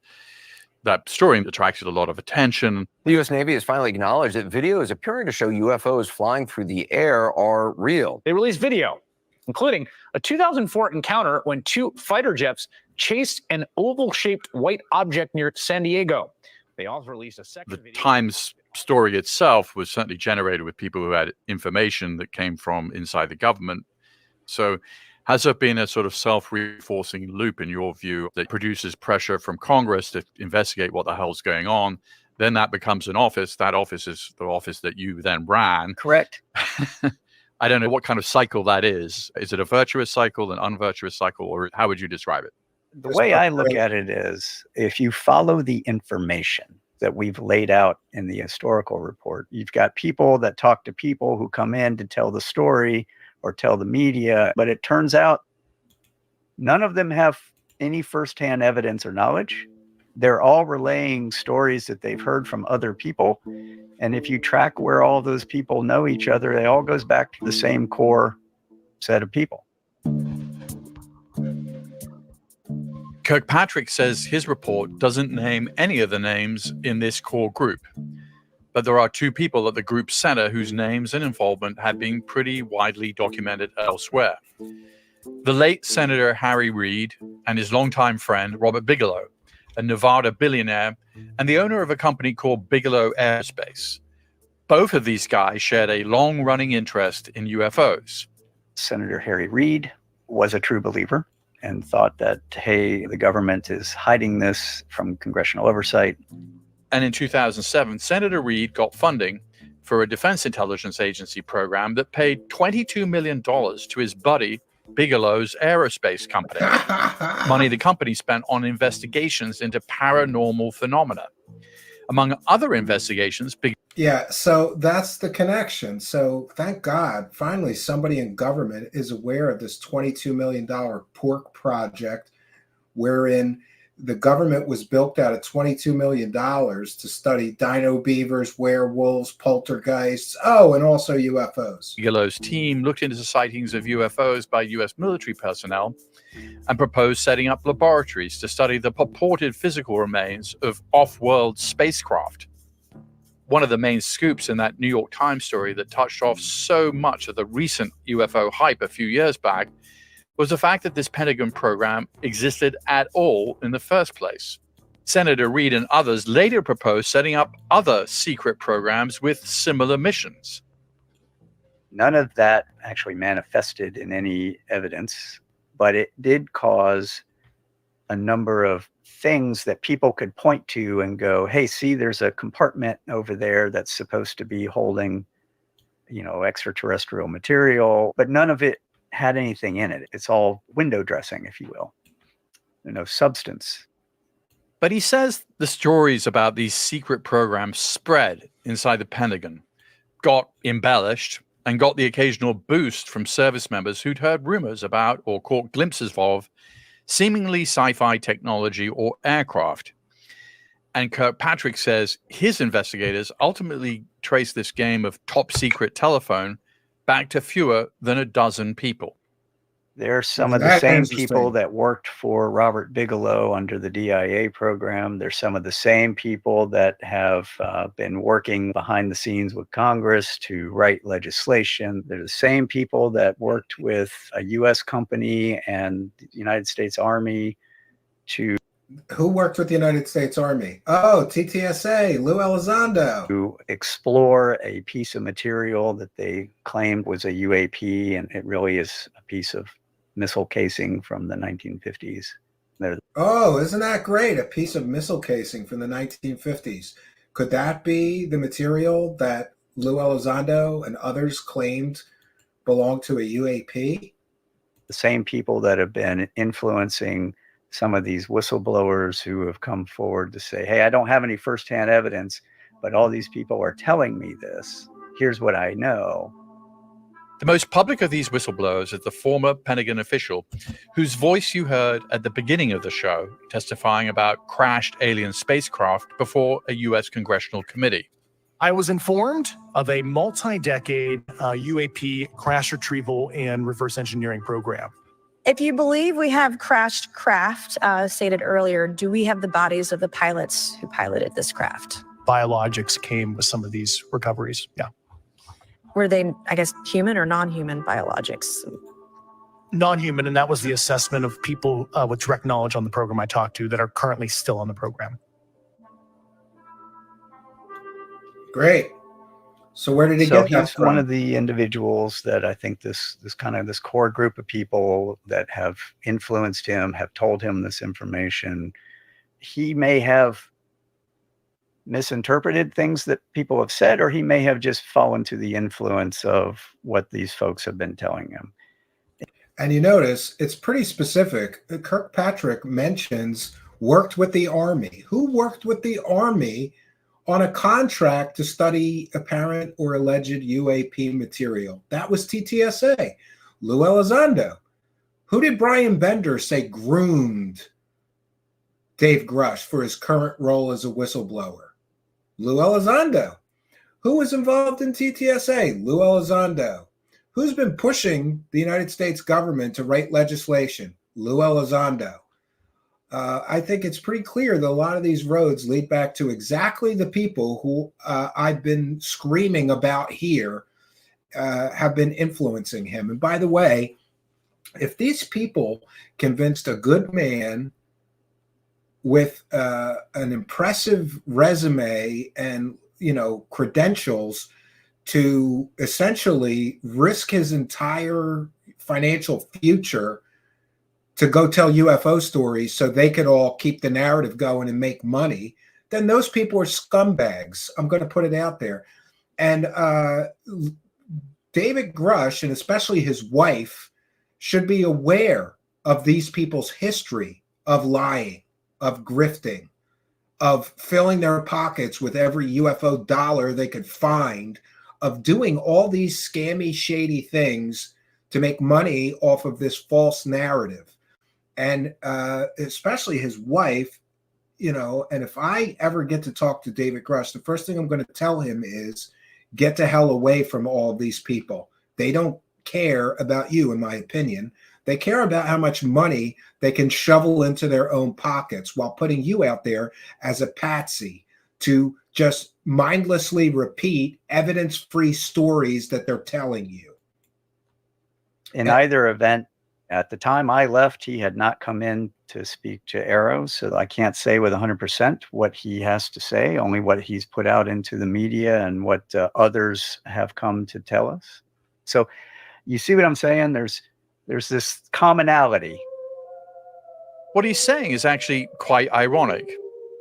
that story attracted a lot of attention. The U.S. Navy has finally acknowledged that videos appearing to show UFOs flying through the air are real. They released video including a 2004 encounter when 2 fighter jets chased an oval-shaped white object near San Diego. They also released a second video. Times story itself was certainly generated with people who had information that came from inside the government. So has there been a sort of self-reinforcing loop, in your view, that produces pressure from Congress to investigate what the hell's going on? Then that becomes an office. That office is the office that you then ran. Correct. I don't know what kind of cycle that is. Is it a virtuous cycle, an unvirtuous cycle, or how would you describe it? The way I look at it is, if you follow the information that we've laid out in the historical report, you've got people that talk to people who come in to tell the story or tell the media, but it turns out none of them have any firsthand evidence or knowledge. They're all relaying stories that they've heard from other people. And if you track where all those people know each other, it all goes back to the same core set of people. Kirkpatrick says his report doesn't name any of the names in this core group, but there are 2 people at the group's center whose names and involvement have been pretty widely documented elsewhere. The late Senator Harry Reid and his longtime friend Robert Bigelow, a Nevada billionaire and the owner of a company called Bigelow Aerospace. Both of these guys shared a long-running interest in UFOs. Senator Harry Reid was a true believer and thought that, hey, the government is hiding this from congressional oversight. And in 2007, Senator Reid got funding for a Defense Intelligence Agency program that paid $22 million to his buddy Bigelow's aerospace company, money the company spent on investigations into paranormal phenomena. Among other investigations, yeah, so that's the connection. So thank God, finally, somebody in government is aware of this $22 million pork project, wherein the government was built out of $22 million to study dino beavers, werewolves, poltergeists, and also UFOs. Bigelow's team looked into the sightings of UFOs by U.S. military personnel and proposed setting up laboratories to study the purported physical remains of off-world spacecraft. One of the main scoops in that New York Times story that touched off so much of the recent UFO hype a few years back was the fact that this Pentagon program existed at all in the first place. Senator Reid and others later proposed setting up other secret programs with similar missions. None of that actually manifested in any evidence, but it did cause a number of things that people could point to and go, hey, see, there's a compartment over there that's supposed to be holding, extraterrestrial material, but none of it had anything in it. It's all window dressing, if you will. No substance. But he says the stories about these secret programs spread inside the Pentagon, got embellished, and got the occasional boost from service members who'd heard rumors about or caught glimpses of seemingly sci-fi technology or aircraft. And Kirkpatrick says his investigators ultimately traced this game of top secret telephone back to fewer than a dozen people. They're some of the same people that worked for Robert Bigelow under the DIA program. They're some of the same people that have been working behind the scenes with Congress to write legislation. They're the same people that worked with a U.S. company and the United States Army to... Who worked with the United States Army? Oh, TTSA, Lou Elizondo. To explore a piece of material that they claimed was a UAP, and it really is a piece of missile casing from the 1950s. Oh, isn't that great? A piece of missile casing from the 1950s. Could that be the material that Lou Elizondo and others claimed belonged to a UAP? The same people that have been influencing some of these whistleblowers who have come forward to say, hey, I don't have any firsthand evidence, but all these people are telling me this. Here's what I know. The most public of these whistleblowers is the former Pentagon official whose voice you heard at the beginning of the show, testifying about crashed alien spacecraft before a U.S. congressional committee. I was informed of a multi-decade UAP crash retrieval and reverse engineering program. If you believe we have crashed craft, stated earlier, do we have the bodies of the pilots who piloted this craft? Biologics came with some of these recoveries, yeah. Were they, I guess, human or non-human biologics? non-human, and that was the assessment of people with direct knowledge on the program I talked to that are currently still on the program. Great. So where did he get that he's from? one of the individuals that I think this core group of people that have influenced him, have told him this information. He may have misinterpreted things that people have said, or he may have just fallen to the influence of what these folks have been telling him. And you notice it's pretty specific. Kirkpatrick mentions worked with the Army. Who worked with the Army on a contract to study apparent or alleged UAP material? That was TTSA. Lou Elizondo. Who did Brian Bender say groomed Dave Grusch for his current role as a whistleblower? Lou Elizondo. Who was involved in TTSA? Lou Elizondo. Who's been pushing the United States government to write legislation? Lou Elizondo. I think it's pretty clear that a lot of these roads lead back to exactly the people who I've been screaming about here have been influencing him. And by the way, if these people convinced a good man with an impressive resume and, credentials to essentially risk his entire financial future to go tell UFO stories so they could all keep the narrative going and make money, then those people are scumbags. I'm going to put it out there. And David Grusch, and especially his wife, should be aware of these people's history of lying, of grifting, of filling their pockets with every UFO dollar they could find, of doing all these scammy, shady things to make money off of this false narrative. And especially his wife, and if I ever get to talk to David Grusch, the first thing I'm going to tell him is get the hell away from all of these people. They don't care about you, in my opinion. They care about how much money they can shovel into their own pockets while putting you out there as a patsy to just mindlessly repeat evidence-free stories that they're telling you. In either event, at the time I left, he had not come in to speak to AARO, so I can't say with 100% what he has to say, only what he's put out into the media and what others have come to tell us. So you see what I'm saying? There's this commonality. What he's saying is actually quite ironic,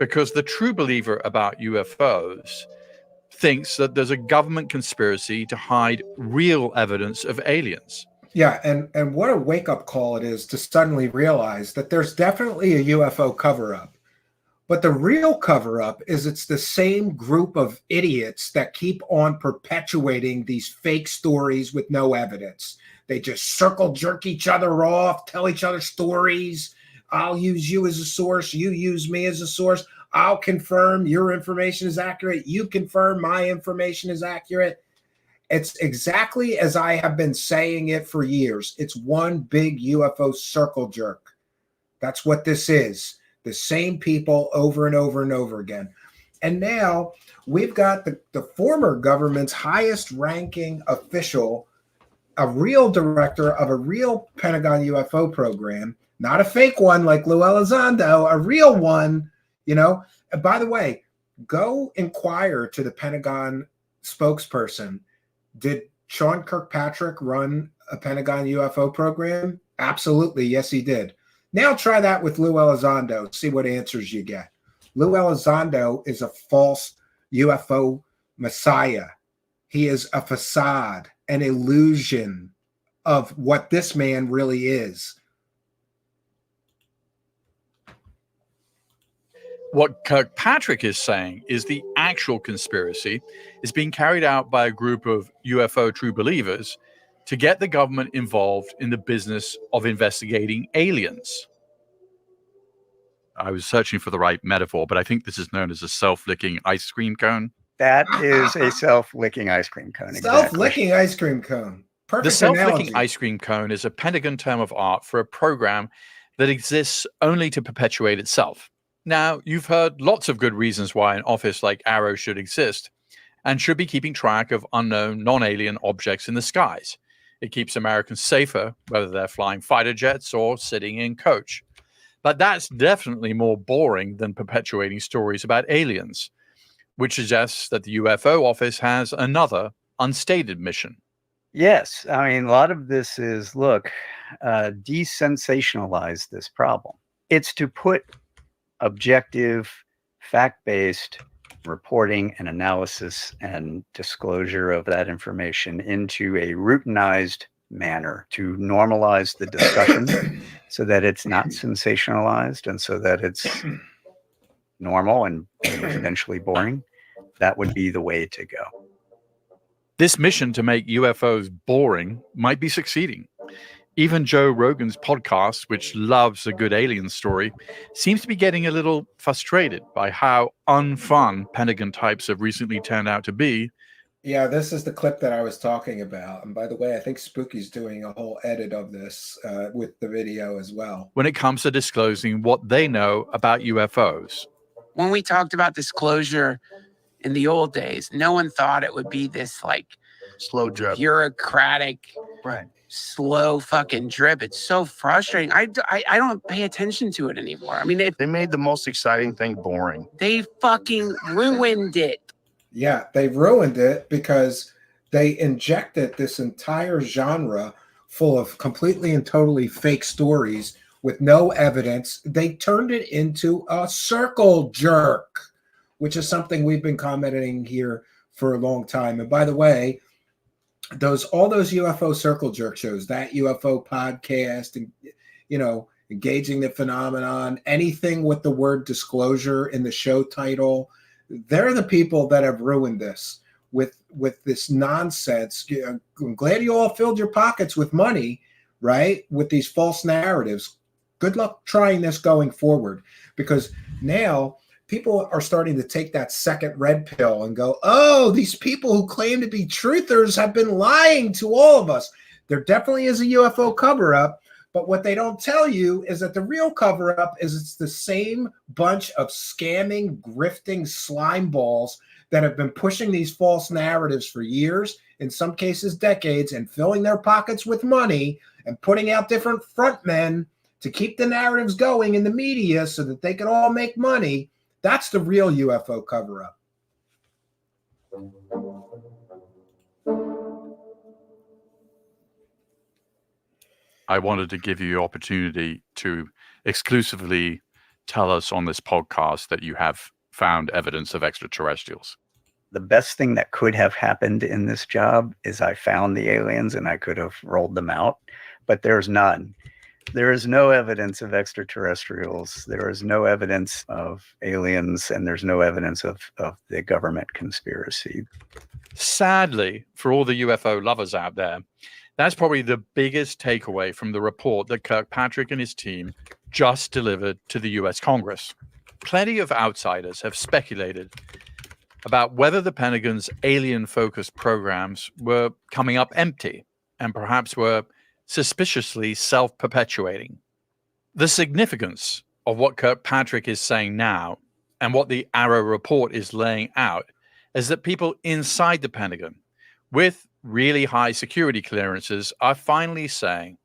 because the true believer about UFOs thinks that there's a government conspiracy to hide real evidence of aliens. Yeah, and what a wake-up call it is to suddenly realize that there's definitely a UFO cover-up. But the real cover-up is it's the same group of idiots that keep on perpetuating these fake stories with no evidence. They just circle jerk each other off, tell each other stories. I'll use you as a source. You use me as a source. I'll confirm your information is accurate. You confirm my information is accurate. It's exactly as I have been saying it for years. It's one big UFO circle jerk. That's what this is. The same people over and over and over again. And now we've got the former government's highest ranking official, a real director of a real Pentagon UFO program, not a fake one like Lou Elizondo, a real one, And by the way, go inquire to the Pentagon spokesperson. Did Sean Kirkpatrick run a Pentagon UFO program? Absolutely. Yes, he did. Now try that with Lou Elizondo. See what answers you get. Lou Elizondo is a false UFO messiah. He is a facade, an illusion of what this man really is. What Kirkpatrick is saying is the actual conspiracy is being carried out by a group of UFO true believers to get the government involved in the business of investigating aliens. I was searching for the right metaphor, but I think this is known as a self-licking ice cream cone. That is a self-licking ice cream cone. Self-licking ice cream cone. Perfect The self-licking analogy. ice cream cone is a Pentagon term of art for a program that exists only to perpetuate itself. Now, you've heard lots of good reasons why an office like AARO should exist and should be keeping track of unknown non-alien objects in the skies. It keeps Americans safer, whether they're flying fighter jets or sitting in coach. But that's definitely more boring than perpetuating stories about aliens, which suggests that the UFO office has another unstated mission. Yes. I mean, a lot of this is, look, desensationalize this problem. It's to put objective, fact-based reporting and analysis and disclosure of that information into a routinized manner, to normalize the discussion so that it's not sensationalized and so that it's normal and eventually boring. That would be the way to go. This mission to make UFOs boring might be succeeding. Even Joe Rogan's podcast, which loves a good alien story, seems to be getting a little frustrated by how unfun Pentagon types have recently turned out to be. Yeah, this is the clip that I was talking about. And by the way, I think Spooky's doing a whole edit of this with the video as well. When it comes to disclosing what they know about UFOs. When we talked about disclosure in the old days, no one thought it would be this like slow drip, bureaucratic, right? Slow fucking drip. It's so frustrating. I don't pay attention to it anymore. I mean, they made the most exciting thing boring. They fucking ruined it. Yeah, they ruined it because they injected this entire genre full of completely and totally fake stories with no evidence. They turned it into a circle jerk, which is something we've been commenting here for a long time. And by the way, all those UFO circle jerk shows, that UFO podcast, and engaging the phenomenon, anything with the word disclosure in the show title, they're the people that have ruined this with this nonsense. I'm glad you all filled your pockets with money, right? With these false narratives. Good luck trying this going forward, because now people are starting to take that second red pill and go, oh, these people who claim to be truthers have been lying to all of us. There definitely is a UFO cover-up, but what they don't tell you is that the real cover-up is it's the same bunch of scamming, grifting slime balls that have been pushing these false narratives for years, in some cases decades, and filling their pockets with money and putting out different front men to keep the narratives going in the media so that they can all make money. That's the real UFO cover-up. I wanted to give you the opportunity to exclusively tell us on this podcast that you have found evidence of extraterrestrials. The best thing that could have happened in this job is I found the aliens and I could have rolled them out, but there's none. There is no evidence of extraterrestrials. There is no evidence of aliens, and there's no evidence of the government conspiracy. Sadly, for all the UFO lovers out there, that's probably the biggest takeaway from the report that Kirkpatrick and his team just delivered to the US Congress. Plenty of outsiders have speculated about whether the Pentagon's alien-focused programs were coming up empty and perhaps were suspiciously self-perpetuating. The significance of what Kirkpatrick is saying now and what the AARO report is laying out is that people inside the Pentagon with really high security clearances are finally saying,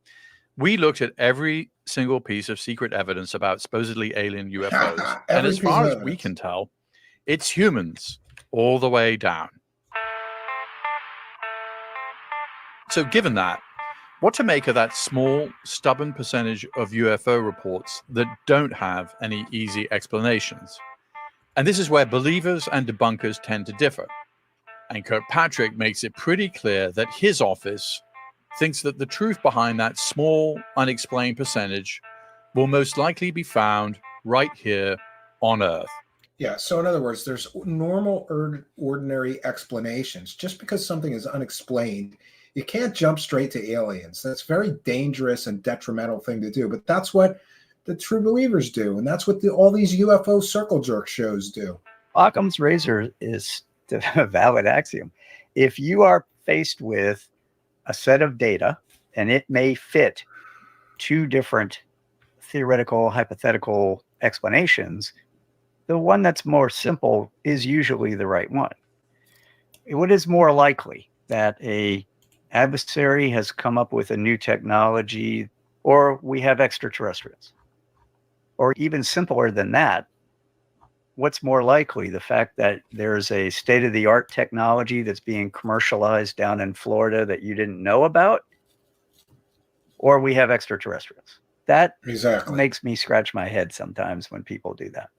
we looked at every single piece of secret evidence about supposedly alien UFOs, and as far as we can tell, it's humans all the way down. So given that, what to make of that small, stubborn percentage of UFO reports that don't have any easy explanations? And this is where believers and debunkers tend to differ. And Kirkpatrick makes it pretty clear that his office thinks that the truth behind that small, unexplained percentage will most likely be found right here on Earth. Yeah, so in other words, there's normal, ordinary explanations. Just because something is unexplained, you can't jump straight to aliens. That's a very dangerous and detrimental thing to do. But that's what the true believers do. And that's what all these UFO circle jerk shows do. Occam's razor is a valid axiom. If you are faced with a set of data and it may fit two different theoretical, hypothetical explanations, the one that's more simple is usually the right one. What is more likely, that a adversary has come up with a new technology, or we have extraterrestrials. Or even simpler than that, what's more likely? The fact that there's a state-of-the-art technology that's being commercialized down in Florida that you didn't know about, or we have extraterrestrials. That makes me scratch my head sometimes when people do that.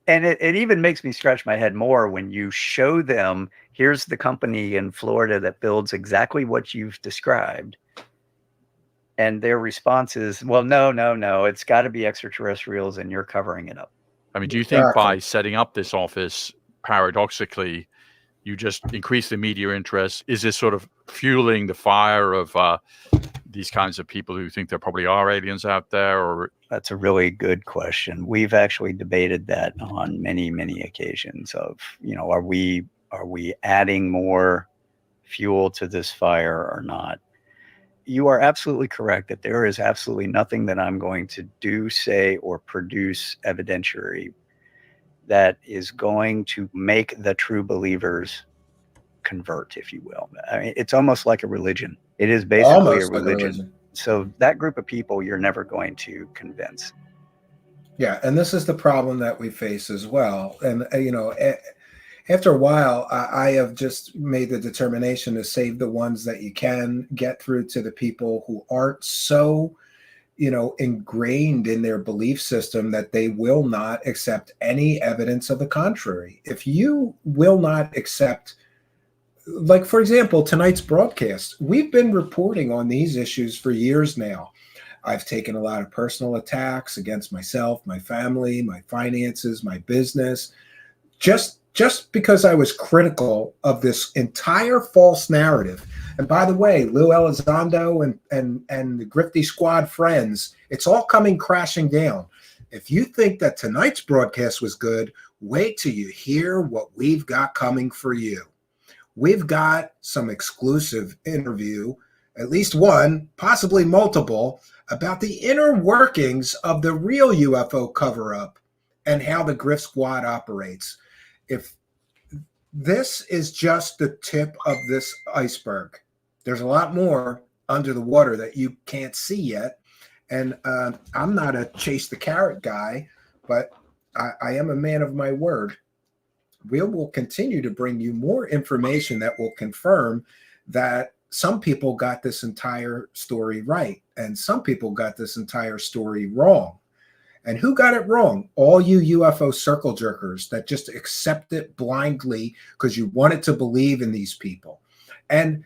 And it even makes me scratch my head more when you show them, here's the company in Florida that builds exactly what you've described. And their response is, well, no, it's got to be extraterrestrials and you're covering it up. I mean, do you think by setting up this office, paradoxically, you just increase the media interest? Is this sort of fueling the fire of these kinds of people who think there probably are aliens out there? Or that's a really good question. We've actually debated that on many, many occasions of, are we adding more fuel to this fire or not? You are absolutely correct that there is absolutely nothing that I'm going to do, say, or produce evidentiary that is going to make the true believers convert, if you will. I mean, it's almost like a religion. It is basically a religion. So that group of people, you're never going to convince. Yeah, and this is the problem that we face as well. And, after a while, I have just made the determination to save the ones that you can get through to the people who aren't so, ingrained in their belief system that they will not accept any evidence of the contrary. If you will not accept, like, for example, tonight's broadcast, we've been reporting on these issues for years now. I've taken a lot of personal attacks against myself, my family, my finances, my business, just because I was critical of this entire false narrative. And by the way, Lou Elizondo and the Grifty Squad friends, it's all coming crashing down. If you think that tonight's broadcast was good, wait till you hear what we've got coming for you. We've got some exclusive interview, at least one, possibly multiple, about the inner workings of the real UFO cover-up and how the Griff Squad operates. If this is just the tip of this iceberg, there's a lot more under the water that you can't see yet. And I'm not a chase the carrot guy, but I am a man of my word. We will continue to bring you more information that will confirm that some people got this entire story right and some people got this entire story wrong. And who got it wrong? All you UFO circle jerkers that just accept it blindly because you wanted to believe in these people. And,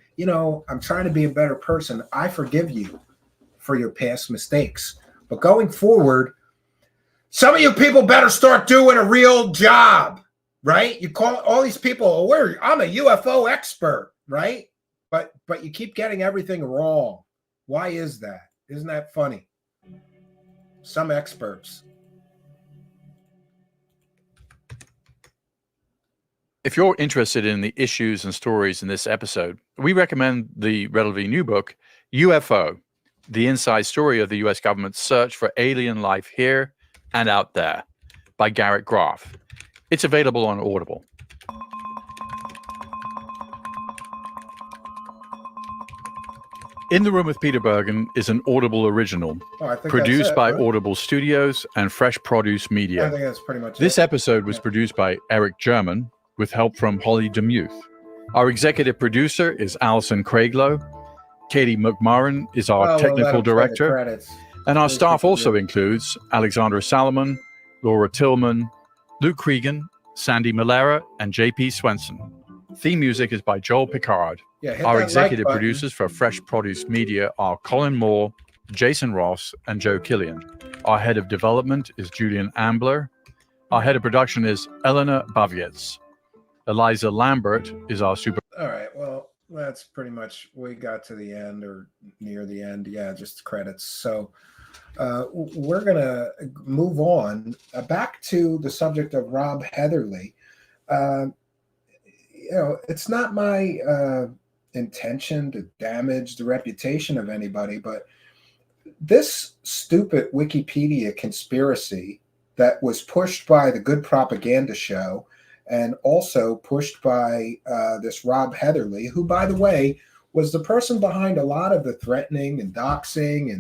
I'm trying to be a better person. I forgive you for your past mistakes. But going forward, some of you people better start doing a real job, right? You call all these people, I'm a UFO expert, right? But you keep getting everything wrong. Why is that? Isn't that funny? Some experts. if you're interested in the issues and stories in this episode, we recommend the relatively new book, UFO, The Inside Story of the U.S. Government's Search for Alien Life Here and Out There by Garrett Graff. It's available on Audible. In the Room with Peter Bergen is an Audible original, produced by Audible Studios and Fresh Produce Media. I think that's pretty much This episode was produced by Eric German, with help from Holly Demuth. Our executive producer is Alison Craiglow. Katie McMurran is our technical director. And our staff also includes Alexandra Salomon, Laura Tillman, Luke Cregan, Sandy Malera, and JP Swenson. Theme music is by Joel Picard. Our executive producers for Fresh Produce Media are Colin Moore, Jason Ross, and Joe Killian. Our head of development is Julian Ambler. Our head of production is Eleanor Bavietz. Eliza Lambert is our super. All right. Well, that's pretty much, we got to the end or near the end. Yeah, just credits. So we're going to move on back to the subject of Rob Heatherly. It's not my intention to damage the reputation of anybody, but this stupid Wikipedia conspiracy that was pushed by the Good Propaganda Show and also pushed by this Rob Heatherly, who, by the way, was the person behind a lot of the threatening and doxing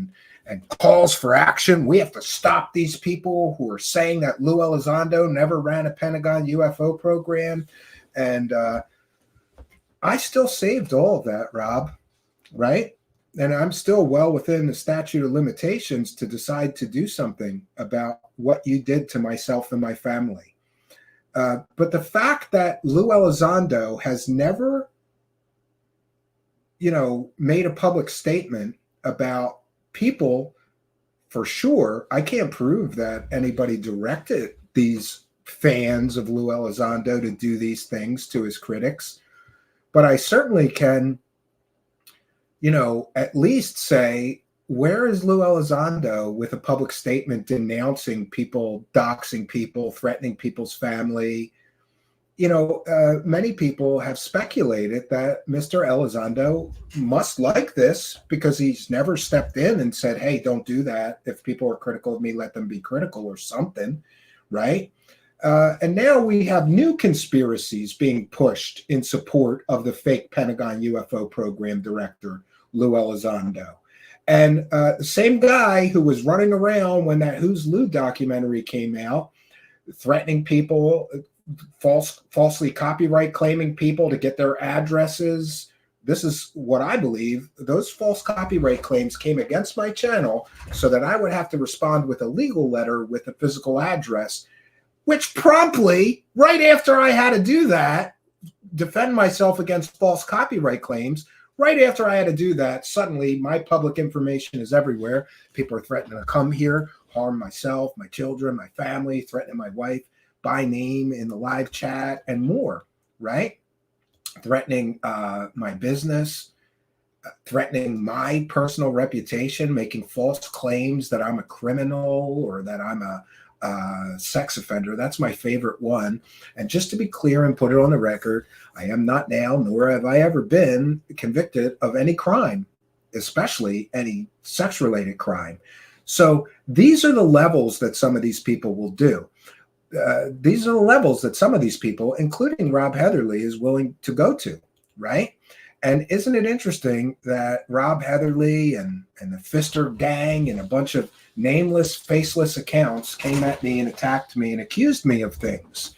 and calls for action. We have to stop these people who are saying that Lou Elizondo never ran a Pentagon UFO program. And I still saved all of that, Rob, right? And I'm still well within the statute of limitations to decide to do something about what you did to myself and my family. But the fact that Lou Elizondo has never, made a public statement about people, for sure, I can't prove that anybody directed these fans of Lou Elizondo to do these things to his critics. But I certainly can, at least say, where is Lou Elizondo with a public statement denouncing people, doxing people, threatening people's family? Many people have speculated that Mr. Elizondo must like this because he's never stepped in and said, hey, don't do that. If people are critical of me, let them be critical or something, right? And now we have new conspiracies being pushed in support of the fake Pentagon UFO program director, Lou Elizondo. And the same guy who was running around when that Who's Lou documentary came out, threatening people, falsely copyright claiming people to get their addresses. This is what I believe. Those false copyright claims came against my channel so that I would have to respond with a legal letter with a physical address, which promptly, right after I had to do that, defend myself against false copyright claims, right after I had to do that, suddenly my public information is everywhere. People are threatening to come here, harm myself, my children, my family, threatening my wife by name in the live chat and more, right? Threatening my business, threatening my personal reputation, making false claims that I'm a criminal or that I'm a sex offender. That's my favorite one. And just to be clear and put it on the record, I am not now, nor have I ever been convicted of any crime, especially any sex-related crime. So these are the levels that some of these people will do. These are the levels that some of these people, including Rob Heatherly, is willing to go to, right? And isn't it interesting that Rob Heatherly and the Fister gang and a bunch of nameless, faceless accounts came at me and attacked me and accused me of things?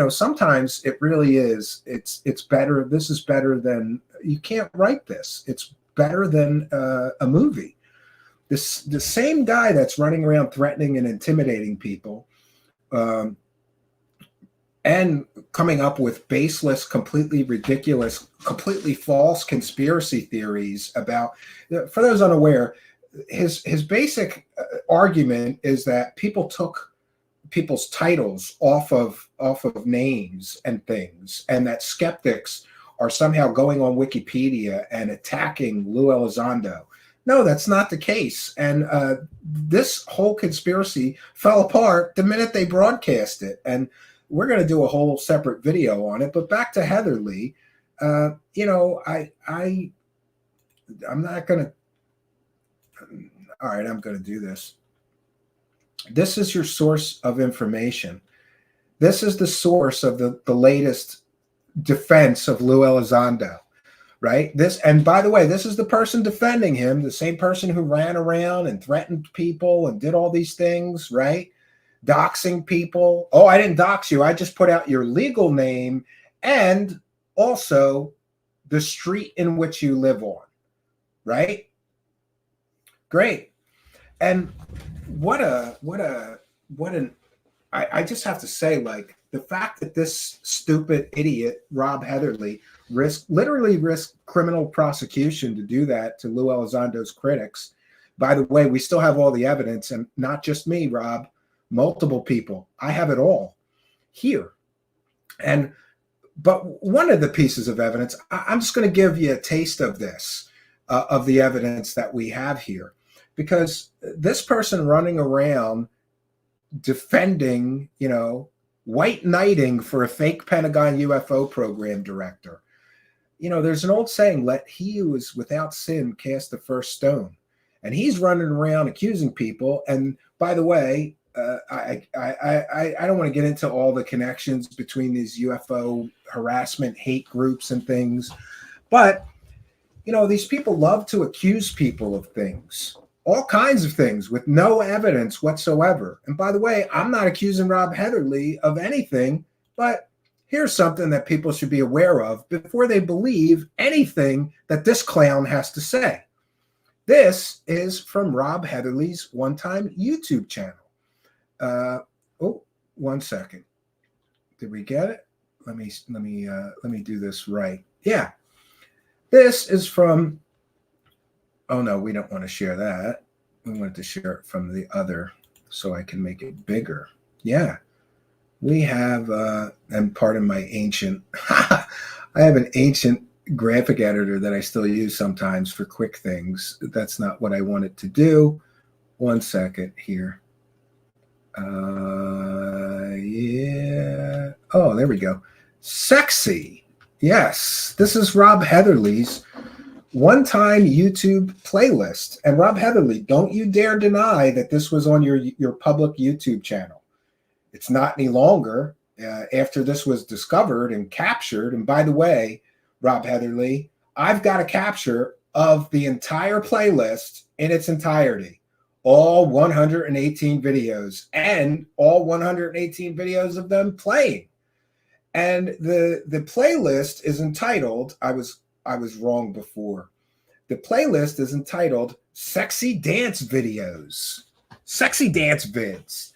Sometimes it really is. It's better. This is better than, you can't write this. It's better than a movie. The same guy that's running around threatening and intimidating people and coming up with baseless, completely ridiculous, completely false conspiracy theories about, for those unaware, his basic argument is that people took people's titles off of names and things, and that skeptics are somehow going on Wikipedia and attacking Lou Elizondo. No, that's not the case. And this whole conspiracy fell apart the minute they broadcast it. And we're going to do a whole separate video on it. But back to Heatherly, I'm not going to. All right, I'm going to do this. This is your source of information. This is the source of the latest defense of Lou Elizondo. Right? And by the way, this is the person defending him, the same person who ran around and threatened people and did all these things, right? Doxing people. Oh, I didn't dox you. I just put out your legal name and also the street in which you live on, right? Great. And I just have to say, like, the fact that this stupid idiot, Rob Heatherly, literally risked criminal prosecution to do that to Lou Elizondo's critics. By the way, we still have all the evidence, and not just me, Rob, multiple people. I have it all here. But one of the pieces of evidence, I'm just going to give you a taste of this, of the evidence that we have here, because this person running around defending, white knighting for a fake Pentagon UFO program director. There's an old saying, let he who is without sin cast the first stone. And he's running around accusing people. And by the way, I don't want to get into all the connections between these UFO harassment, hate groups and things, but You know, these people love to accuse people of things, all kinds of things with no evidence whatsoever. And by the way, I'm not accusing Rob Heatherly of anything, but here's something that people should be aware of before they believe anything that this clown has to say. This is from Rob Heatherly's one-time YouTube channel. Oh, 1 second. Did we get it? Let me do this right. Yeah. This is from, oh no, we don't want to share that. We wanted to share it from the other so I can make it bigger. Yeah. We have, and pardon my ancient, I have an ancient graphic editor that I still use sometimes for quick things. That's not what I wanted to do. 1 second here. Yeah. Oh, there we go. Sexy. Yes. This is Rob Heatherly's one-time YouTube playlist. And Rob Heatherly, don't you dare deny that this was on your public YouTube channel. It's not any longer after this was discovered and captured. And by the way, Rob Heatherly, I've got a capture of the entire playlist in its entirety. All 118 videos and all 118 videos of them playing. And the playlist is entitled, I was wrong before. The playlist is entitled Sexy Dance Videos. Sexy Dance Vids.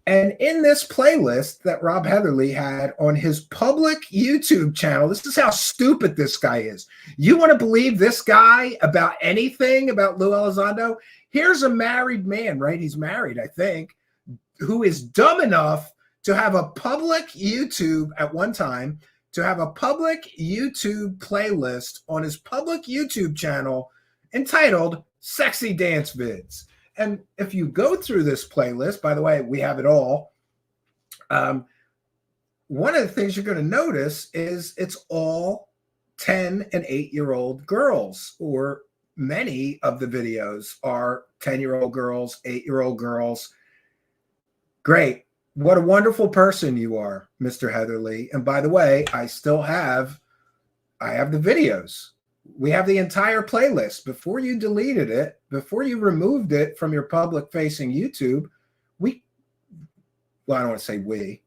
And in this playlist that Rob Heatherly had on his public YouTube channel, this is how stupid this guy is. You want to believe this guy about anything about Lou Elizondo? Here's a married man, right? He's married, I think, who is dumb enough to have a public YouTube at one time, to have a public YouTube playlist on his public YouTube channel entitled Sexy Dance Vids. And if you go through this playlist, by the way, we have it all. One of the things you're going to notice is it's all 10 and 8-year-old girls, or many of the videos are 10-year-old girls, 8-year-old girls. Great. What a wonderful person you are, Mr. Heatherly. And by the way, I have the videos. We have the entire playlist. Before you deleted it, before you removed it from your public-facing YouTube, I don't want to say we.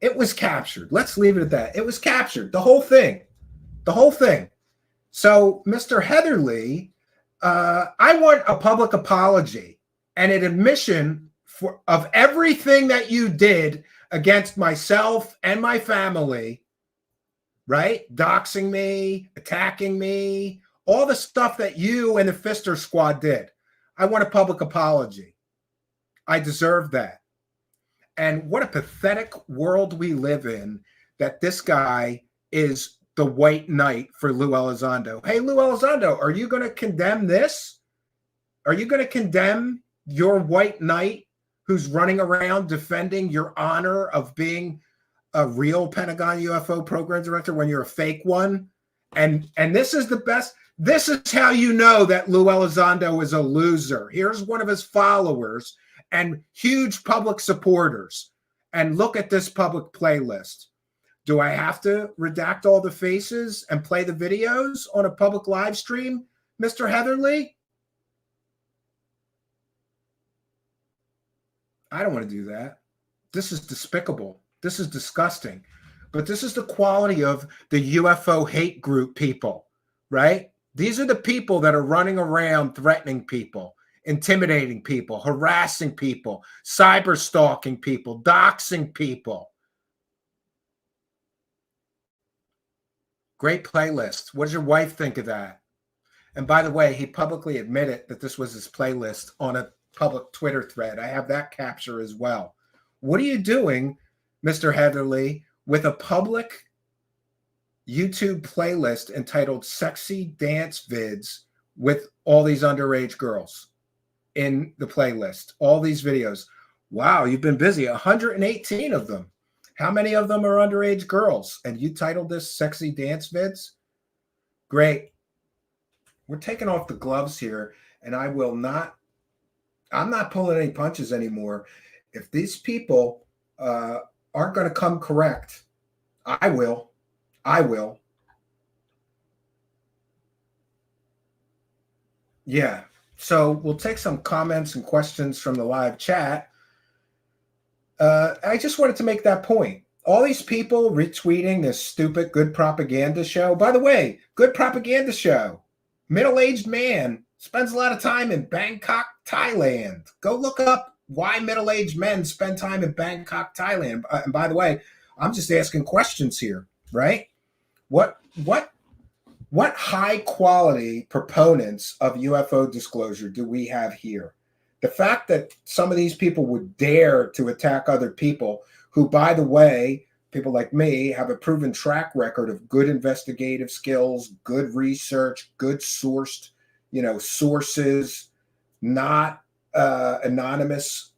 It was captured. Let's leave it at that. It was captured. The whole thing. The whole thing. So, Mr. Heatherly, I want a public apology and an admission of everything that you did against myself and my family, right? Doxing me, attacking me, all the stuff that you and the Fister Squad did. I want a public apology. I deserve that. And what a pathetic world we live in that this guy is the white knight for Lou Elizondo. Hey, Lou Elizondo, are you going to condemn this? Are you going to condemn your white knight who's running around defending your honor of being a real Pentagon UFO program director when you're a fake one? And this is the best. This is how you know that Lou Elizondo is a loser. Here's one of his followers and huge public supporters. And look at this public playlist. Do I have to redact all the faces and play the videos on a public live stream, Mr. Heatherly? I don't want to do that. This is despicable. This is disgusting. But this is the quality of the UFO hate group people, right? These are the people that are running around threatening people, intimidating people, harassing people, cyber stalking people, doxing people. Great playlist. What does your wife think of that? And by the way, he publicly admitted that this was his playlist on a public Twitter thread. I have that capture as well. What are you doing, Mr. Heatherly, with a public YouTube playlist entitled Sexy Dance Vids with all these underage girls in the playlist? All these videos. Wow, you've been busy. 118 of them. How many of them are underage girls? And you titled this Sexy Dance Vids? Great. We're taking off the gloves here, and I'm not pulling any punches anymore. If these people aren't going to come correct, I will. Yeah. So we'll take some comments and questions from the live chat. I just wanted to make that point. All these people retweeting this stupid good propaganda show. By the way, good propaganda show. Middle-aged man spends a lot of time in Bangkok, Thailand. Go look up why middle-aged men spend time in Bangkok, Thailand. And by the way, I'm just asking questions here, right? What high quality proponents of UFO disclosure do we have here? The fact that some of these people would dare to attack other people who, by the way, people like me have a proven track record of good investigative skills, good research, good sourced, sources, not anonymous,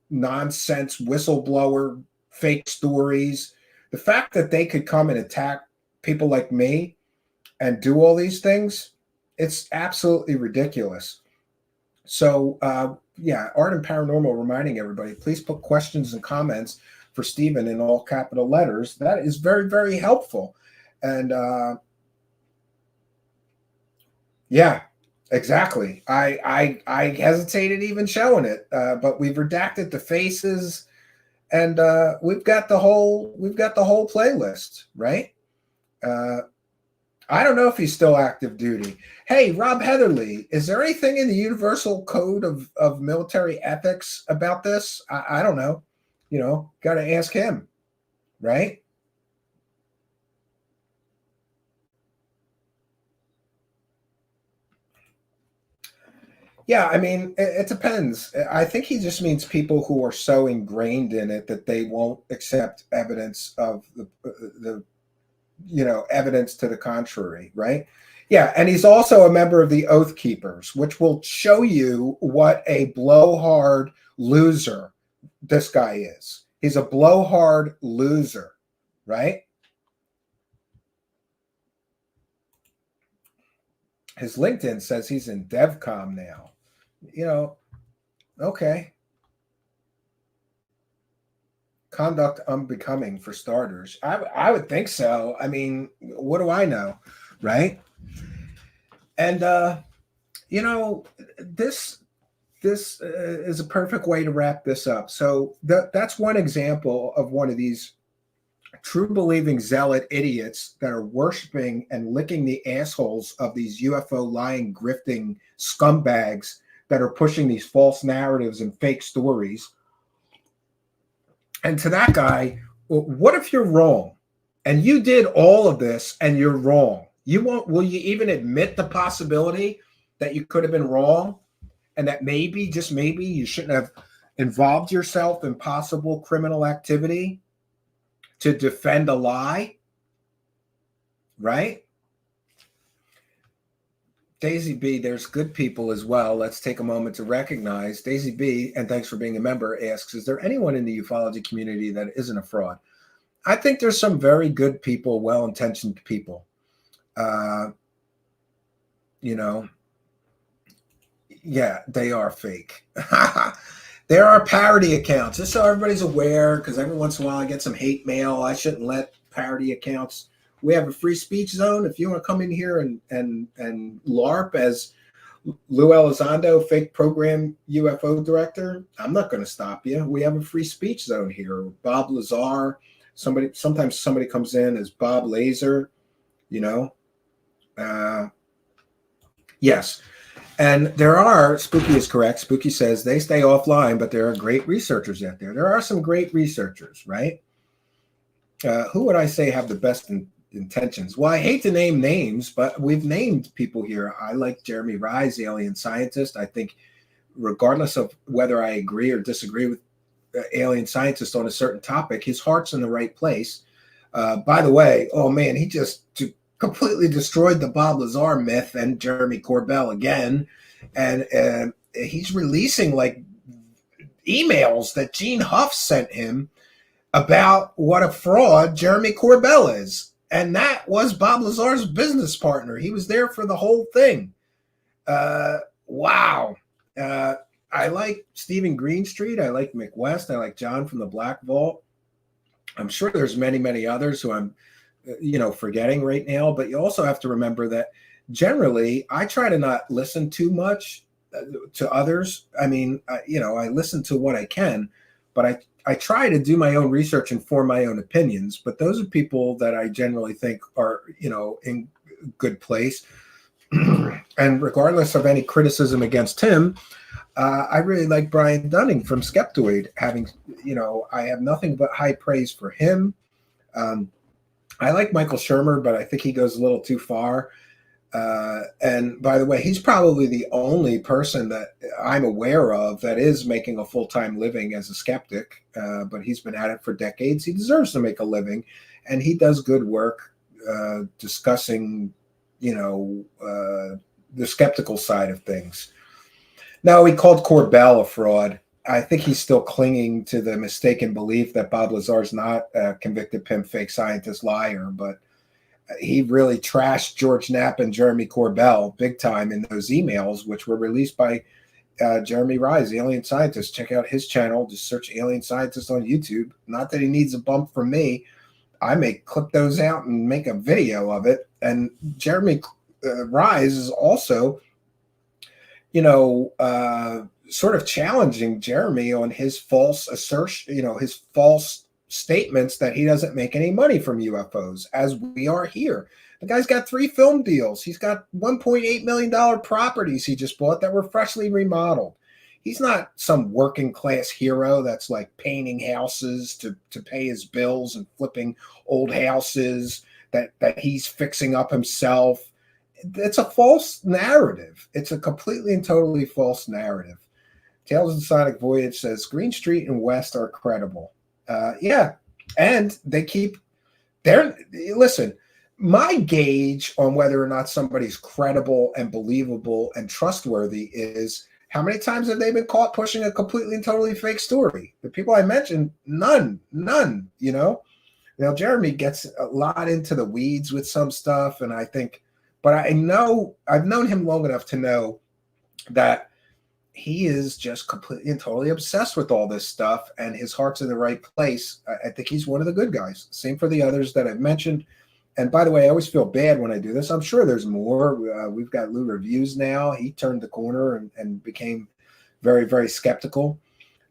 nonsense whistleblower, fake stories. The fact that they could come and attack people like me and do all these things, it's absolutely ridiculous. So, Art and Paranormal reminding everybody, please put questions and comments for Stephen in all capital letters. That is very, very helpful. And yeah, exactly. I hesitated even showing it, but we've redacted the faces, and we've got the whole playlist, right? I don't know if he's still active duty. Hey, Rob Heatherly, is there anything in the Universal Code of Military Ethics about this? I don't know. Got to ask him, right? Yeah, I mean, it depends. I think he just means people who are so ingrained in it that they won't accept evidence of the evidence to the contrary, right? Yeah, and he's also a member of the Oath Keepers, which will show you what a blowhard loser this guy is. He's a blowhard loser, right? His LinkedIn says he's in DevCom now. Okay. Conduct unbecoming, for starters. I would think so. I mean, what do I know, right? And this is a perfect way to wrap this up. So that's one example of one of these true believing zealot idiots that are worshiping and licking the assholes of these UFO lying, grifting scumbags that are pushing these false narratives and fake stories. And to that guy, what if you're wrong and you did all of this and you're wrong? Will you even admit the possibility that you could have been wrong and that maybe, just maybe, you shouldn't have involved yourself in possible criminal activity to defend a lie? Right? Daisy B, there's good people as well. Let's take a moment to recognize Daisy B, and thanks for being a member, asks, is there anyone in the ufology community that isn't a fraud? I think there's some very good people, well-intentioned people. Yeah, they are fake. There are parody accounts, just so everybody's aware, because every once in a while I get some hate mail. I shouldn't let parody accounts. We have a free speech zone. If you want to come in here and LARP as Lou Elizondo, fake program UFO director, I'm not going to stop you. We have a free speech zone here. Bob Lazar, sometimes somebody comes in as Bob Laser, yes. And there are, Spooky is correct. Spooky says they stay offline, but there are great researchers out there. There are some great researchers, right? Who would I say have the best intentions? Well, I hate to name names, but we've named people here. I like Jeremy Rise, alien scientist. I think regardless of whether I agree or disagree with alien scientist on a certain topic, his heart's in the right place. By the way, oh man, he just completely destroyed the Bob Lazar myth and Jeremy Corbell again. And he's releasing like emails that Gene Huff sent him about what a fraud Jeremy Corbell is. And that was Bob Lazar's business partner. He was there for the whole thing. Wow. I like Stephen Greenstreet. I like Mick West. I like John from the Black Vault. I'm sure there's many, many others who I'm forgetting right now, but you also have to remember that generally, I try to not listen too much to others. I mean, I listen to what I can, but I try to do my own research and form my own opinions. But those are people that I generally think are, in good place. And regardless of any criticism against him, I really like Brian Dunning from Skeptoid. I have nothing but high praise for him. I like Michael Shermer, but I think he goes a little too far. And by the way, he's probably the only person that I'm aware of that is making a full-time living as a skeptic, but he's been at it for decades. He deserves to make a living, and he does good work discussing, the skeptical side of things. Now, he called Corbell a fraud. I think he's still clinging to the mistaken belief that Bob Lazar's not a convicted pimp, fake scientist, liar, but he really trashed George Knapp and Jeremy Corbell big time in those emails, which were released by Jeremy Rise, the alien scientist. Check out his channel. Just search alien scientist on YouTube. Not that he needs a bump from me. I may clip those out and make a video of it. And Jeremy Rise is also, sort of challenging Jeremy on his false assertion, his false statements that he doesn't make any money from UFOs, as we are here. The guy's got 3 film deals. He's got $1.8 million properties he just bought that were freshly remodeled. He's not some working class hero that's like painting houses to pay his bills and flipping old houses that he's fixing up himself. It's a false narrative. It's a completely and totally false narrative. Tales of the Sonic Voyage says Green Street and West are credible. Yeah, and listen, my gauge on whether or not somebody's credible and believable and trustworthy is how many times have they been caught pushing a completely and totally fake story? The people I mentioned, none, Now, Jeremy gets a lot into the weeds with some stuff, and but I've known him long enough to know that he is just completely and totally obsessed with all this stuff, and his heart's in the right place. I think he's one of the good guys. Same for the others that I've mentioned. And by the way, I always feel bad when I do this. I'm sure there's more. We've got Lou Reviews now. He turned the corner and became very, very skeptical.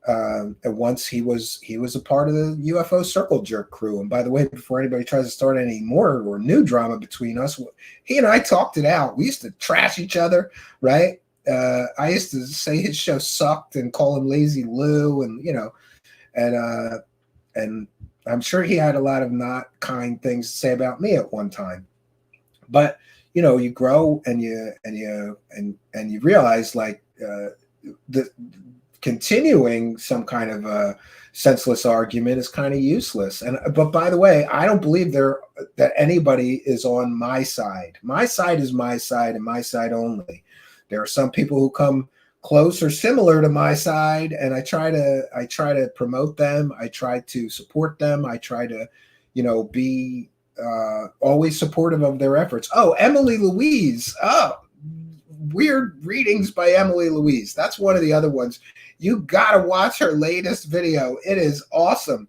And once he was a part of the UFO Circle Jerk crew. And by the way, before anybody tries to start any more or new drama between us, he and I talked it out. We used to trash each other, right? I used to say his show sucked and call him Lazy Lou, and I'm sure he had a lot of not kind things to say about me at one time. But you grow and you realize the continuing some kind of a senseless argument is kind of useless. But by the way, I don't believe that anybody is on my side. My side is my side and my side only. There are some people who come close or similar to my side, and I try to promote them. I try to support them. I try to, be always supportive of their efforts. Oh, Emily Louise. Oh, weird readings by Emily Louise. That's one of the other ones. You gotta watch her latest video. It is awesome.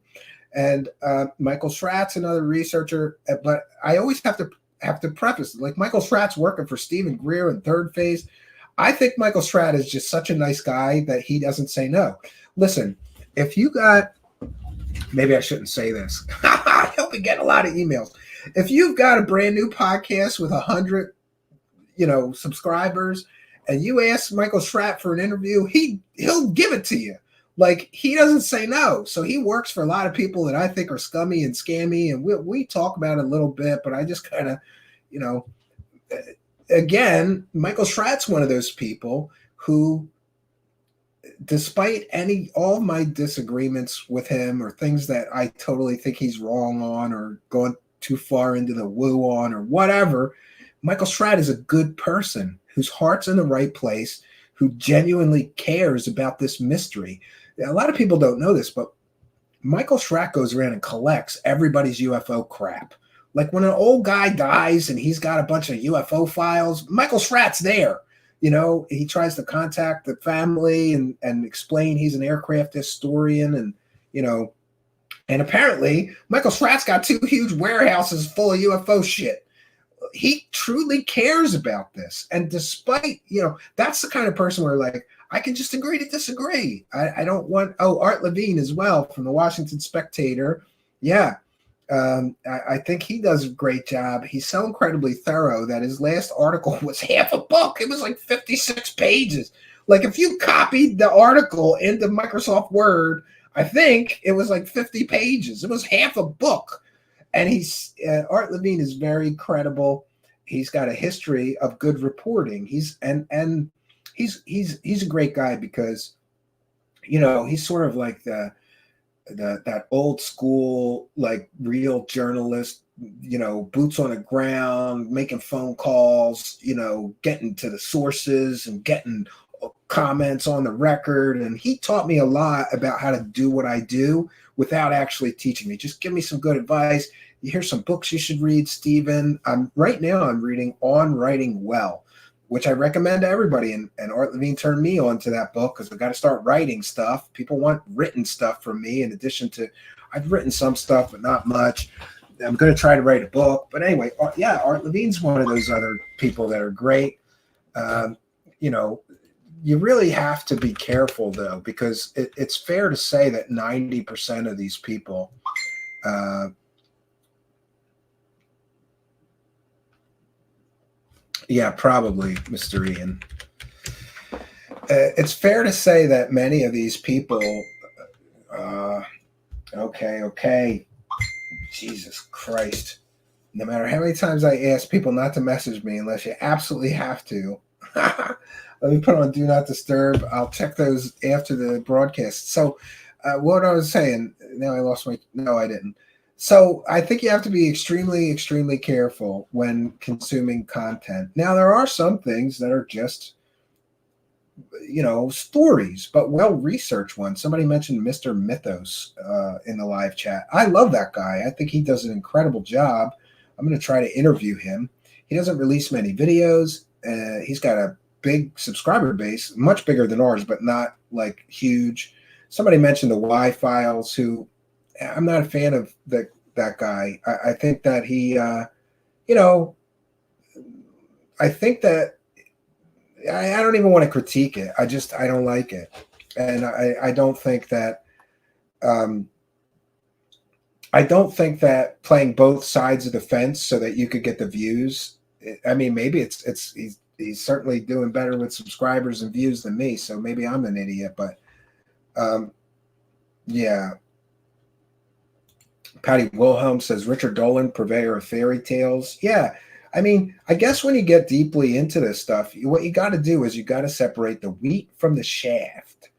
And Michael Schratz, another researcher, but I always have to preface, like Michael Schratz working for Stephen Greer in Third Phase. I think Michael Schratz is just such a nice guy that he doesn't say no. Listen, if you got, maybe I shouldn't say this. I hope we get a lot of emails. If you've got a brand new podcast with 100, subscribers, and you ask Michael Schratz for an interview, he'll give it to you. Like, he doesn't say no. So he works for a lot of people that I think are scummy and scammy, and we talk about it a little bit, but I just kind of, again, Michael Schratz, one of those people who, despite all of my disagreements with him or things that I totally think he's wrong on or going too far into the woo on or whatever, Michael Schratz is a good person whose heart's in the right place, who genuinely cares about this mystery. A lot of people don't know this, but Michael Schratz goes around and collects everybody's UFO crap. Like when an old guy dies and he's got a bunch of UFO files, Michael Schratz there. He tries to contact the family and explain he's an aircraft historian and apparently Michael Schratz got 2 huge warehouses full of UFO shit. he truly cares about this. And despite, that's the kind of person where like, I can just agree to disagree. I don't want, Art Levine as well from the Washington Spectator. Yeah. I think he does a great job. He's so incredibly thorough that his last article was half a book. It was like 56 pages. Like if you copied the article into Microsoft Word, I think it was like 50 pages. It was half a book. And Art Levine is very credible. He's got a history of good reporting. He's a great guy because, he's sort of like that old school, like real journalist, boots on the ground, making phone calls, getting to the sources and getting comments on the record. And he taught me a lot about how to do what I do without actually teaching me. Just give me some good advice. Here's some books you should read, Stephen. Right now I'm reading On Writing Well, which I recommend to everybody. And Art Levine turned me on to that book because I got to start writing stuff. People want written stuff from me in addition to, I've written some stuff, but not much. I'm going to try to write a book. But anyway, Art Levine's one of those other people that are great. You really have to be careful, though, because it's fair to say that 90% of these people yeah, probably, Mr. Ian. It's fair to say that many of these people, okay. Jesus Christ. No matter how many times I ask people not to message me unless you absolutely have to. Let me put on Do Not Disturb. I'll check those after the broadcast. So what I was saying, now I lost no, I didn't. So I think you have to be extremely, extremely careful when consuming content. Now, there are some things that are just, stories, but well-researched ones. Somebody mentioned Mr. Mythos in the live chat. I love that guy. I think he does an incredible job. I'm going to try to interview him. He doesn't release many videos. He's got a big subscriber base, much bigger than ours, but not like huge. Somebody mentioned the Y-Files, who I'm not a fan of that guy. I think that he, I think that I don't even want to critique it. I don't like it. And I don't think that, playing both sides of the fence so that you could get the views. I mean, maybe he's certainly doing better with subscribers and views than me. So maybe I'm an idiot, but yeah. Patty Wilhelm says Richard Dolan, purveyor of fairy tales. Yeah. I mean, I guess when you get deeply into this stuff, what you got to do is you got to separate the wheat from the shaft.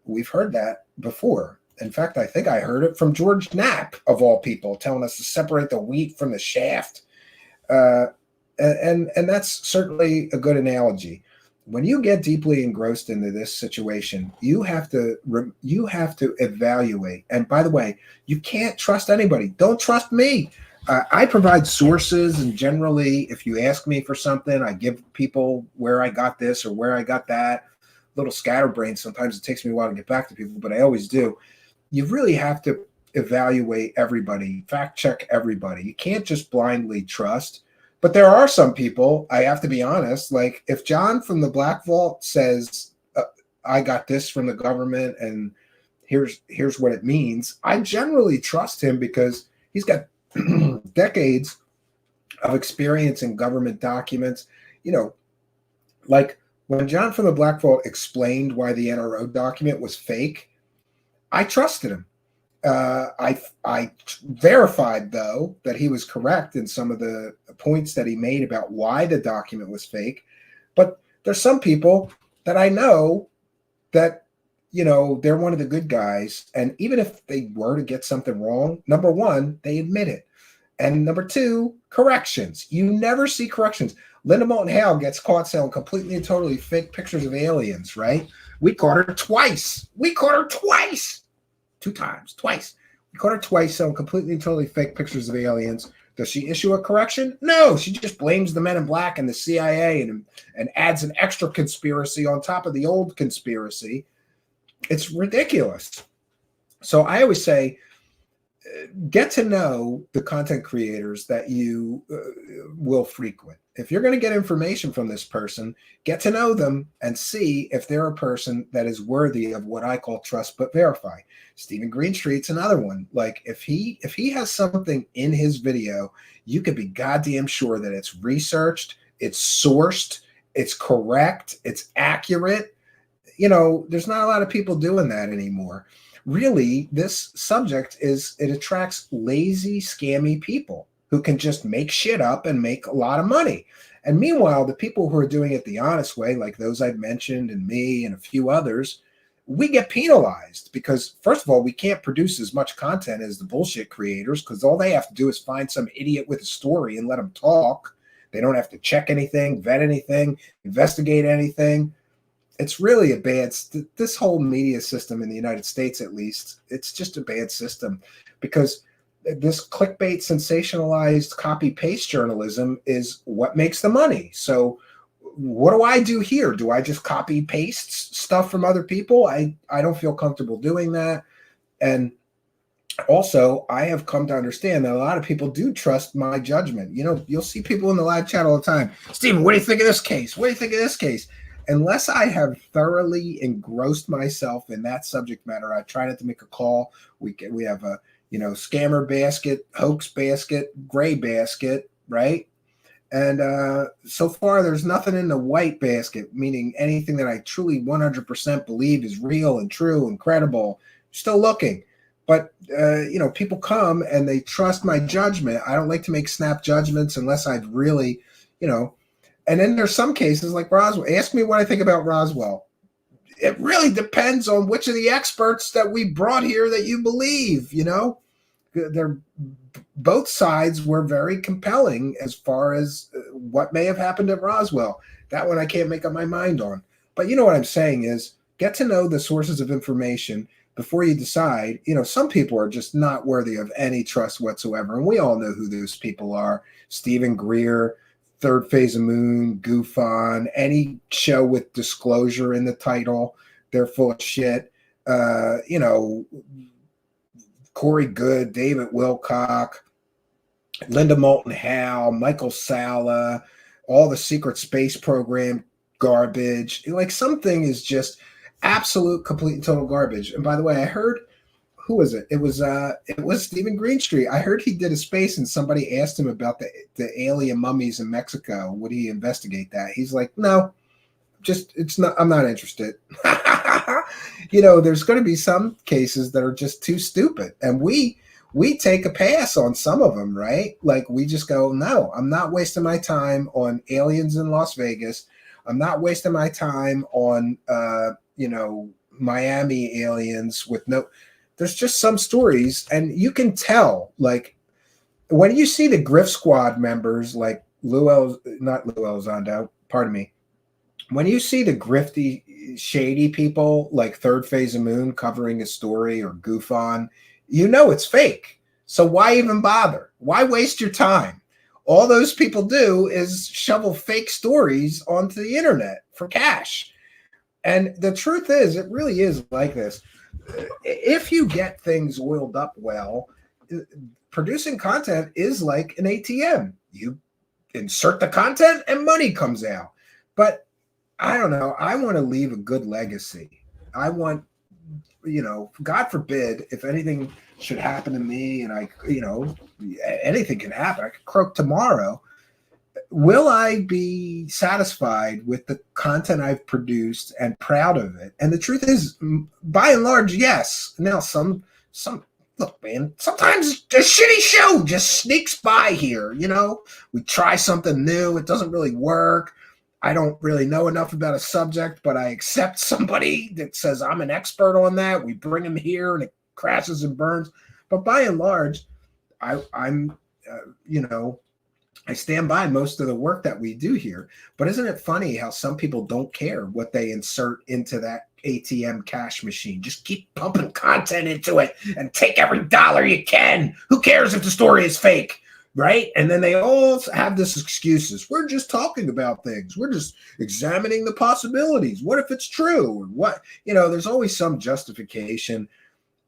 We've heard that before. In fact, I think I heard it from George Knapp, of all people, telling us to separate the wheat from the shaft. And that's certainly a good analogy. When you get deeply engrossed into this situation, you have to evaluate. And by the way, you can't trust anybody. Don't trust me. I provide sources, and generally, if you ask me for something, I give people where I got this or where I got that. Little scatterbrain. Sometimes it takes me a while to get back to people, but I always do. You really have to evaluate everybody, fact check everybody. You can't just blindly trust. But there are some people, I have to be honest, like if John from the Black Vault says, I got this from the government and here's what it means, I generally trust him because he's got decades of experience in government documents. Like when John from the Black Vault explained why the NRO document was fake, I trusted him. I verified, though, that he was correct in some of the points that he made about why the document was fake. But there's some people that I know that, they're one of the good guys. And even if they were to get something wrong, number one, they admit it. And number two, corrections. You never see corrections. Linda Moulton Howe gets caught selling completely and totally fake pictures of aliens, right? We caught her twice. Twice. We caught her twice selling completely and totally fake pictures of aliens. Does she issue a correction? No, she just blames the Men in Black and the CIA and adds an extra conspiracy on top of the old conspiracy. It's ridiculous. So I always say, get to know the content creators that you will frequent. If you're going to get information from this person, get to know them and see if they're a person that is worthy of what I call trust but verify. Stephen Greenstreet's another one. Like if he has something in his video, you could be goddamn sure that it's researched, it's sourced, it's correct, it's accurate. You know, there's not a lot of people doing that anymore. Really, this subject it attracts lazy, scammy people who can just make shit up and make a lot of money. And meanwhile, the people who are doing it the honest way, like those I've mentioned and me and a few others, we get penalized because, first of all, we can't produce as much content as the bullshit creators because all they have to do is find some idiot with a story and let them talk. They don't have to check anything, vet anything, investigate anything. It's really a bad, this whole media system in the United States, at least, it's just a bad system because this clickbait, sensationalized copy-paste journalism is what makes the money. So what do I do here? Do I just copy-paste stuff from other people? I don't feel comfortable doing that. And also, I have come to understand that a lot of people do trust my judgment. You know, you'll see people in the live chat all the time. Stephen, what do you think of this case? What do you think of this case? Unless I have thoroughly engrossed myself in that subject matter, I try not to make a call. We have a, scammer basket, hoax basket, gray basket, right? And so far, there's nothing in the white basket, meaning anything that I truly 100% believe is real and true and credible. Still looking. But, people come and they trust my judgment. I don't like to make snap judgments unless I've really, And then there's some cases like Roswell. Ask me what I think about Roswell. It really depends on which of the experts that we brought here that you believe, They're both sides were very compelling as far as what may have happened at Roswell. That one I can't make up my mind on. But you know what I'm saying is get to know the sources of information before you decide. Some people are just not worthy of any trust whatsoever. And we all know who those people are. Stephen Greer, Third Phase of Moon, Goof On, any show with disclosure in the title, they're full of shit. Corey Good, David Wilcock, Linda Moulton Howe, Michael Salla, all the secret space program garbage. Like something is just absolute, complete, and total garbage. And by the way, I heard, who was it? It was Stephen Greenstreet. I heard he did a space and somebody asked him about the alien mummies in Mexico. Would he investigate that? He's like, no, I'm not interested. There's going to be some cases that are just too stupid. And we take a pass on some of them, right? Like we just go, no, I'm not wasting my time on aliens in Las Vegas. I'm not wasting my time on, Miami aliens with no, there's just some stories. And you can tell, like when you see the Griff Squad members, like not Lou Elizondo, pardon me. When you see the grifty, shady people like Third Phase of Moon covering a story or Goof On, it's fake. So why even bother? Why waste your time? All those people do is shovel fake stories onto the internet for cash. And the truth is, it really is like this. If you get things oiled up well, producing content is like an ATM. You insert the content and money comes out. But I don't know. I want to leave a good legacy. I want, God forbid, if anything should happen to me and anything can happen. I could croak tomorrow. Will I be satisfied with the content I've produced and proud of it? And the truth is, by and large, yes. Now, some look, man, sometimes a shitty show just sneaks by here. We try something new. It doesn't really work. I don't really know enough about a subject, but I accept somebody that says I'm an expert on that. We bring them here and it crashes and burns. But by and large, I'm I stand by most of the work that we do here. But isn't it funny how some people don't care what they insert into that ATM cash machine? Just keep pumping content into it and take every dollar you can. Who cares if the story is fake? Right? And then they all have this excuses. We're just talking about things. We're just examining the possibilities. What if it's true? Or what? There's always some justification.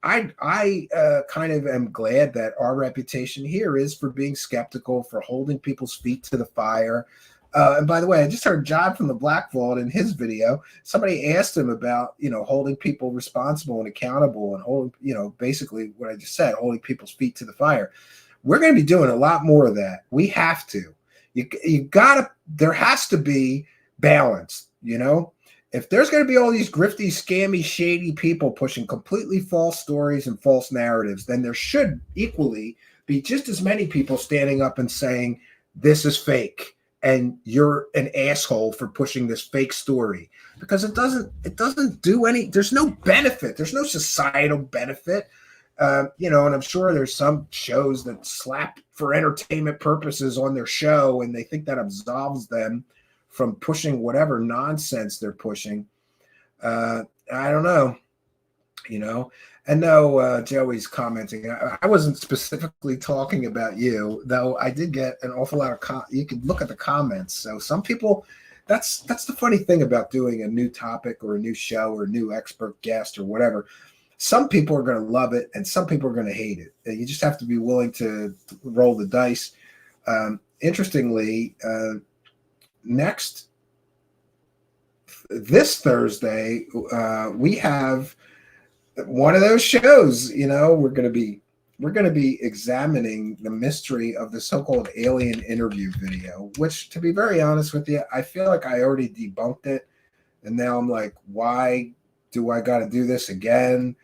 I kind of am glad that our reputation here is for being skeptical, for holding people's feet to the fire. And by the way, I just heard John from the Black Vault in his video. Somebody asked him about, holding people responsible and accountable and holding, basically what I just said, holding people's feet to the fire. We're going to be doing a lot more of that. We have to. There has to be balance, If there's going to be all these grifty, scammy, shady people pushing completely false stories and false narratives, then there should equally be just as many people standing up and saying, this is fake. And you're an asshole for pushing this fake story, because it doesn't do any, there's no benefit. There's no societal benefit. And I'm sure there's some shows that slap for entertainment purposes on their show and they think that absolves them from pushing whatever nonsense they're pushing. I don't know, And no, Joey's commenting. I wasn't specifically talking about you, though I did get an awful lot of you can look at the comments. So some people, that's the funny thing about doing a new topic or a new show or a new expert guest or whatever. Some people are going to love it and some people are going to hate it. You just have to be willing to roll the dice. Interestingly, this Thursday, we have one of those shows. We're going to be examining the mystery of the so-called alien interview video, which, to be very honest with you, I feel like I already debunked it, and now I'm like, why do I got to do this again?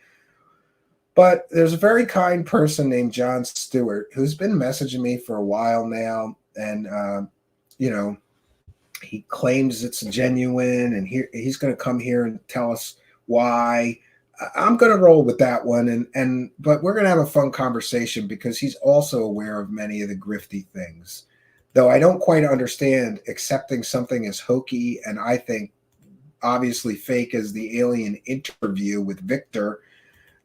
But there's a very kind person named John Stewart who's been messaging me for a while now, and he claims it's genuine, and he's going to come here and tell us why. I'm going to roll with that one, but we're going to have a fun conversation because he's also aware of many of the grifty things, though I don't quite understand accepting something as hokey and I think obviously fake as the alien interview with Victor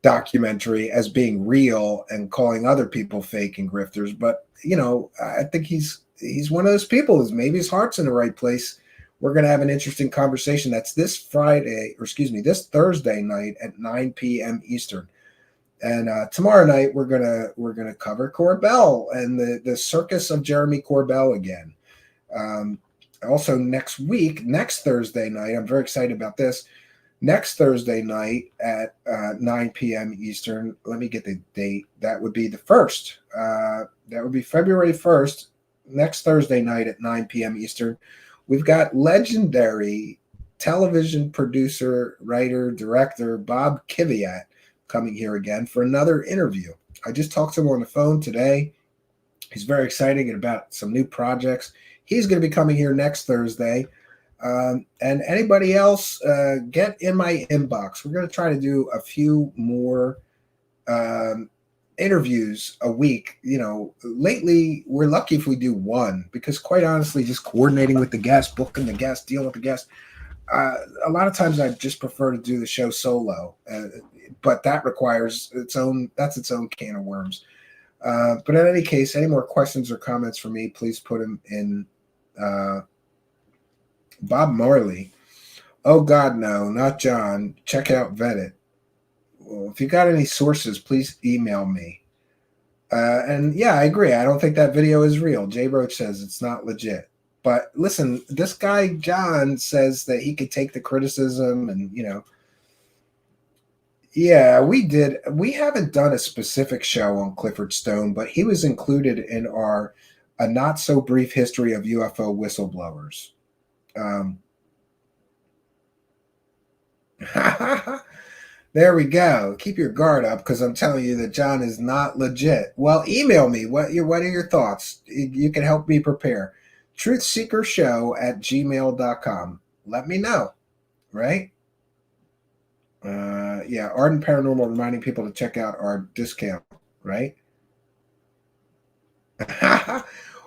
documentary as being real and calling other people fake and grifters. But I think he's one of those people. Maybe his heart's in the right place. We're going to have an interesting conversation. That's this Thursday night at 9 p.m. Eastern. And tomorrow night we're gonna cover Corbell and the circus of Jeremy Corbell again. Also next Thursday night, I'm very excited about this. Next Thursday night at 9 p.m. Eastern. Let me get the date. That would be the 1st. That would be February 1st. Next Thursday night at 9 p.m. Eastern. We've got legendary television producer, writer, director Bob Kiviat coming here again for another interview. I just talked to him on the phone today. He's very excited about some new projects. He's going to be coming here next Thursday. And anybody else, get in my inbox. We're going to try to do a few more interviews a week. Lately we're lucky if we do one, because quite honestly, just coordinating with the guest, booking the guest, dealing with the guest, a lot of times I just prefer to do the show solo, but that requires its own can of worms. But in any case, any more questions or comments for me, please put them in. Bob Marley. Oh God, no, not John. Check out Vetted. Well, if you got any sources, please email me. And yeah, I agree. I don't think that video is real. Jay Roach says it's not legit. But listen, this guy, John, says that he could take the criticism and, yeah, we haven't done a specific show on Clifford Stone, but he was included in a not so brief history of UFO whistleblowers. There we go. Keep your guard up, because I'm telling you that John is not legit. Well, email me. What are your thoughts? You can help me prepare. Truthseekershow@gmail.com. Let me know, right? Yeah, Ardent Paranormal reminding people to check out our discount, right?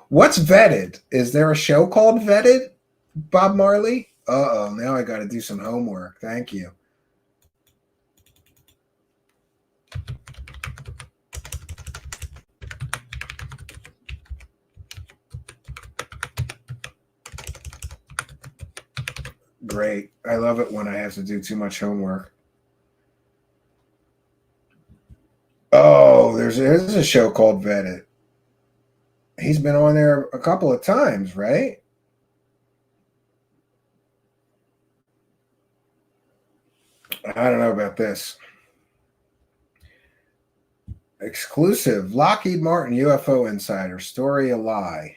What's Vetted? Is there a show called Vetted, Bob Marley? Uh-oh, now I got to do some homework. Thank you. Great. I love it when I have to do too much homework. there's a show called Vetted. He's been on there a couple of times, right? I don't know about this. Exclusive Lockheed Martin UFO insider story a lie.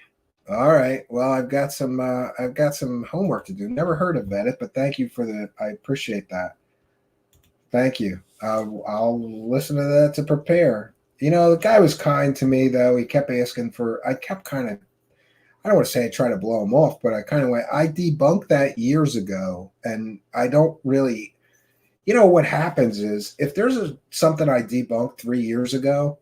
All right. Well, I've got some homework to do. Never heard of Vetted, but thank you for I appreciate that. Thank you. I'll listen to that to prepare. You know, the guy was kind to me, though. He kept asking for. I kept kind of. I don't want to say I try to blow him off, but I kind of went. I debunked that years ago, and I don't really. You know what happens is if there's something I debunked 3 years ago,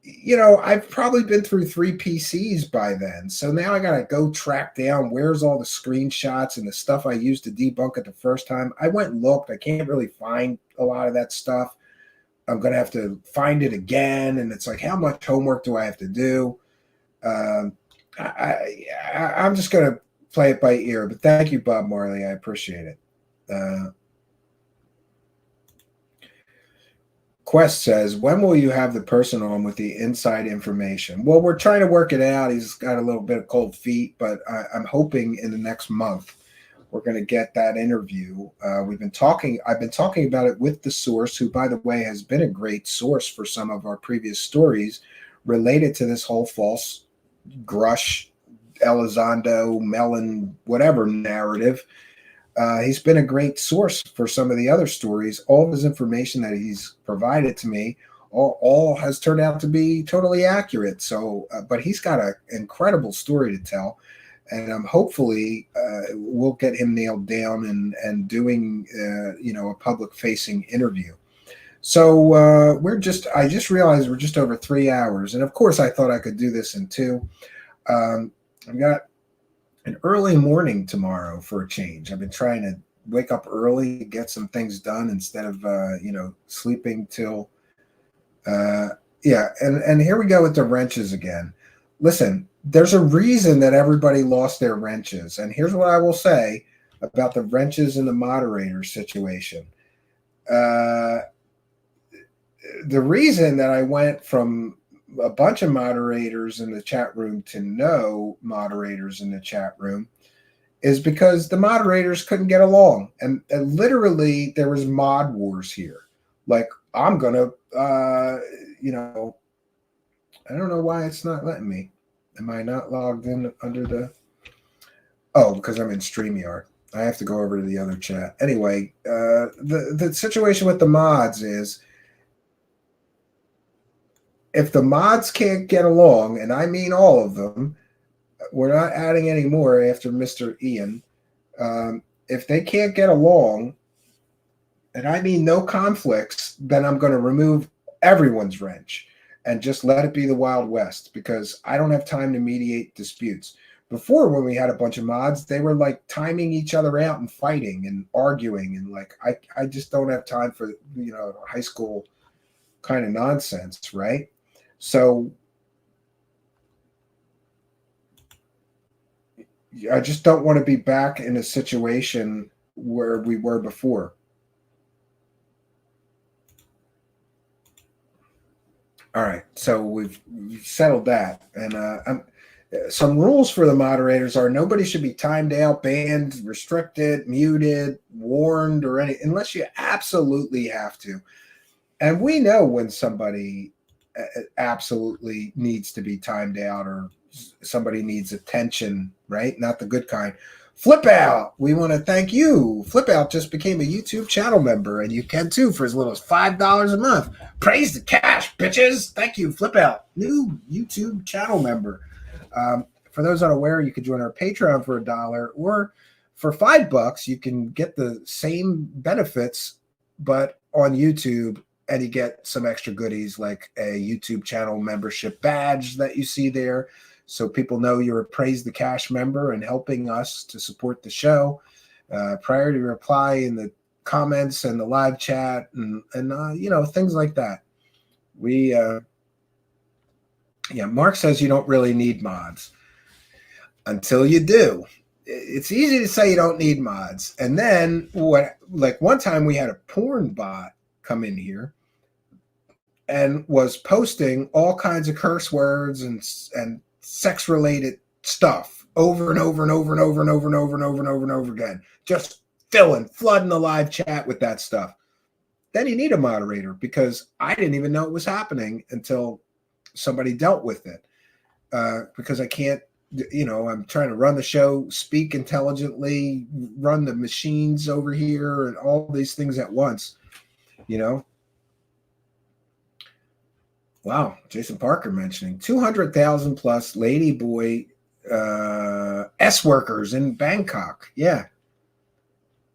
you know, I've probably been through 3 PCs by then. So now I got to go track down where's all the screenshots and the stuff I used to debunk it the first time. I went and looked. I can't really find a lot of that stuff. I'm going to have to find it again. And it's like, how much homework do I have to do? I'm just going to play it by ear. But thank you, Bob Marley. I appreciate it. Quest says, when will you have the person on with the inside information? Well, we're trying to work it out. He's got a little bit of cold feet, but I'm hoping in the next month we're going to get that interview. I've been talking about it with the source, who, by the way, has been a great source for some of our previous stories related to this whole false Grusch, Elizondo, Mellon, whatever narrative. He's been a great source for some of the other stories. All of his information that he's provided to me, all has turned out to be totally accurate. So, but he's got an incredible story to tell, and hopefully we'll get him nailed down and doing a public-facing interview. So I just realized we're just over 3 hours, and of course I thought I could do this in 2. I've got an early morning tomorrow for a change. I've been trying to wake up early, get some things done instead of sleeping till and here we go with the wrenches again. Listen, there's a reason that everybody lost their wrenches, and here's what I will say about the wrenches in the moderator situation. The reason that I went from a bunch of moderators in the chat room to no moderators in the chat room is because the moderators couldn't get along. And literally there was mod wars here. Like, I'm going to, I don't know why it's not letting me. Am I not logged in under the, because I'm in StreamYard. I have to go over to the other chat. Anyway, the situation with the mods is, if the mods can't get along, and I mean all of them, we're not adding any more after Mr. Ian. If they can't get along, and I mean no conflicts, then I'm going to remove everyone's wrench and just let it be the Wild West, because I don't have time to mediate disputes. Before, when we had a bunch of mods, they were like timing each other out and fighting and arguing, and like I just don't have time for high school kind of nonsense, right? So I just don't want to be back in a situation where we were before. All right, so we've settled that. And some rules for the moderators are nobody should be timed out, banned, restricted, muted, warned, or any, unless you absolutely have to. And we know when somebody absolutely needs to be timed out, or somebody needs attention, right? Not the good kind. Flip Out, we want to thank you. Flip Out just became a YouTube channel member, and you can too for as little as $5 a month. Praise the cash, bitches. Thank you, Flip Out, new YouTube channel member. For those unaware, you could join our Patreon for $1, or for $5, you can get the same benefits, but on YouTube. And you get some extra goodies like a YouTube channel membership badge that you see there, so people know you're a Praise the Cash member and helping us to support the show. Priority reply in the comments and the live chat and things like that. Mark says you don't really need mods until you do. It's easy to say you don't need mods, and then one time we had a porn bot come in here, and was posting all kinds of curse words and sex related stuff over and over and over and over and over and over and over and over and over again, just flooding the live chat with that stuff. Then you need a moderator, because I didn't even know it was happening until somebody dealt with it. Because I can't, I'm trying to run the show, speak intelligently, run the machines over here, and all these things at once, Wow, Jason Parker mentioning 200,000 plus ladyboy S workers in Bangkok. Yeah.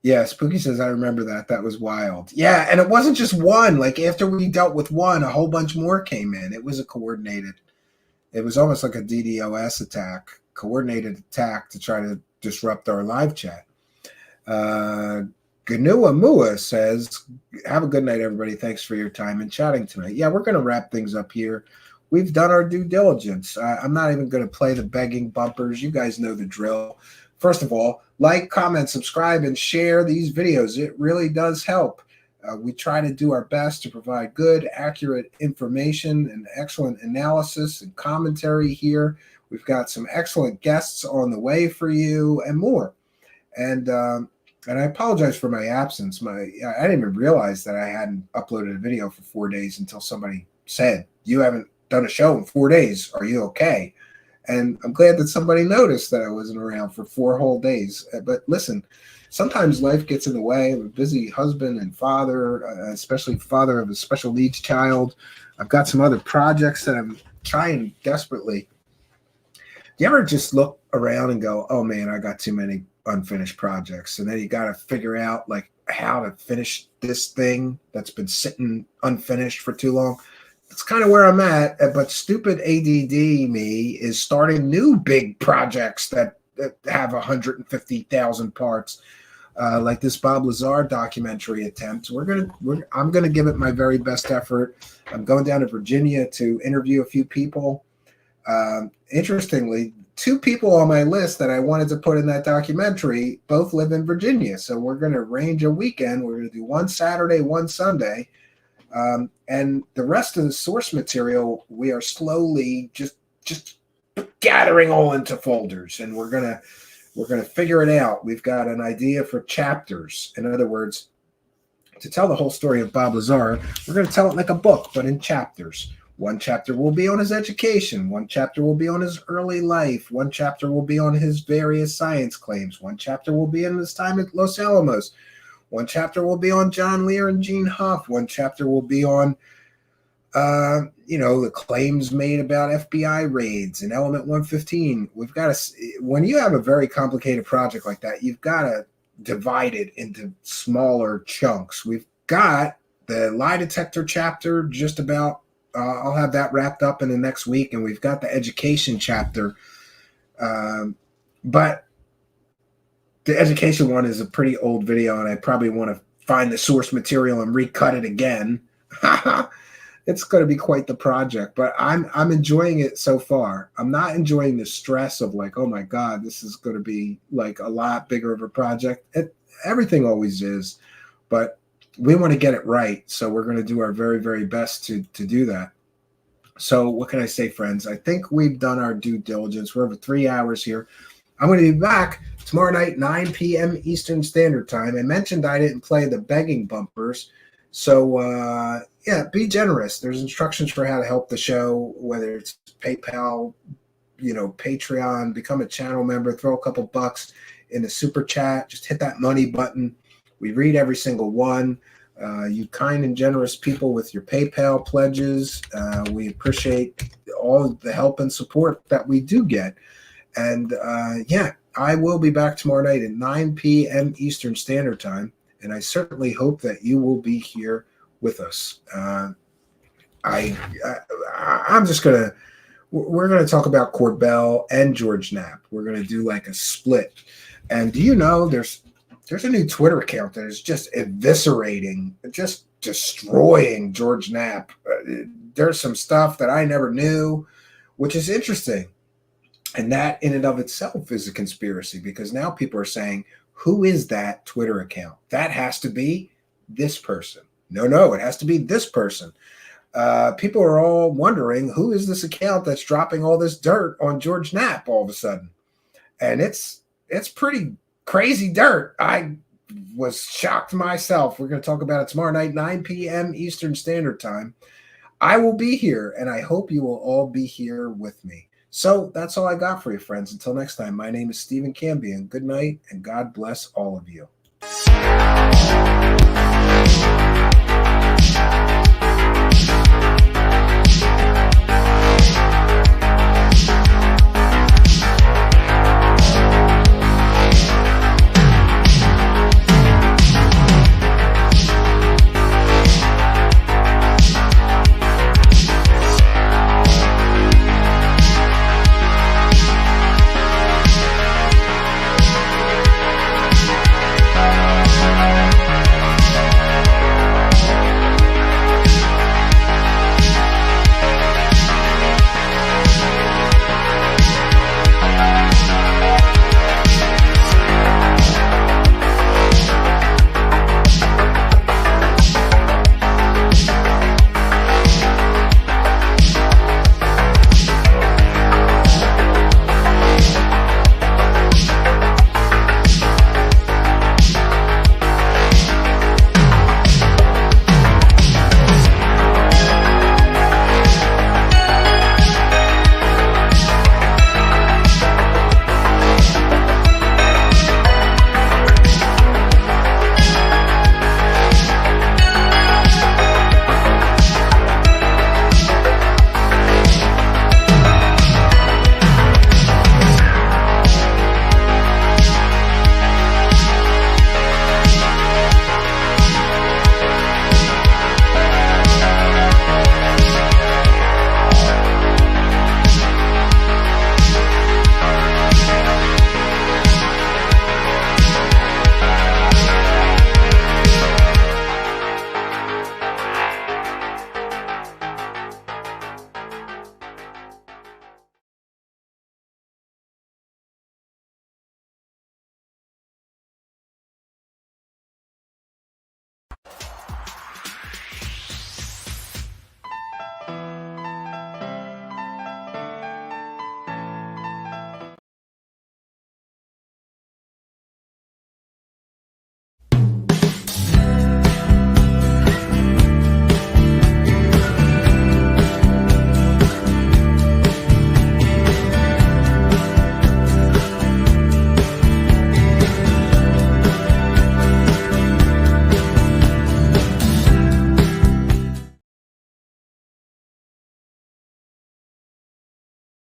Yeah, Spooky says, I remember that. That was wild. Yeah, and it wasn't just one. Like, after we dealt with one, a whole bunch more came in. It was it was almost like a DDoS attack, coordinated attack to try to disrupt our live chat. Ganua Mua says, have a good night, everybody. Thanks for your time and chatting tonight. Yeah, we're going to wrap things up here. We've done our due diligence. I'm not even going to play the begging bumpers. You guys know the drill. First of all, like, comment, subscribe, and share these videos. It really does help. We try to do our best to provide good, accurate information and excellent analysis and commentary here. We've got some excellent guests on the way for you and more. And I apologize for my absence. I didn't even realize that I hadn't uploaded a video for 4 days until somebody said, you haven't done a show in 4 days. Are you okay? And I'm glad that somebody noticed that I wasn't around for 4 whole days. But listen, sometimes life gets in the way. I'm a busy husband and father, especially father of a special needs child. I've got some other projects that I'm trying desperately. Do you ever just look around and go, oh man, I got too many unfinished projects? And then you got to figure out like how to finish this thing that's been sitting unfinished for too long. That's kind of where I'm at. But stupid ADD me is starting new big projects that have 150,000 parts, like this Bob Lazar documentary attempt. I'm gonna give it my very best effort. I'm going down to Virginia to interview a few people. Interestingly, 2 people on my list that I wanted to put in that documentary both live in Virginia. So we're going to arrange a weekend. We're going to do one Saturday, one Sunday. And the rest of the source material, we are slowly just gathering all into folders, and we're gonna figure it out. We've got an idea for chapters. In other words, to tell the whole story of Bob Lazar, we're going to tell it like a book, but in chapters. One chapter will be on his education. One chapter will be on his early life. One chapter will be on his various science claims. One chapter will be in his time at Los Alamos. One chapter will be on John Lear and Gene Huff. One chapter will be on, the claims made about FBI raids and Element 115. We've got to, when you have a very complicated project like that, you've got to divide it into smaller chunks. We've got the lie detector chapter just about, I'll have that wrapped up in the next week, and we've got the education chapter. But the education one is a pretty old video, and I probably want to find the source material and recut it again. It's going to be quite the project, but I'm enjoying it so far. I'm not enjoying the stress of like, oh my God, this is going to be like a lot bigger of a project. Everything always is, but we want to get it right. So we're going to do our very, very best to do that. So what can I say, friends? I think we've done our due diligence. We're over 3 hours here. I'm going to be back tomorrow night, 9 p.m. Eastern Standard Time. I mentioned I didn't play the begging bumpers. So, yeah, be generous. There's instructions for how to help the show, whether it's PayPal, Patreon, become a channel member, throw a couple bucks in the super chat. Just hit that money button. We read every single one. You kind and generous people with your PayPal pledges. We appreciate all the help and support that we do get. And yeah, I will be back tomorrow night at 9 p.m. Eastern Standard Time. And I certainly hope that you will be here with us. I'm just going to, we're going to talk about Corbell and George Knapp. We're going to do like a split. And do you know there's a new Twitter account that is just eviscerating, just destroying George Knapp. There's some stuff that I never knew, which is interesting. And that in and of itself is a conspiracy, because now people are saying, who is that Twitter account? That has to be this person. No, it has to be this person. people are all wondering, who is this account that's dropping all this dirt on George Knapp all of a sudden? And it's pretty crazy dirt. I was shocked myself. We're going to talk about it tomorrow night, 9 p.m. Eastern Standard Time. I will be here, and I hope you will all be here with me. So that's all I got for you, friends. Until next time, my name is Stephen Cambion. Good night, and God bless all of you.